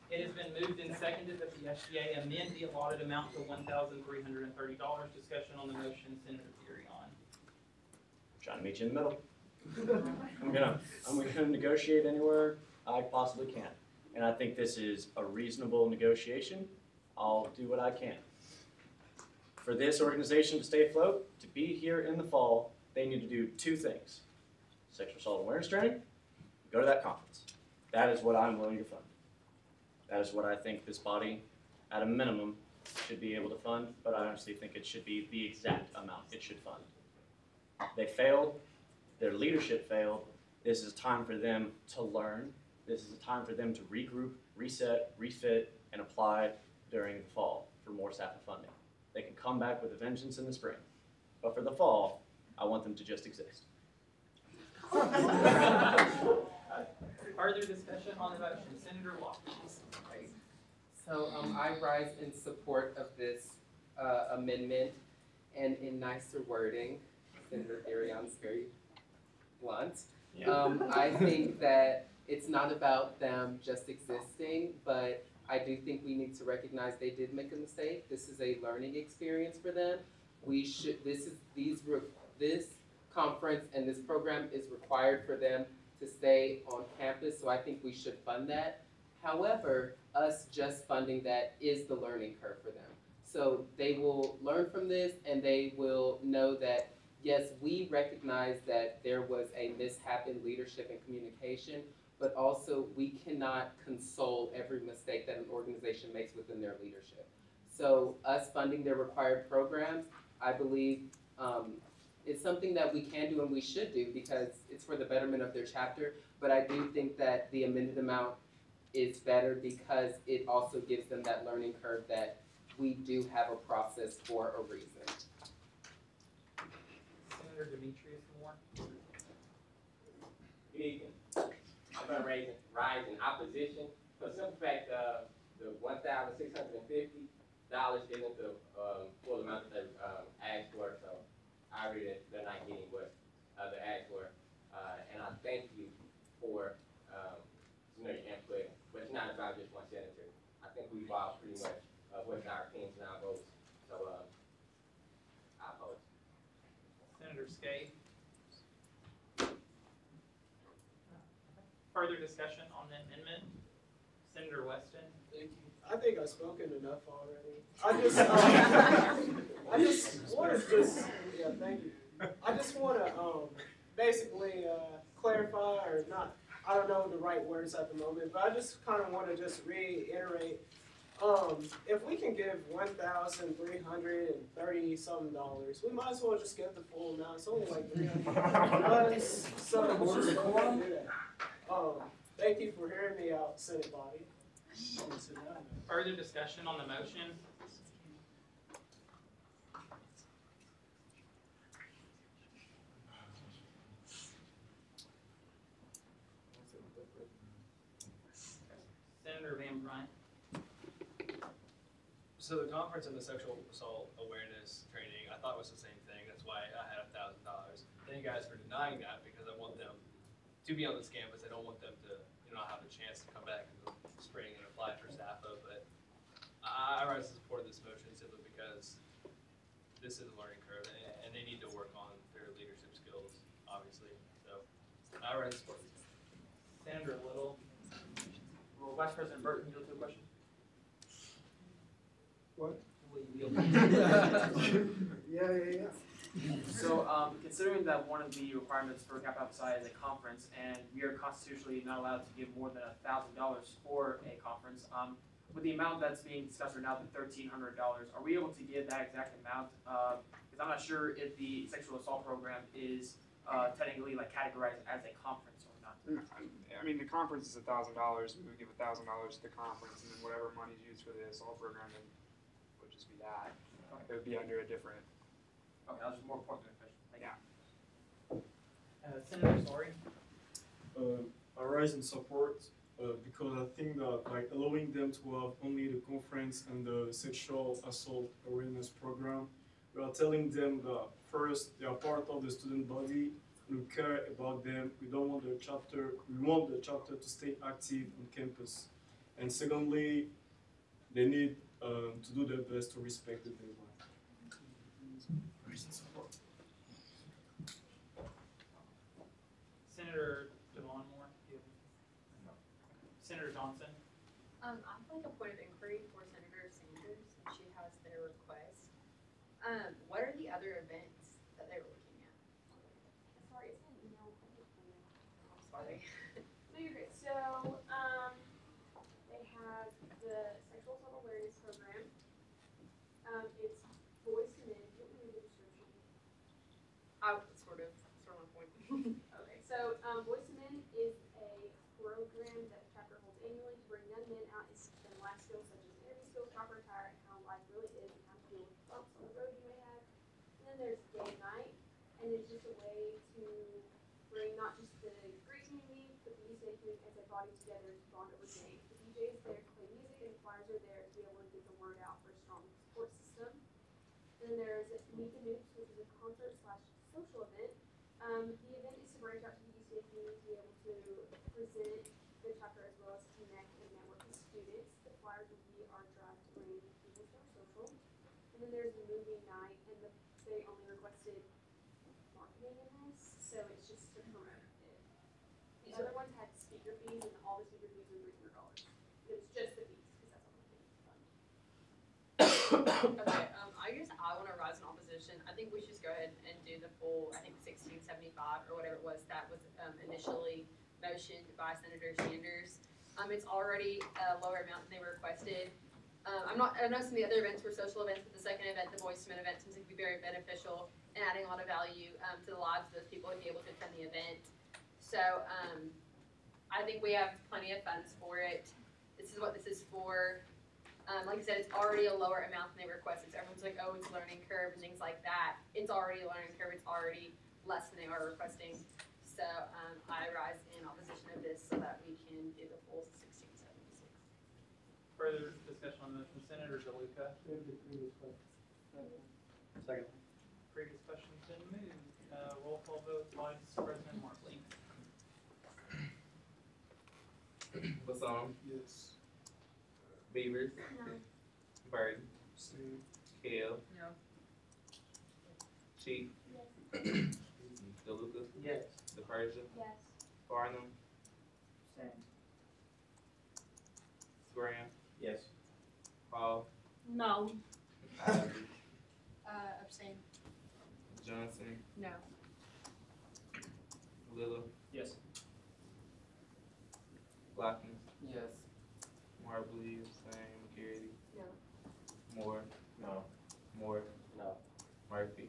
It has been moved and seconded that the SGA amend the allotted amount to $1,330. Discussion on the motion, Senator Durian. Trying to meet you in the middle. I'm gonna negotiate anywhere I possibly can. And I think this is a reasonable negotiation. I'll do what I can. For this organization to stay afloat, to be here in the fall, they need to do 2 things. Sexual assault awareness training, go to that conference. That is what I'm willing to fund. That is what I think this body, at a minimum, should be able to fund, but I honestly think it should be the exact amount it should fund. They failed, their leadership failed. This is time for them to learn. This is a time for them to regroup, reset, refit, and apply during the fall for more SAFA funding. They can come back with a vengeance in the spring. But for the fall, I want them to just exist. Further discussion on the motion, Senator Watkins. So I rise in support of this amendment and in nicer wording. Senator Durian's very blunt. I think that it's not about them just existing, but I do think we need to recognize they did make a mistake. This is a learning experience for them. We should, this conference and this program is required for them to stay on campus, so I think we should fund that. However, us just funding that is the learning curve for them. So they will learn from this and they will know that yes, we recognize that there was a mishap in leadership and communication, but also we cannot console every mistake that an organization makes within their leadership. So us funding their required programs, I believe, is something that we can do and we should do because it's for the betterment of their chapter. But I do think that the amended amount is better because it also gives them that learning curve that we do have a process for a reason. Senator Demetrius Moore. Good evening. I'm gonna rise in opposition for the simple fact the $1,650 isn't the full amount that they asked for, so I agree that they're not getting what they asked for. And I thank you for your input, but it's not about just one senator. I think we've all pretty much voiced our opinions and our votes, so I oppose. Senator Skate. Further discussion on the amendment? Senator Weston. Thank you. I think I've spoken enough already. I just want to yeah, thank you. I just want to basically clarify, or not, I don't know the right words at the moment, but I just kind of want to just reiterate, if we can give $1,330 something, we might as well just get the full amount. It's only like $300. So just go ahead and do that. Thank you for hearing me out, Senate body. Further discussion on the motion? Senator Van Bryant. So the conference and the sexual assault awareness training, I thought was the same thing. That's why I had $1,000. Thank you guys for denying that because I want them to be on this campus. I don't want them to, not have a chance to come back and go spring and apply for SAFA. But I rise in support of this motion simply because this is a learning curve and they need to work on their leadership skills, obviously. So I rise in support of this. Senator Little. Well, Vice President Burton, you'll do a question? What? Yeah. So, considering that one of the requirements for Kappa Alpha Psi is a conference, and we are constitutionally not allowed to give more than $1,000 for a conference, with the amount that's being discussed right now, the $1,300, are we able to give that exact amount? Because I'm not sure if the sexual assault program is technically like categorized as a conference or not. I mean, the conference is $1,000. We would give $1,000 to the conference, and then whatever money is used for the assault program would just be that. It would be under a different. Okay, that was just more important than official. Yeah. Senator Story. I rise in support because I think that like allowing them to have only the conference and the sexual assault awareness program, we are telling them that first they are part of the student body. We care about them. We don't want the chapter. We want the chapter to stay active on campus, and secondly, they need to do their best to respect the deadline. Senator Devon Moore. Senator Johnson. I have like a point of inquiry for Senator Sanders, and she has their request. What are the other events that they were looking at? Sorry, it's an email. I'm sorry. No, you're good. So, they have the sexual assault awareness program. It's Boys to Men. You don't read the description. Sort of my point. Okay, so Boys to Men is a program that the chapter holds annually to bring young men out and teach them life skills such as interview skills, proper attire, and how life really is, and how to deal with bumps on the road you may have. And then there's Game Night, and it's just a way to bring not just the Greek community, but the UCA community as a body together to bond over games. The DJ is there to play music, and the flyers are there to be able to get the word out for a strong support system. And then there's Meet the Noops, which is a concert/social event. The event is to branch out to the UCA community to be able to present the chapter as well as connect and network with students. The flyers will be our drive to bring people to our social. And then there's the movie night, and they only requested marketing in this, so it's just to promote it. The other ones had speaker fees, and all the speaker fees were $300. It was just the fees, because that's all the fund. Okay, I guess I want to rise in opposition motion, I think we should just go ahead and do the full, I think 1675 or whatever it was that was initially motioned by Senator Sanders. It's already a lower amount than they requested. I know some of the other events were social events, but the second event, the Voice Summit event, seems to be very beneficial and adding a lot of value to the lives of those people to be able to attend the event. So I think we have plenty of funds for it. This is what this is for. Like I said, it's already a lower amount than they requested. So everyone's like, oh, it's a learning curve and things like that. It's already a learning curve. It's already less than they are requesting. So I rise in opposition of this so that we can do the full 1676. Further discussion on the motion, Senator DeLuca. Second. Previous question's been moved. Roll call vote, Vice President Markley. Bassam. Yes. Beavers. No. Burton. Kale. No. Cheek. Yes. DeLuca. Yes. DePersia. Yes. Farnham. Same. Graham. Yes. Hall. No. Ivy. Abstain. Johnson. No. Little. Yes. Lockton. Yes. Marbley. Same. McCarty. No. Moore. No. Moore. No. Murphy.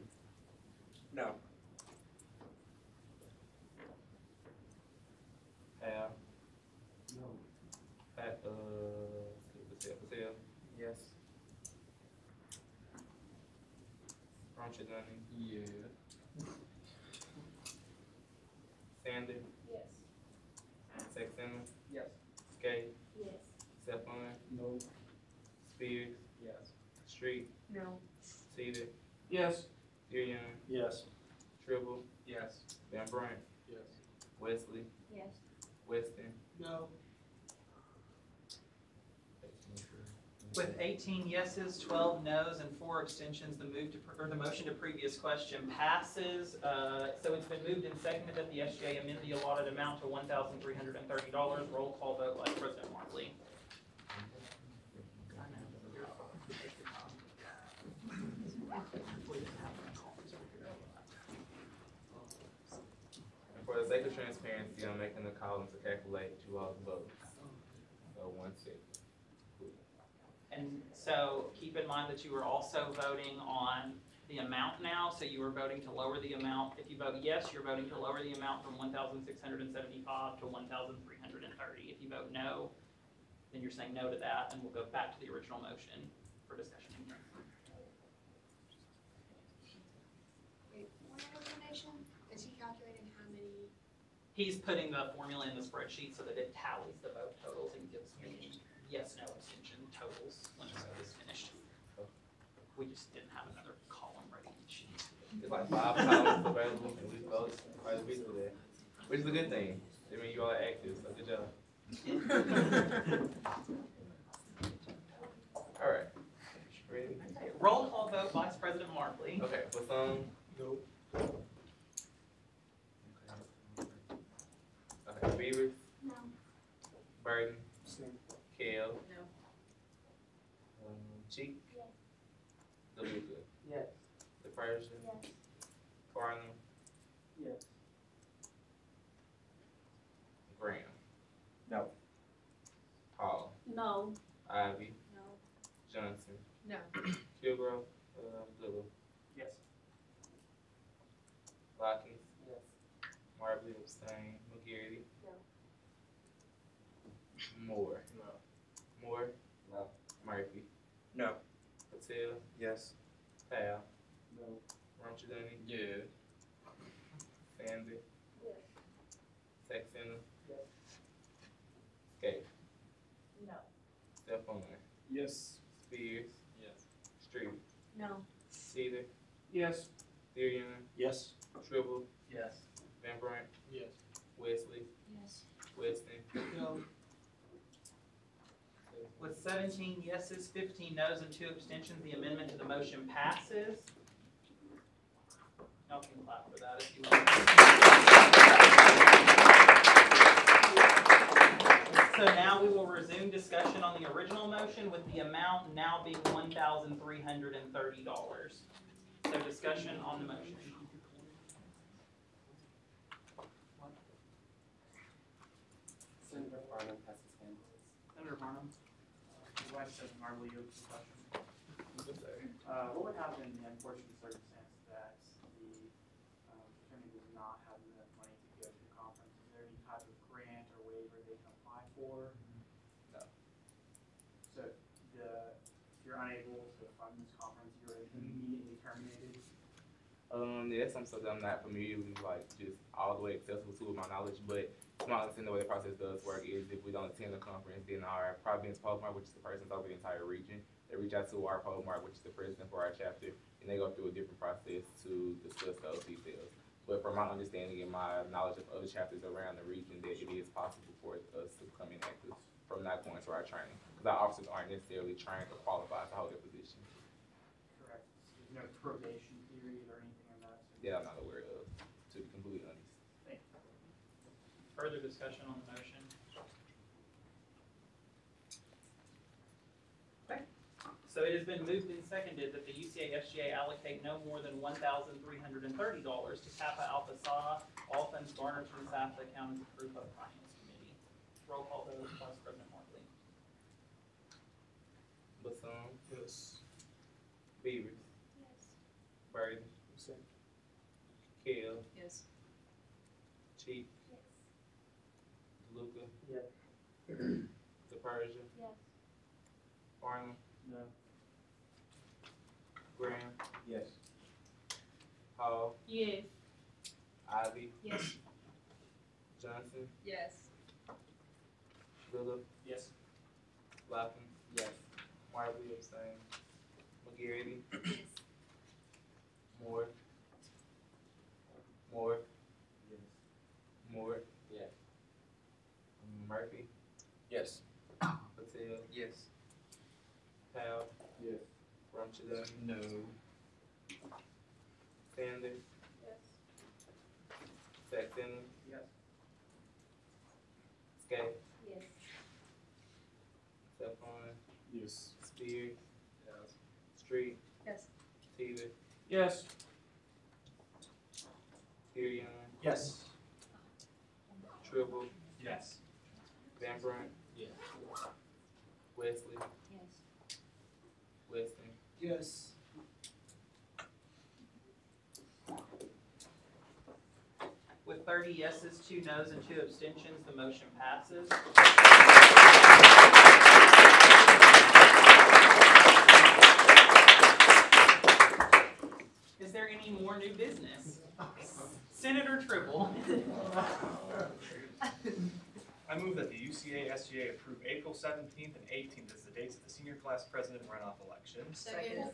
No. Hal. No. Patel. Yes. Ronchidani. Yeah. Sander. Yes. Saxena. Yes. Skate. Yes. Stephon. No. Spears. Yes. Street. No. Cedar. Yes. Deeryoung. Yes. Tribble. Yes. Van Brunt. Yes. Wesley. Yes. Weston. No. With 18 yeses, 12 noes, and 4 abstentions, the motion to previous question passes. So it's been moved and seconded that the SGA amend the allotted amount to $1,330. Roll call vote, Vice President Markley. And for the sake of transparency, I'm making the column to calculate you all's votes. So 1-6. And so keep in mind that you are also voting on the amount now, so you are voting to lower the amount. If you vote yes, you're voting to lower the amount from 1,675 to 1,330. If you vote no, then you're saying no to that, and we'll go back to the original motion for discussion. Wait, one explanation, is he calculating how many? He's putting the formula in the spreadsheet so that it tallies the vote totals and gives me yes, no abstention totals when the vote is finished. We just didn't have another column ready in the sheet. It's like 5 columns available, and we vote quite a bit for that, which is a good thing. I mean, you all are active, so good job. All right. Ready? Roll call vote, Vice President Markley. Okay, Bassam. No. Okay, Beavers. No. Burton. Same. Kale. No. Cheek. Yes. DeLuca. Yes. DePersia. Yes. Farnham. Yes. Graham. No. Hall. No. Ivy. No. Johnson. No. Kilgrove. Little. Yes. Lockins. Yes. Marbley abstain. McGarity. No. Moore. No. Moore. No. Murphy. No. Patel. Yes. Powell. No. Ronchidani. Yeah. Sandy. Yes. Saxena. Yes. Skate. No. Stephon. Yes. Spears. Yes. Street. No. Cedar. Yes. Deeryoung. Yes. Tribble. Yes. Van Brunt. Yes. Wesley. Yes. Weston. No. With 17 yeses, 15 noes, and 2 abstentions, the amendment to the motion passes. Y'all can clap for that if you want. So now we will resume discussion on the original motion with the amount now being $1,330. So discussion on the motion. Senator Farnham has his hand raised. Senator Farnham. Vice President Marble, you have a question. What would happen in the unfortunate circumstance that the attorney does not have enough money to go to the conference? Is there any type of grant or waiver they can apply for? No. So if you're unable to fund this conference, you're immediately terminated? Yeah, that's some stuff that I'm not familiar with, like just all the way accessible to with my knowledge, but to my understanding, the way the process does work is if we don't attend the conference, then our Providence Postmark, which is the person over the entire region, they reach out to our Postmark, which is the president for our chapter, and they go through a different process to discuss those details. But from my understanding and my knowledge of other chapters around the region, that it is possible for us to come in active from not going to our training, because our officers aren't necessarily trained or qualified to hold their position. Correct. There's no probation period or anything like that? Yeah, I'm not aware of, to be completely honest. Thank you. Further discussion on the motion? Okay. So it has been moved and seconded that the UCASGA allocate no more than $1,330 to Kappa Alpha Psi, all funds garnered from SAFA accounted approved by the Finance Committee. Roll call vote, Vice President Martley. Basson. Yes. Beavers. Yes. Burton. Kale. Yes. Chief. Yes. DeLuca. Yes. DePersia. Yes. Farnham. No. Graham. Yes. Hall. Yes. Ivy. Yes. Johnson. Yes. Phillip. Yes. Lapham. Yes. Marbley abstain. McGarity. Yes. Moore. Moore. Yes. Moore. Yes. Murphy. Yes. Patel. Yes. Powell. Yes. Rumchadam. No. Sanders. Yes. Saxena. Yes. Skate. Yes. Stephon. Yes. Spears. Street. Yes. Teeter. Yes. Tyrion. Yes. Tribble. Yes. Van Brunt. Yes. Wesley. Yes. Weston. Yes. With 30 yeses, 2 nos, and 2 abstentions, the motion passes. Is there any more new business? Senator Tribble. I move that the UCASGA approve April 17th and 18th as the dates of the senior class president runoff elections. Second.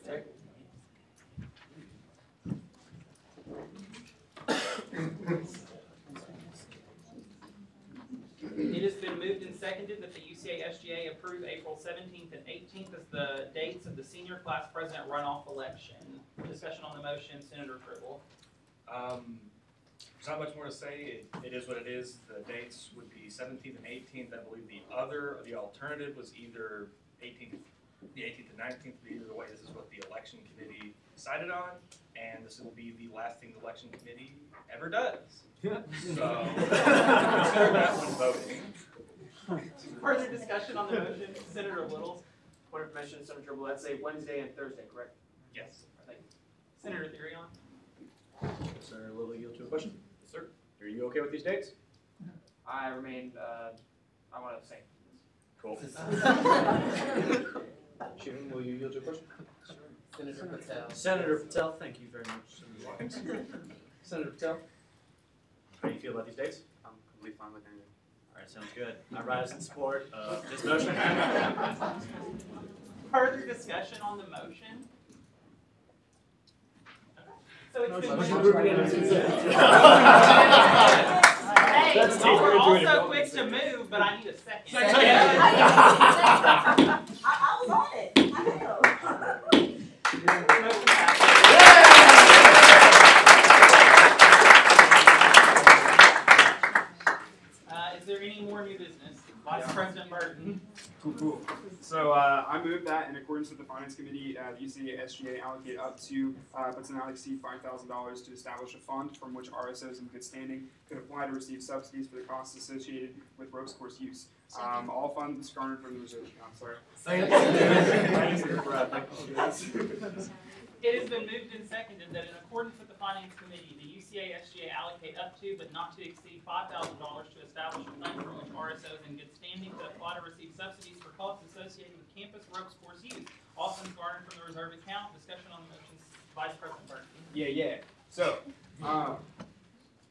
It has been moved and seconded that the UCASGA approve April 17th and 18th as the dates of the senior class president runoff election. Discussion on the motion, Senator Tribble. There's not much more to say. It is what it is. The dates would be 17th and 18th. I believe the alternative was either the 18th and 19th, but either way, this is what the election committee decided on, and this will be the last thing the election committee ever does. So, consider that one voting. Further discussion on the motion, Senator Littles. Point of information, Senator Tribble, that's a Wednesday and Thursday, correct? Yes. Thank you. Senator Therion. Senator Little, yield to a question? Yes, sir. Are you okay with these dates? I remain, I want to abstain. Cool. Shivam, will you yield to a question? Senator Patel. Senator Patel, thank you very much. Senator Patel, how do you feel about these dates? I'm completely fine with anything. All right, sounds good. I rise in support of this motion. Further discussion on the motion? So it's been Hey, we're also quick to move, but I need a second. I was on it. I know. Is there any more new business? Vice President Burton. Cool. So I move that in accordance with the Finance Committee, the UCASGA allocate up to, but to not exceed $5,000 to establish a fund from which RSOs in good standing could apply to receive subsidies for the costs associated with ropes course use. All funds garnered from the reserve account. Sorry. It has been moved and seconded that in accordance with the Finance Committee, the UCASGA allocate up to but not to exceed $5,000 to establish a fund from which RSOs in good standing could apply to receive subsidies for costs associated with campus ropes course use. All funds garnered from the reserve account. Discussion on the motion, Vice President Burton. Yeah. So,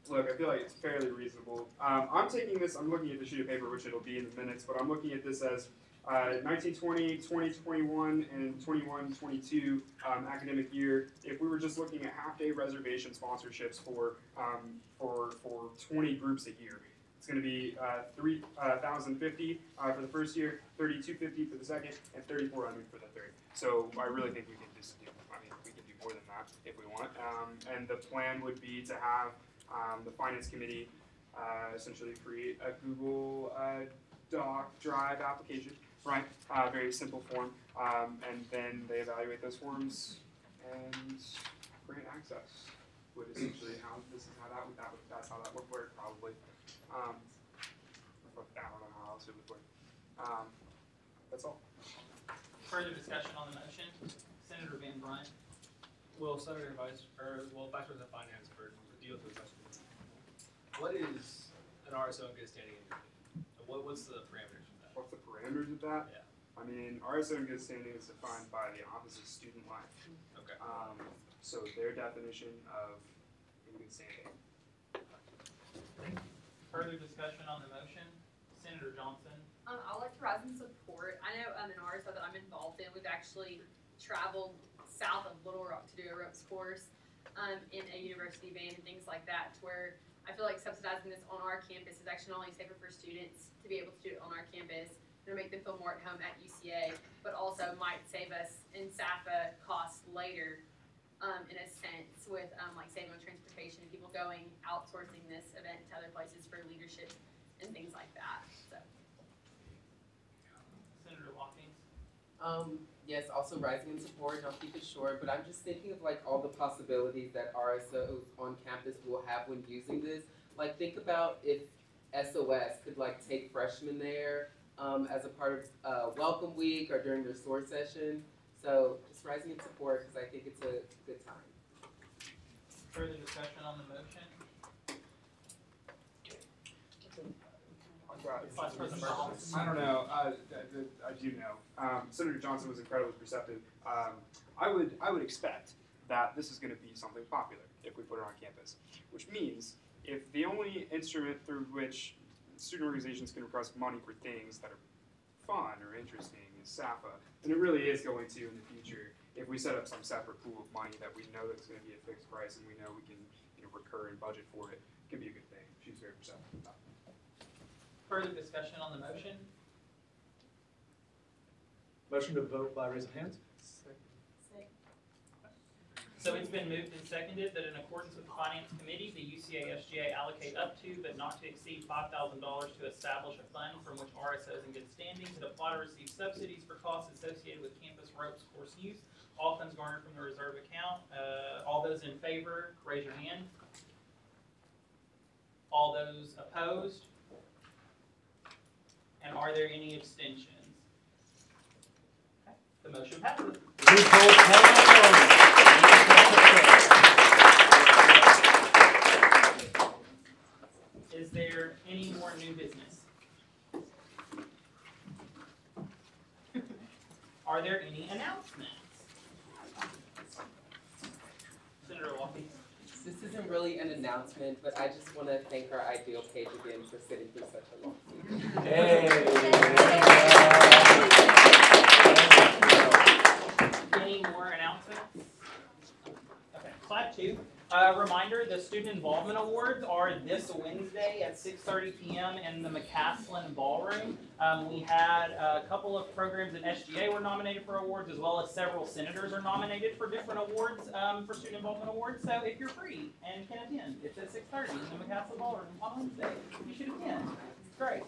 look, I feel like it's fairly reasonable. I'm taking this, I'm looking at the sheet of paper, which it'll be in the minutes, but I'm looking at this as 1920, 2021, and 21-22 academic year. If we were just looking at half-day reservation sponsorships for 20 groups a year, it's going to be $3,050 for the first year, $3,250 for the second, and $3,400 for the third. So I really think we can just do. I mean, we can do more than that if we want. And the plan would be to have the Finance Committee essentially create a Google Doc Drive application. Right, very simple form, and then they evaluate those forms and grant access. Would essentially that's how that would work probably. I don't know how else it would work. That's all. Further discussion on the motion, Senator Van Brunt. Will Vice President of Finance for deal with the question. What is an RSO in good standing? What's the parameters of that? What's the parameters of that? Yeah. I mean, RSO in good standing is defined by the Office of Student Life. Okay. So their definition of in good standing. Further discussion on the motion, Senator Johnson. I'd like to rise in support. I know an RSO that I'm involved in, we've actually traveled south of Little Rock to do a ropes course in a university van and things like that, to where I feel like subsidizing this on our campus is actually not only safer for students to be able to do it on our campus, it'll make them feel more at home at UCA, but also might save us in SAFA costs later, in a sense, with like saving on transportation and people going outsourcing this event to other places for leadership and things like that. So. Senator Watkins. Yes, also rising in support, and I'll keep it short, but I'm just thinking of like all the possibilities that RSOs on campus will have when using this. Like think about if SOS could like take freshmen there as a part of welcome week or during their SOAR session. So just rising in support because I think it's a good time. Further discussion on the motion? Vice President Burton. I don't know. I do know. Senator Johnson was incredibly receptive. I would expect that this is going to be something popular if we put it on campus, which means if the only instrument through which student organizations can request money for things that are fun or interesting is SAFA, and it really is going to in the future. If we set up some separate pool of money that we know that's going to be a fixed price and we know we can recur and budget for it, it can be a good thing. She's very receptive about it. Further discussion on the motion? Motion to vote by raise of hands. So it's been moved and seconded that in accordance with the Finance Committee, the UCASGA allocate up to but not to exceed $5,000 to establish a fund from which RSOs in good standing could apply to receive subsidies for costs associated with campus ropes course use. All funds garnered from the reserve account. All those in favor, raise your hand. All those opposed? And are there any abstentions? Okay. The motion passes. Is there any more new business? Are there any announcements? Senator Watkins. This isn't really an announcement, but I just want to thank our Ideal page again for sitting through such a long season. Any more announcements? Okay, slide 2. Reminder, the Student Involvement Awards are this Wednesday at 6:30 p.m. in the McCaslin Ballroom. We had a couple of programs at SGA were nominated for awards, as well as several senators are nominated for different awards, for Student Involvement Awards. So if you're free and can attend, it's at 6:30 in the McCaslin Ballroom on Wednesday. You should attend. It's great.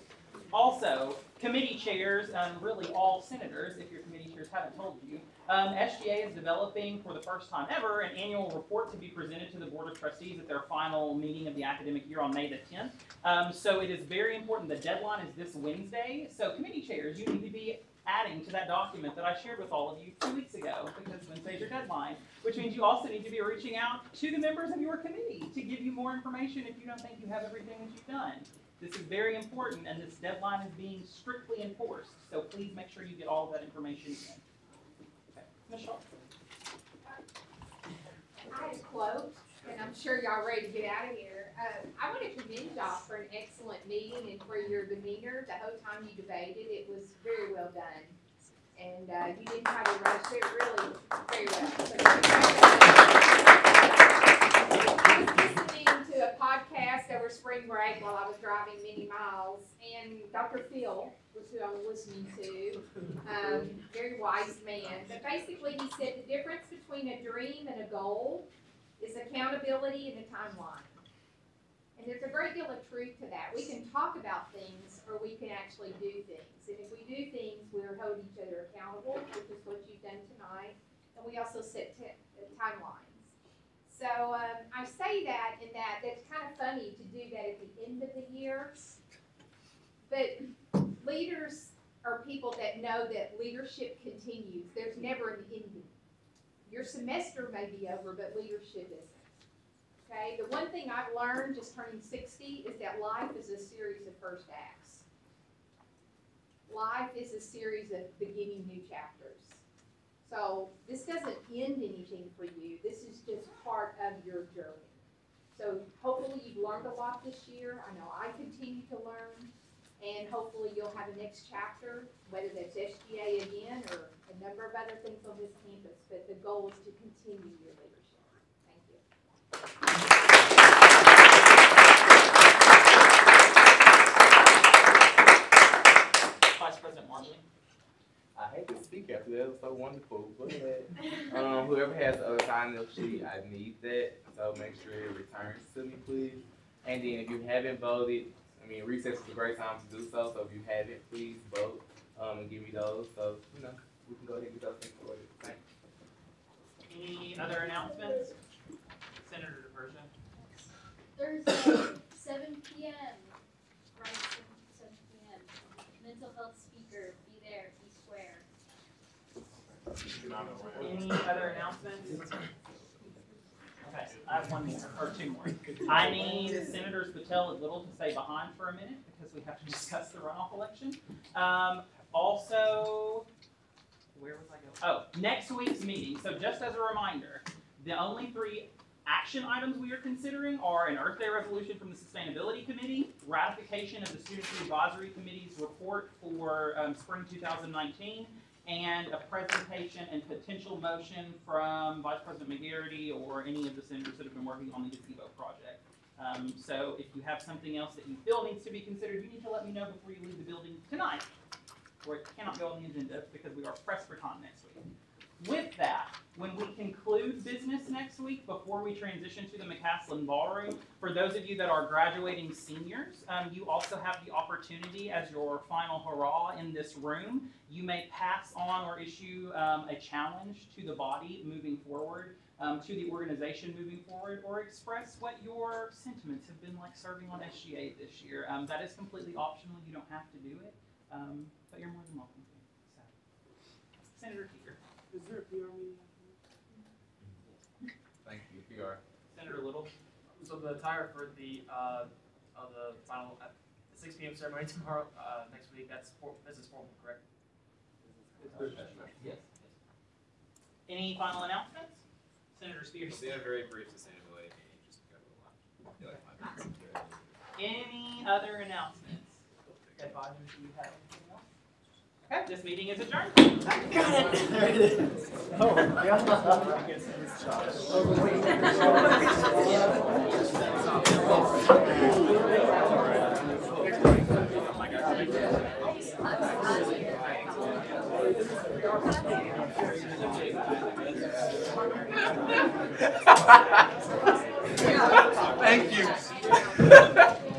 Also, committee chairs, really all senators, if your committee chairs haven't told you, SGA is developing for the first time ever an annual report to be presented to the Board of Trustees at their final meeting of the academic year on May the 10th. So it is very important. The deadline is this Wednesday. So committee chairs, you need to be adding to that document that I shared with all of you 2 weeks ago, because Wednesday's your deadline, which means you also need to be reaching out to the members of your committee to give you more information if you don't think you have everything that you've done. This is very important, and this deadline is being strictly enforced, so please make sure you get all of that information in. Okay. Michelle? I had a quote, and I'm sure y'all ready to get out of here. I want to commend y'all for an excellent meeting and for your demeanor the whole time you debated. It was very well done. And you didn't try to rush it, really very well. So I was listening to a podcast over spring break while I was driving many miles, and Dr. Phil was who I was listening to. Very wise man. But basically he said the difference between a dream and a goal is accountability and a timeline. And there's a great deal of truth to that. We can talk about things or we can actually do things. And if we do things, we're holding each other accountable, which is what you've done tonight. And we also set timelines. So I say that in that that's kind of funny to do that at the end of the year. But leaders are people that know that leadership continues. There's never an ending. Your semester may be over, but leadership isn't. Okay? The one thing I've learned just turning 60 is that life is a series of first acts. Life is a series of beginning new chapters. So this doesn't end anything for you. This is just part of your journey. So hopefully you've learned a lot this year. I know I continue to learn. And hopefully you'll have a next chapter, whether that's SGA again or a number of other things on this campus. But the goal is to continue your leadership. Thank you. Vice President Marley. I hate to speak after that. It was so wonderful. Go ahead. Whoever has the other sign-up sheet, I need that. So make sure it returns to me, please. And then if you haven't voted, I mean, recess is a great time to do so. So if you haven't, please vote and give me those. So, you know, we can go ahead and get those things sorted. Thanks. Any other announcements? Senator Diversion. Thursday, 7 p.m. Right, 7 p.m. Mental health speaker, be there, be square. Any other announcements? Okay, I have one more, or two more. I need Senators Patel and Little to stay behind for a minute because we have to discuss the runoff election. Also, where was I going? Oh, next week's meeting. So just as a reminder, the only 3 action items we are considering are an Earth Day resolution from the Sustainability Committee, ratification of the Student Advisory Committee's report for spring 2019, and a presentation and potential motion from Vice President McGarity or any of the senators that have been working on the gazebo project. So if you have something else that you feel needs to be considered, you need to let me know before you leave the building tonight, or it cannot go on the agenda because we are pressed for time next week. With that, when we conclude business next week, before we transition to the McCaslin Ballroom, for those of you that are graduating seniors, you also have the opportunity as your final hurrah in this room. You may pass on or issue a challenge to the body moving forward, to the organization moving forward, or express what your sentiments have been like serving on SGA this year. That is completely optional. You don't have to do it, but you're more than welcome to. So, Senator Teeter. Is there a PR meeting? Thank you, PR. Senator Little. So the attire for the final 6 p.m. ceremony tomorrow, next week, that's business formal, correct? Yes. Any final announcements? Senator Spears. We have a very brief sustainability meeting, just to go to the lunch. Any other announcements? Advisors, do you have anything else? Okay, this meeting is adjourned. Oh, Thank you.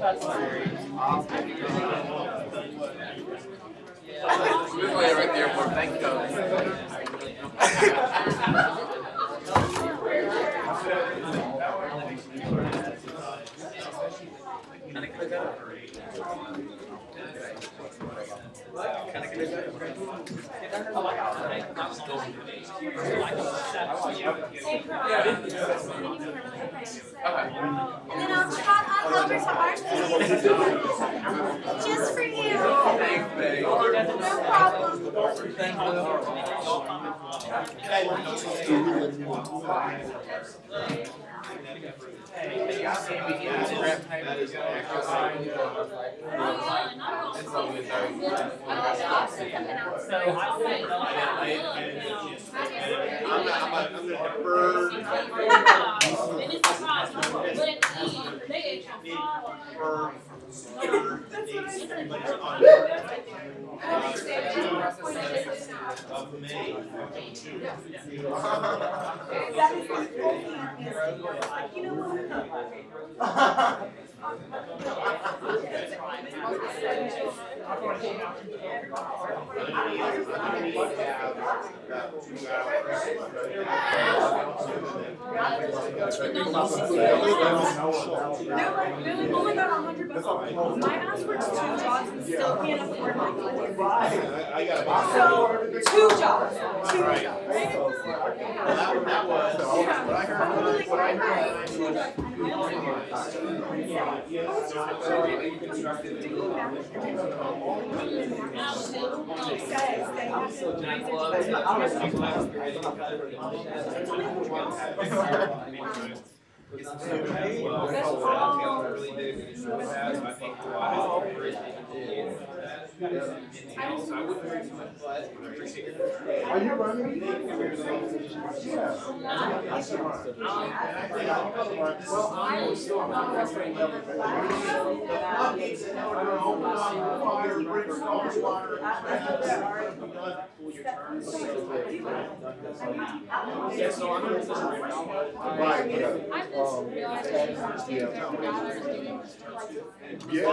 That's And then I'll trot on over to our place. Just for you. No problem. You know what? They're like, really only got $100 off. My ass works 2 jobs and still can't afford my lunch. So 2 jobs. 2 jobs. Are you running? Yeah. Well, I was still on Yeah, so I'm gonna right. I'm just realizing Yeah.